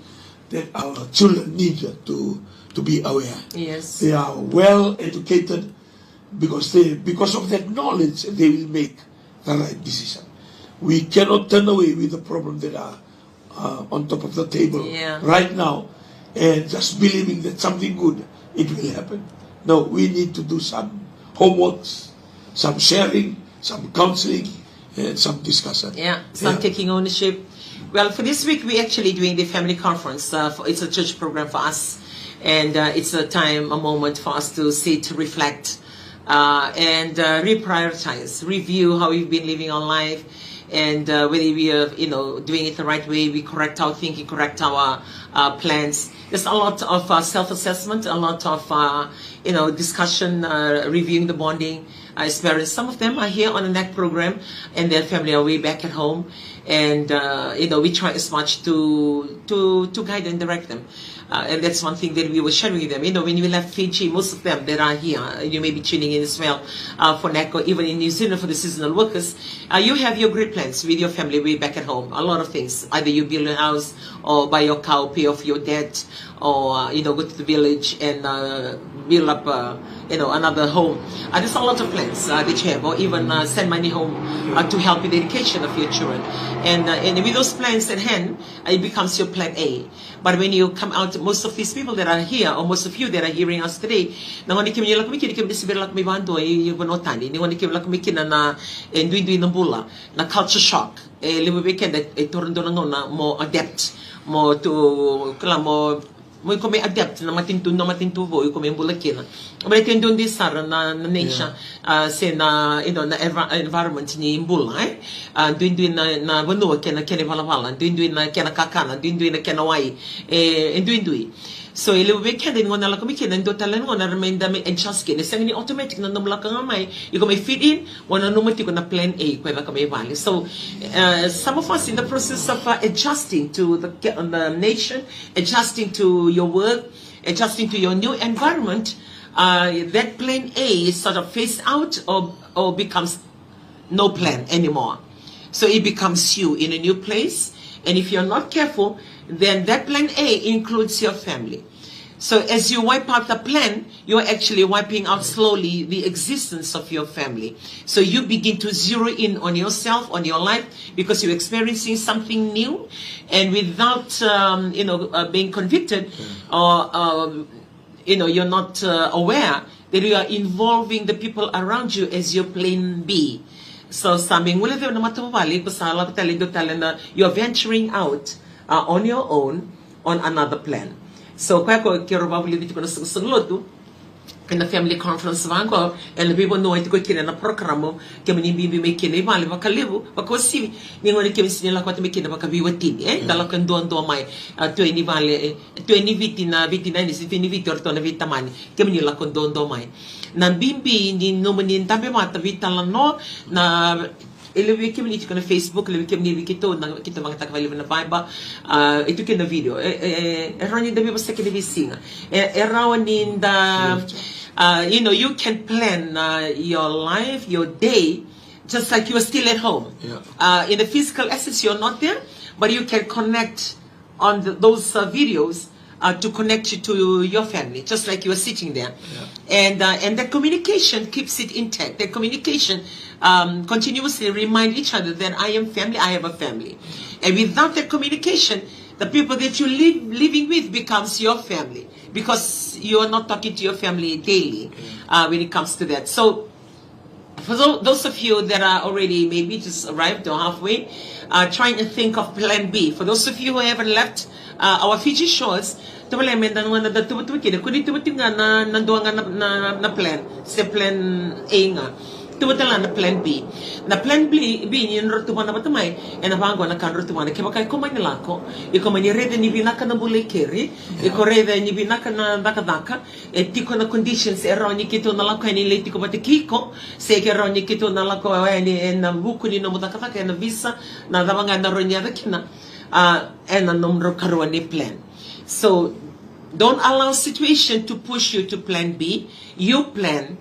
that our children need to be aware. They are well educated because of that knowledge they will make the right decision. We cannot turn away with the problems that are on top of the table right now and just believing that something good it will happen. No, we need to do some homeworks, some sharing, some counseling, and some discussion. Some taking ownership. Well, for this week we're actually doing the family conference. It's a church program for us, and it's a moment for us to sit, reflect, and reprioritize, review how we've been living our life, and whether we are, doing it the right way. We correct our thinking, correct our plans. There's a lot of self-assessment, a lot of discussion, reviewing the bonding as parents. Some of them are here on the NAC program, and their family are way back at home, and we try as much to guide and direct them. And that's one thing that we were sharing with them. When we left Fiji, most of them that are here, you may be tuning in as well for NAC, or even in New Zealand for the seasonal workers, you have your great plans with your family way back at home. A lot of things. Either you build a house, or buy your cow, pay off your debt, or go to the village and build up another home. There's a lot of plans that you have, or even send money home to help with the education of your children. And with those plans at hand, it becomes your plan A. But when you come out, most of these people that are here, or most of you that are hearing us today, na culture shock, more adept, more to mo come adapt na matintu vo come bulakina but ito doon this sar na nature say na na environment ni mbula doon na bono kena balawala doon na kena kakana doon na kena wai doon so ile we kena ngona la kami kena ndo talan ngona remenda me adjust kena sang ni automatic na namla ka ngamay you come fit in wana numati ko na plan A ko ba kami valley. So some of us in the process of adjusting to the nation, adjusting to your work, adjusting to your new environment, that plan A is sort of phased out or becomes no plan anymore. So it becomes you in a new place, and if you're not careful, then that plan A includes your family. So as you wipe out the plan, you're actually wiping out slowly the existence of your family. So you begin to zero in on yourself, on your life, because you're experiencing something new, and without being convicted, or you're not aware that you are involving the people around you as your plan B. So you're venturing out on your own on another plan. So kaya ko kiro babuli dito ko na sanglotu in the family conference vango and the people know it go kina na programo ke mani bibi me kina vale vakalevu vakosi ningo ke misini kwa te me kina vakaviwati dalla kan do mai to ni vale to ni vitina ni si ni vitor to na vitamani ke mani la kon do mai na bimbi ni no mani tambe mata vitala no na ele vi ke mani ko na Facebook ele ke mani kito na kito mga takvali na vibe ito ke na video erani da bibo se ke visinga erawani da you can plan your life, your day, just like you are still at home. In the physical essence, you're not there, but you can connect on those videos to connect you to your family, just like you are sitting there. And that communication keeps it intact. That communication continuously remind each other that I am family, I have a family. And without that communication, the people that you living with becomes your family, because you are not talking to your family daily when it comes to that. So for those of you that are already maybe just arrived or halfway, trying to think of plan B. For those of you who haven't left our Fiji shores, na plan, sa plan A nga. Na plan B. Na plan B ni nrotuman na batamay na bango na kan rotuman ke bakay ko man nilako iko man rede ni binaka na bulay keri iko rede ni binaka na daka tiko na conditions eroni kito na lako ni leti ko batikiko se ke eroni kito na lako ni na buku ni no mudaka na visa na damanga na ronya kina na numero karwa ni plan. So don't allow situation to push you to plan B. You plan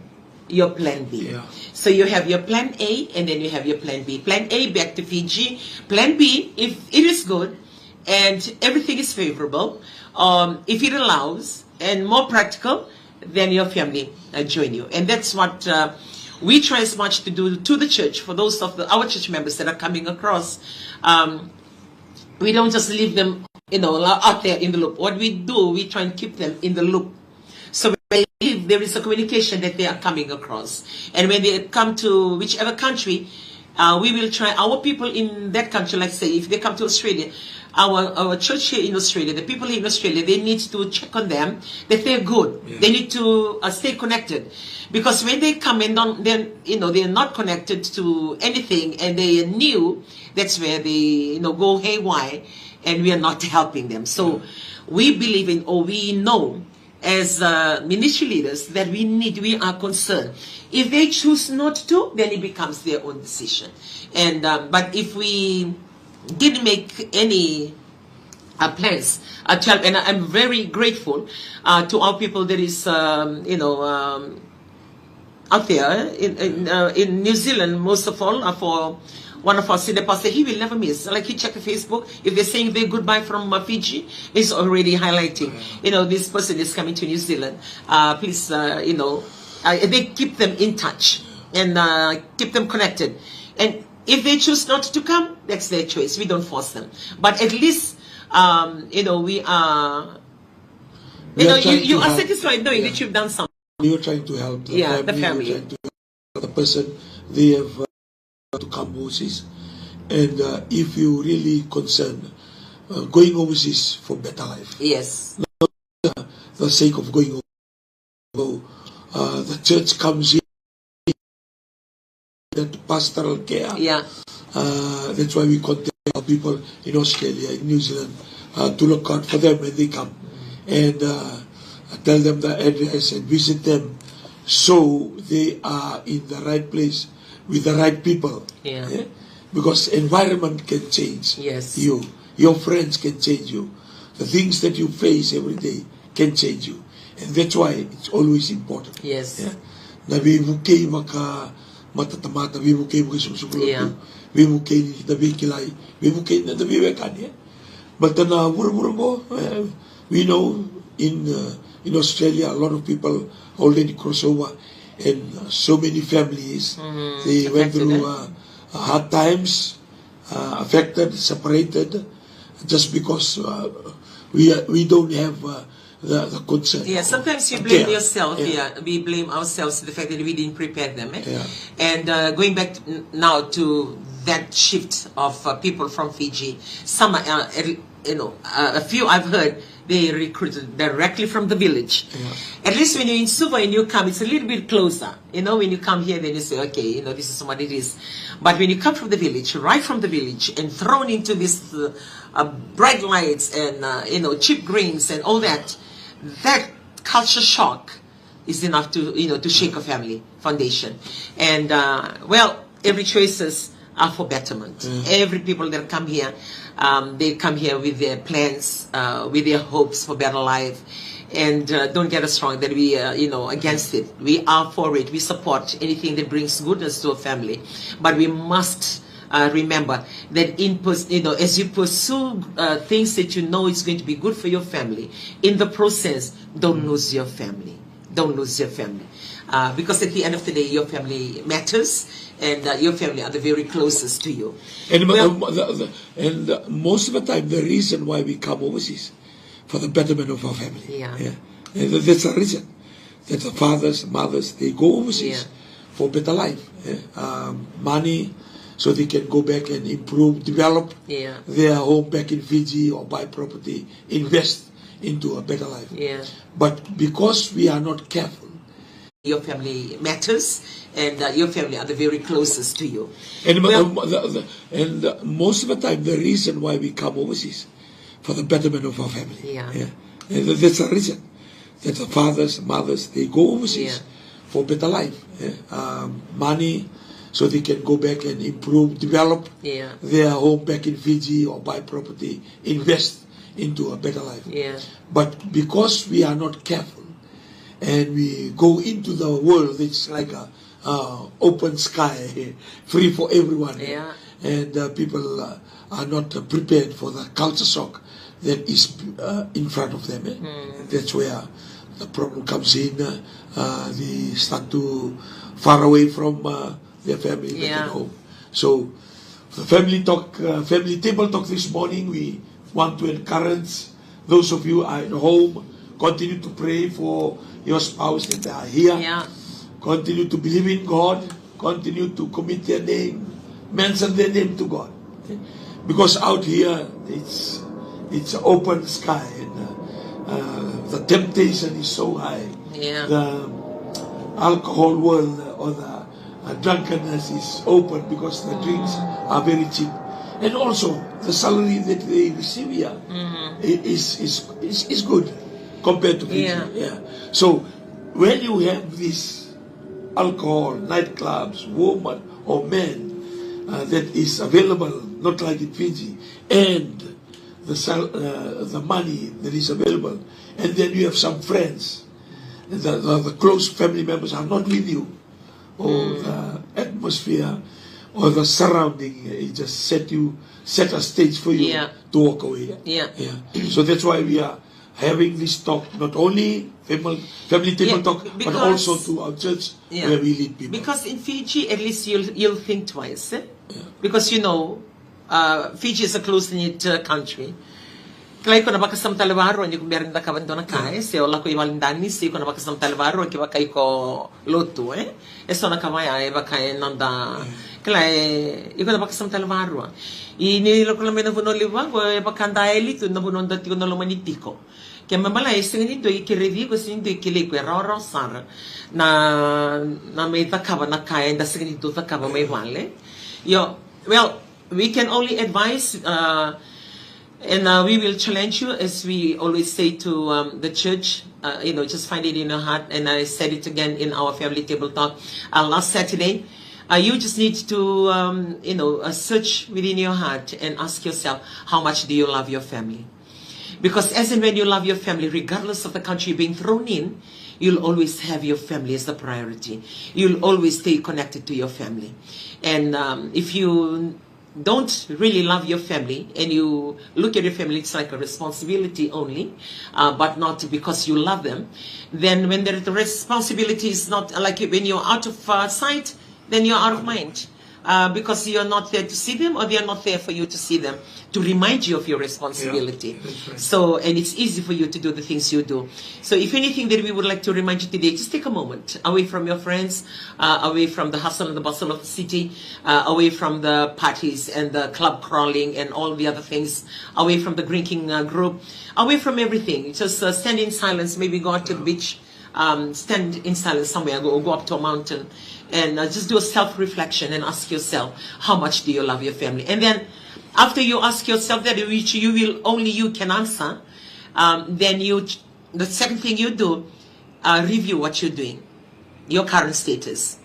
your plan B. So you have your plan A and then you have your plan B. Plan A, back to Fiji. Plan B, if it is good and everything is favorable, if it allows and more practical, then your family join you. And that's what we try as much to do to the church. For those of our church members that are coming across, we don't just leave them out there in the loop. What we do, we try and keep them in the loop. So if there is a communication that they are coming across, and when they come to whichever country, we will try our people in that country. Like say, if they come to Australia, our church here in Australia, the people here in Australia, they need to check on them that they're good. They need to stay connected, because when they come and then they are not connected to anything and they are new. That's where they go haywire, and we are not helping them. So we believe in, or we know, as ministry leaders, that we are concerned. If they choose not to, then it becomes their own decision. And but if we didn't make any plans to help, and I'm very grateful to our people that is out there in New Zealand, most of all, for one of our senior pastors, he will never miss. Like he check Facebook, if they're saying their goodbye from Fiji, it's already highlighting, this person is coming to New Zealand. Please, they keep them in touch and keep them connected. And if they choose not to come, that's their choice. We don't force them. But at least, we are, you are satisfied knowing that you've done something. You're trying to help the family. The family. You're trying to help the person. They have to come overseas, and if you really concerned going overseas for better life, yes, not the sake of going over, the church comes in to pastoral care. That's why we contact our people in Australia, in New Zealand, to look out for them when they come, and tell them the address and visit them, so they are in the right place with the right people. Because environment can change you. Your friends can change you. The things that you face every day can change you. And that's why it's always important. Nabi mukay maka matatamata, nabi mukay maka susukulotu, nabi mukay nabi kilay, nabi mukay na nabi wekan. But na mura mo, we know in Australia a lot of people already cross over. And so many families, they went through hard times, affected, separated, just because we don't have the concern. Sometimes you blame yourself. We blame ourselves for the fact that we didn't prepare them. And going back now to that shift of people from Fiji, some are a few I've heard, they recruited directly from the village. At least when you're in Suva and you come, it's a little bit closer. When you come here, then you say, okay, this is what it is. But when you come from the village, right from the village, and thrown into this bright lights and, cheap greens and all that, that culture shock is enough to shake a family foundation. And, every choices are for betterment. Every people that come here, they come here with their plans, with their hopes for better life. And don't get us wrong that we are, against it. We are for it. We support anything that brings goodness to a family. But we must remember that as you pursue things that you know is going to be good for your family, in the process, don't lose your family. Don't lose your family. Because at the end of the day, your family matters, and your family are the very closest to you. And, most of the time, the reason why we come overseas, for the betterment of our family. Yeah. And that's the reason. That the fathers, mothers, they go overseas for better life. Money, so they can go back and improve, develop their home back in Fiji, or buy property, invest into a better life. But because we are not careful, your family matters, and your family are the very closest to you. And, most of the time, the reason why we come overseas, for the betterment of our family. And that's the reason. That the fathers, mothers, they go overseas for better life. Money, so they can go back and improve, develop their home back in Fiji, or buy property, invest into a better life. But because we are not careful, and we go into the world, it's like a open sky, free for everyone. And people are not prepared for the culture shock that is in front of them. That's where the problem comes in. They start to far away from their family back at home. So the family table talk this morning, we want to encourage those of you are at home, continue to pray for your spouse that are here. Continue to believe in God. Continue to commit their name, mention their name to God. Because out here, it's open sky, and the temptation is so high. The alcohol world or the drunkenness is open because the drinks are very cheap. And also, the salary that they receive here is good compared to Fiji. So, when you have this alcohol, nightclubs, woman or men that is available, not like in Fiji, and the money that is available, and then you have some friends, the close family members are not with you, or the atmosphere or the surrounding, it just set a stage for you to walk away. So that's why we are having this talk, not only family table talk, but also to our church where we lead people. Because in Fiji, at least you'll think twice. Because Fiji is a close-knit country. Klay ko na baka sam talawaro ni kumberen da kaban dona kai se ola ko iwalindani se ko na baka sam talawaro ki baka ko lotu eso na kamaya baka nanda klay iko na baka sam talawaro ini lo ko na mena vuno liwa ko baka ndaeli tu na vuno ndati ko na lo manitiko ke mamala isingini do ikirevi ko sinto ikile ko roro sar na me takaba na kai da singini do takaba mai vale we can only advise and we will challenge you, as we always say to the church, just find it in your heart. And I said it again in our family table talk last Saturday. You just need to, search within your heart and ask yourself, how much do you love your family? Because as and when you love your family, regardless of the country being thrown in, you'll always have your family as the priority. You'll always stay connected to your family. And if you don't really love your family and you look at your family, it's like a responsibility only, but not because you love them, then when the responsibility is not like when you're out of sight, then you're out of mind. because you're not there to see them, or they're not there for you to see them, to remind you of your responsibility. Right. So, and it's easy for you to do the things you do. So if anything that we would like to remind you today, just take a moment away from your friends, away from the hustle and the bustle of the city, away from the parties and the club crawling and all the other things, away from the drinking group, away from everything. Just stand in silence, maybe go out to the beach, stand in silence somewhere, go up to a mountain, and just do a self-reflection and ask yourself, how much do you love your family? And then after you ask yourself that, which only you can answer, then the second thing you do, review what you're doing, your current status.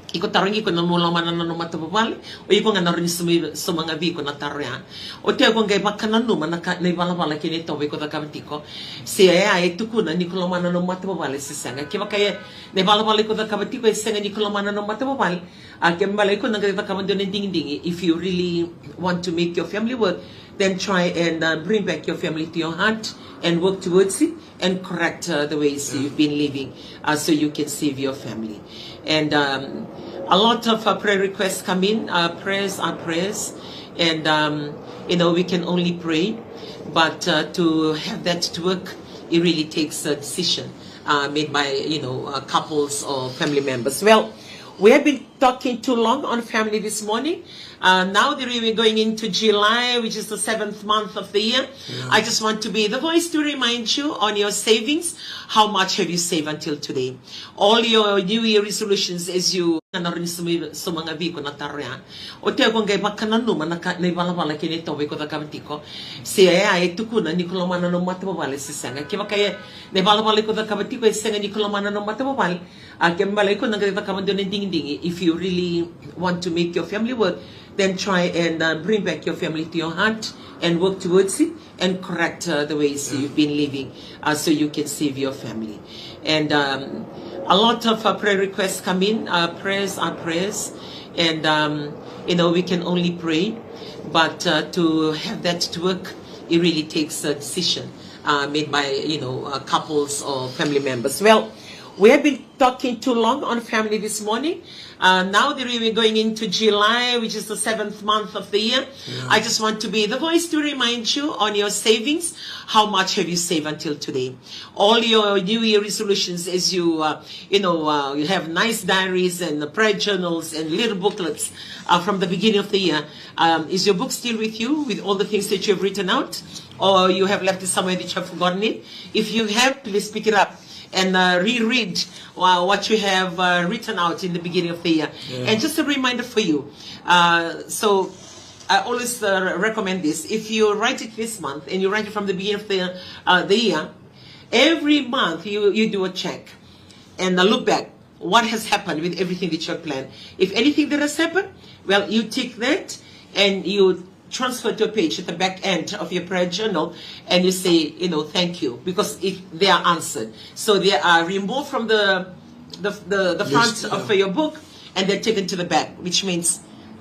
Iko tarangi ko na mula mana na matababali o iko nga narin sa mga biko na tarya o te ko ngai bakana no mana na ibala kini to ko da kabatiko si ai tukuna ni ko mana no matababali sisanga ke bakaya na ibala ko da kabatiko senga ni ko mana no matababali a ke mbala ko na ngai bakamando na ding if you really want to make your family work, then try and bring back your family to your heart and work towards it and correct the ways you've been living so you can save your family. And a lot of prayer requests come in. Prayers are prayers, and we can only pray, but to have that to work, it really takes a decision made by couples or family members. Well, we have been talking too long on family this morning. Now that we're going into July, which is the 7th month of the year, I just want to be the voice to remind you on your savings. How much have you saved until today? All your New Year resolutions as you sa mga biko na tarya. O te ko ngai bakana no mana na ibala kini to ko da kabatiko. Si ai tukuna ni ko mana no matababali sisanga. Ke bakaya na ibala ko da kabatiko senga ni ko mana no matababali. A ke mbala ko ngai bakamando na ding. If you really want to make your family work, then try and bring back your family to your heart and work towards it and correct the ways you've been living so you can save your family. And a lot of prayer requests come in. Prayers are prayers, and we can only pray, but to have that to work, it really takes a decision made by couples or family members. Well, we have been talking too long on family this morning. Now that we're going into July, which is the 7th month of the year, I just want to be the voice to remind you on your savings. How much have you saved until today? All your New Year resolutions as you, you have nice diaries and prayer journals and little booklets from the beginning of the year. Is your book still with you with all the things that you have written out? Or you have left it somewhere that you have forgotten it? If you have, please pick it up and reread what you have written out in the beginning of the year. And just a reminder for you. So I always recommend this. If you write it this month and you write it from the beginning of the year, every month you do a check and look back. What has happened with everything that you have planned? If anything that has happened, well, you tick that and you transfer to a page at the back end of your prayer journal, and you say, thank you, because they are answered. So they are removed from the front of your book, and they're taken to the back, which means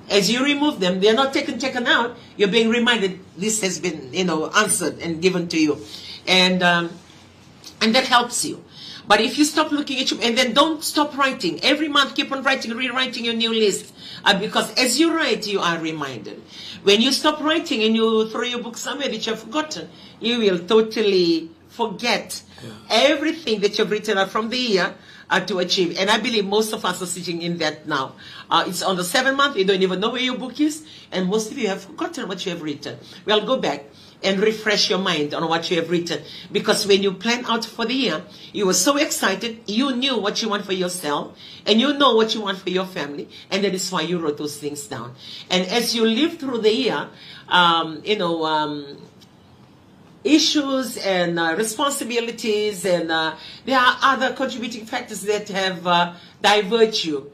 as you remove them, they're not taken out. You're being reminded this has been, answered and given to you, and that helps you. But if you stop looking at you, and then don't stop writing. Every month, keep on writing, rewriting your new list. Because as you write, you are reminded. When you stop writing and you throw your book somewhere that you have forgotten, you will totally forget everything that you've written out from the year to achieve. And I believe most of us are sitting in that now. It's on the 7th month, you don't even know where your book is, and most of you have forgotten what you have written. Well, go back and refresh your mind on what you have written. Because when you plan out for the year, you were so excited, you knew what you want for yourself, and you know what you want for your family, and that is why you wrote those things down. And as you live through the year, issues and responsibilities, and there are other contributing factors that have diverged you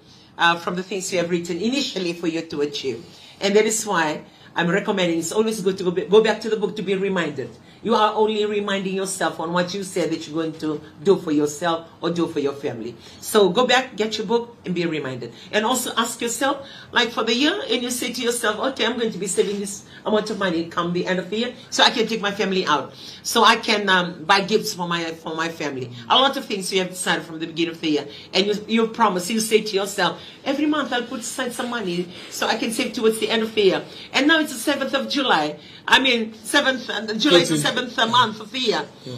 from the things you have written initially for you to achieve. And that is why I'm recommending it's always good to go back to the book to be reminded. You are only reminding yourself on what you said that you're going to do for yourself or do for your family. So go back, get your book, and be reminded. And also ask yourself, like for the year, and you say to yourself, okay, I'm going to be saving this amount of money come the end of the year, so I can take my family out, so I can buy gifts for my family. A lot of things you have decided from the beginning of the year, and you promise. You say to yourself, every month I'll put aside some money so I can save towards the end of the year. And now it's the 7th of July. I mean, July is the 7th month of the year. Yeah.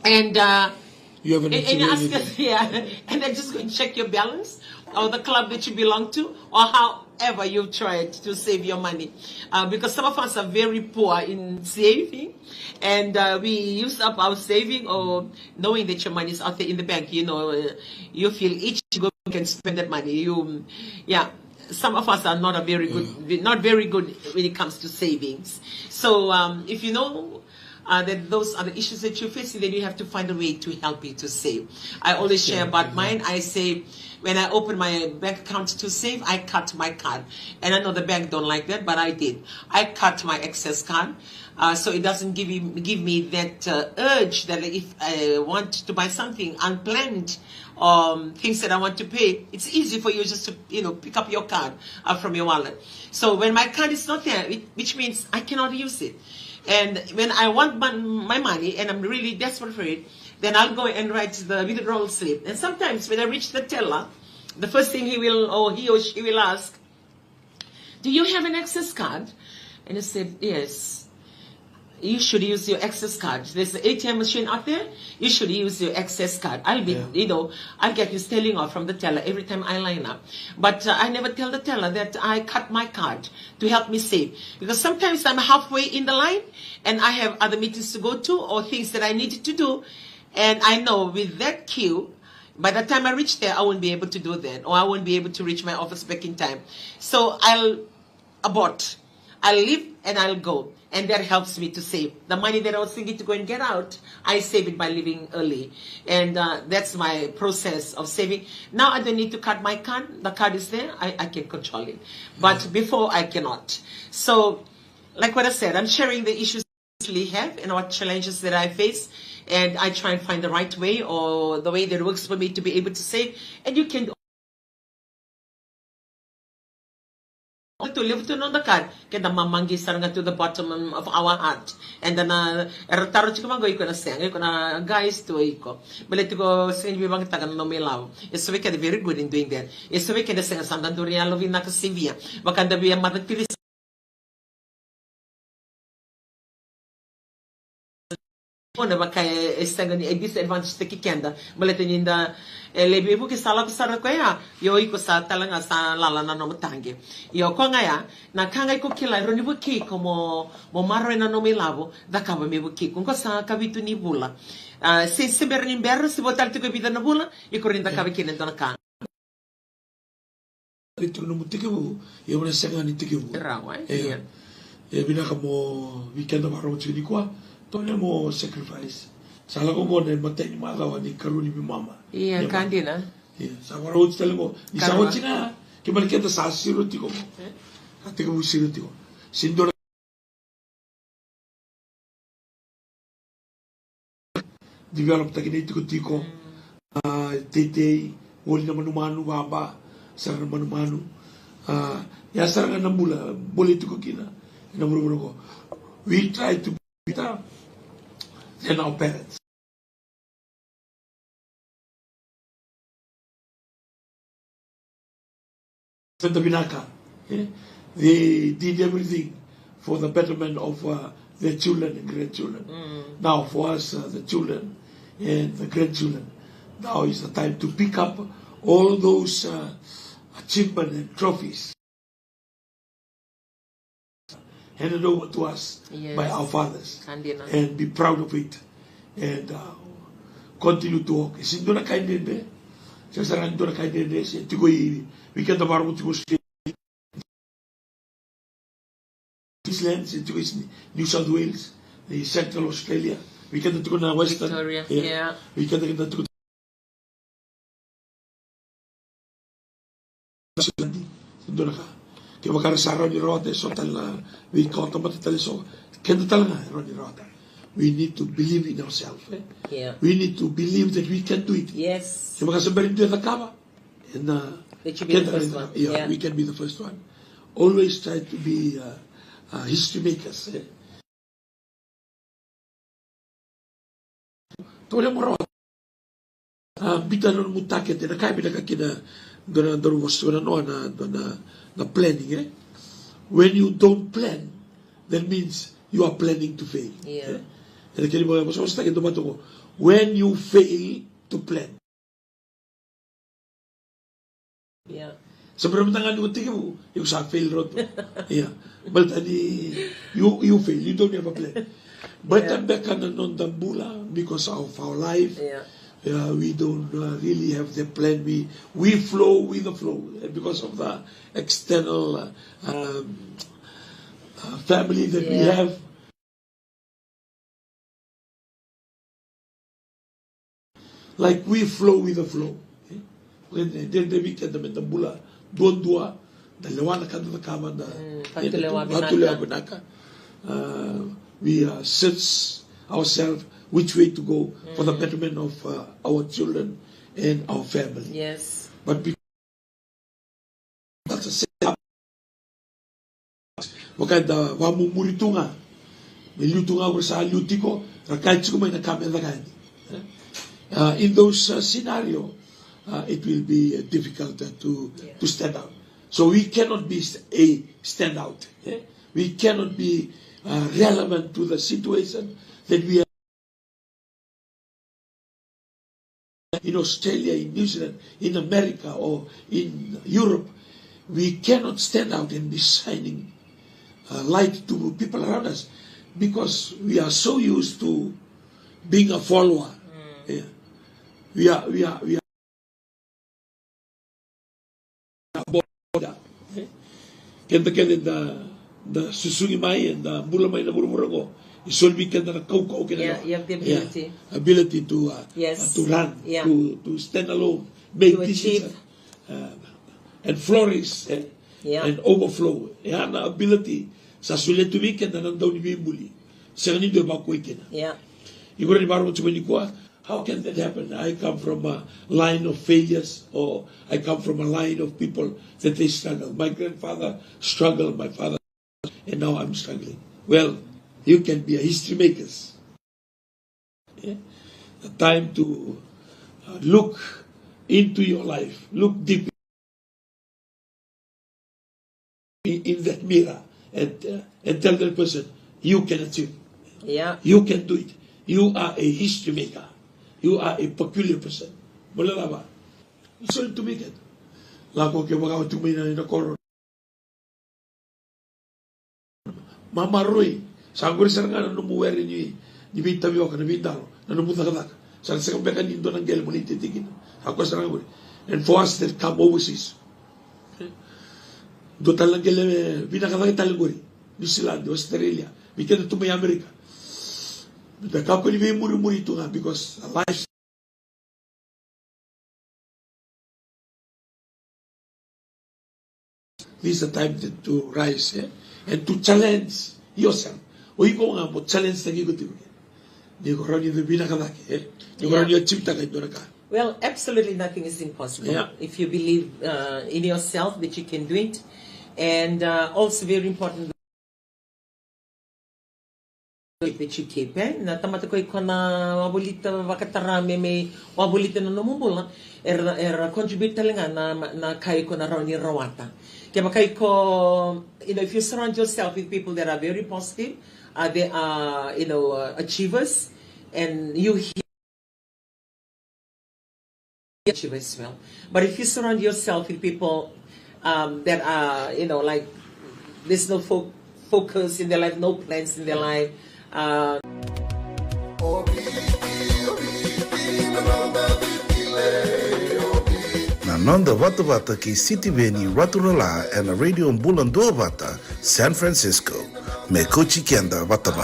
And you haven't and you ask us, and then just go and check your balance, or the club that you belong to, or however you've tried to save your money. Because some of us are very poor in saving, and we use up our saving, or knowing that your money is out there in the bank. You feel each go can spend that money. Some of us are not very good when it comes to savings. So if you know that those are the issues that you're facing, then you have to find a way to help you to save. I always share about mine. I say, when I open my bank account to save, I cut my card. And I know the bank don't like that, but I did. I cut my excess card. So it doesn't give me that urge that if I want to buy something unplanned, things that I want to pay, it's easy for you just to pick up your card from your wallet. So when my card is not there, which means I cannot use it. And when I want my money and I'm really desperate for it, then I'll go and write the withdrawal slip. And sometimes when I reach the teller, the first thing he or she will ask, do you have an excess card? And I said, yes. You should use your excess card. There's an ATM machine out there. You should use your excess card. I'll get you stealing off from the teller every time I line up. But I never tell the teller that I cut my card to help me save. Because sometimes I'm halfway in the line and I have other meetings to go to or things that I needed to do. And I know with that queue, by the time I reach there, I won't be able to do that. Or I won't be able to reach my office back in time. So I'll abort. I'll leave and I'll go. And that helps me to save. The money that I was thinking to go and get out, I save it by leaving early. And that's my process of saving. Now I don't need to cut my card. The card is there. I can control it. But before, I cannot. So, like what I said, I'm sharing the issues I actually have and what challenges that I face. And I try and find the right way or the way that works for me to be able to save. And you can to live to know the card, kaya mamangi sarang to the bottom of our heart. And then erotaro chika mango iko na sayang, iko na guys to iko. But to go saying we bang tagan no milaw. It's we can very good in doing that. It's we can say sandan durian lovin na kasivia. Bakanda biya matatilis. Ona bakay estanga ni disadvantage te kikenda. Balete ninda lebi buki sala ko sara ko ya yo iko sa talanga sa lala na no matangi. Yo ko ngaya na kanga ko kila roni buki ko mo maro na no milavo da kaba me buki ko sa kabitu ni bula. Se sember ni berro se botal te ko bida na bula iko rinda kabi kinen dona ka. Itu no mutike bu yo na sanga ni tike bu. Rawa bina kamo weekend maro chini kwa. Mo sacrifice. Salah ko mo na matay ni magawa ni karuni mi mama. Iya, kandina. Iya, sa warot tala mo. Ni sa china, kibal kita sa siruti ko. Ate ko siruti ko. Sindor develop taginito ko tiko. Tete, wali na manumanu baba, sarang manumanu. Ya sarang na mula, bolito ko kina. Namuro ko. We try to better than our parents. Santa Binaka, they did everything for the betterment of their children and grandchildren. Now for us, the children and the grandchildren, now is the time to pick up all those achievements and trophies handed over to us by our fathers, and be proud of it, and continue to walk. Sindo na kain din sa sarang do na kain din sa tigoy weekend na baro tigo Queensland, sa tigo New South Wales, the Central Australia, weekend na tigo na Western Victoria, weekend na tigo sindo na ka. Kaya makara sa Ronnie Rota, so tala, we call to matatali so, kenda talaga Ronnie Rota. we need to believe in ourselves. Yeah. We need to believe that we can do it. Yes. So makasabarin do the kama. And That should be the first one. Yeah, we can be the first one. Always try to be history makers. Tole moro. Bita non mutake te na kai bita kakina dona wasu na no na planning. When you don't plan, that means you are planning to fail. Yeah. And kini mo mas take to when you fail to plan. Yeah. Sebelum tangan you think you sa fail road. Yeah. But you fail. You don't have a plan. But I'm back on the Bula because of our life. Yeah. We don't really have the plan. We flow with the flow because of the external family that we have. Like we flow with the flow. When the weekend the Bula Duavata, the Lewana Kanda Kama, the we search ourselves which way to go for the betterment of our children and our family. Yes. But because that's a setup, wakanda wamu muritunga, militunga ursa lutiko, rakaichiko may nakame nakani. In those scenario, it will be difficult to stand out. So we cannot be a standout. We cannot be relevant to the situation that we are in Australia, in New Zealand, in America, or in Europe. We cannot stand out and be shining light to people around us because we are so used to being a follower. We are border. The susungi mai and the bula mai na burumurago. Isolvi can the kau you have the ability. Ability to run, to stand alone, make decisions, and flourish and overflow. An ability sa sulit to weekend na nandaw ni Bimbuli. Sa kanino ba ko ikina? Yeah. Igora ni Baro Chumaniqua. How can that happen? I come from a line of failures, or I come from a line of people that they struggle. My grandfather struggled, my father, and now I'm struggling. Well, you can be a history makers. A time to look into your life, look deep in that mirror, and tell that person, you can achieve. Yeah. You can do it. You are a history maker. You are a peculiar person. Mula ba? So to make it. Lako ke mga tumay na koron. Mama Roy, sanggur nga numuweri ni bita biyo ka na bintalo, na numuta ka. Sa kambeka nindo ng gel mo nititigin. Ako sa nga. And for us that come overseas. Do talang gel binakatang talaguri. New Zealand, Australia. Bika na tumay Amerika. The company may muri ito nga because life this is the time to rise and to challenge yourself. O ikaw nga mo challenge na gigutin mo. Di ko rin yung binakadaki. Di ko rin yung chimta kayo doon ka. Well, absolutely nothing is impossible. If you believe in yourself that you can do it. And also very important that you keep, na tamata ko na wabulita wakatarame may wabulita na namumula contribute talaga na kay ko na raw ni rawata kaya makay ko if you surround yourself with people that are very positive, they are achievers, and you achieve as well. But if you surround yourself with people that are like there's no focus in their life, no plans in their life, Nanda Vata ki City Veni Raturala and Radio Bula Duavata, San Francisco. Me Kochi Kenda Vatabai.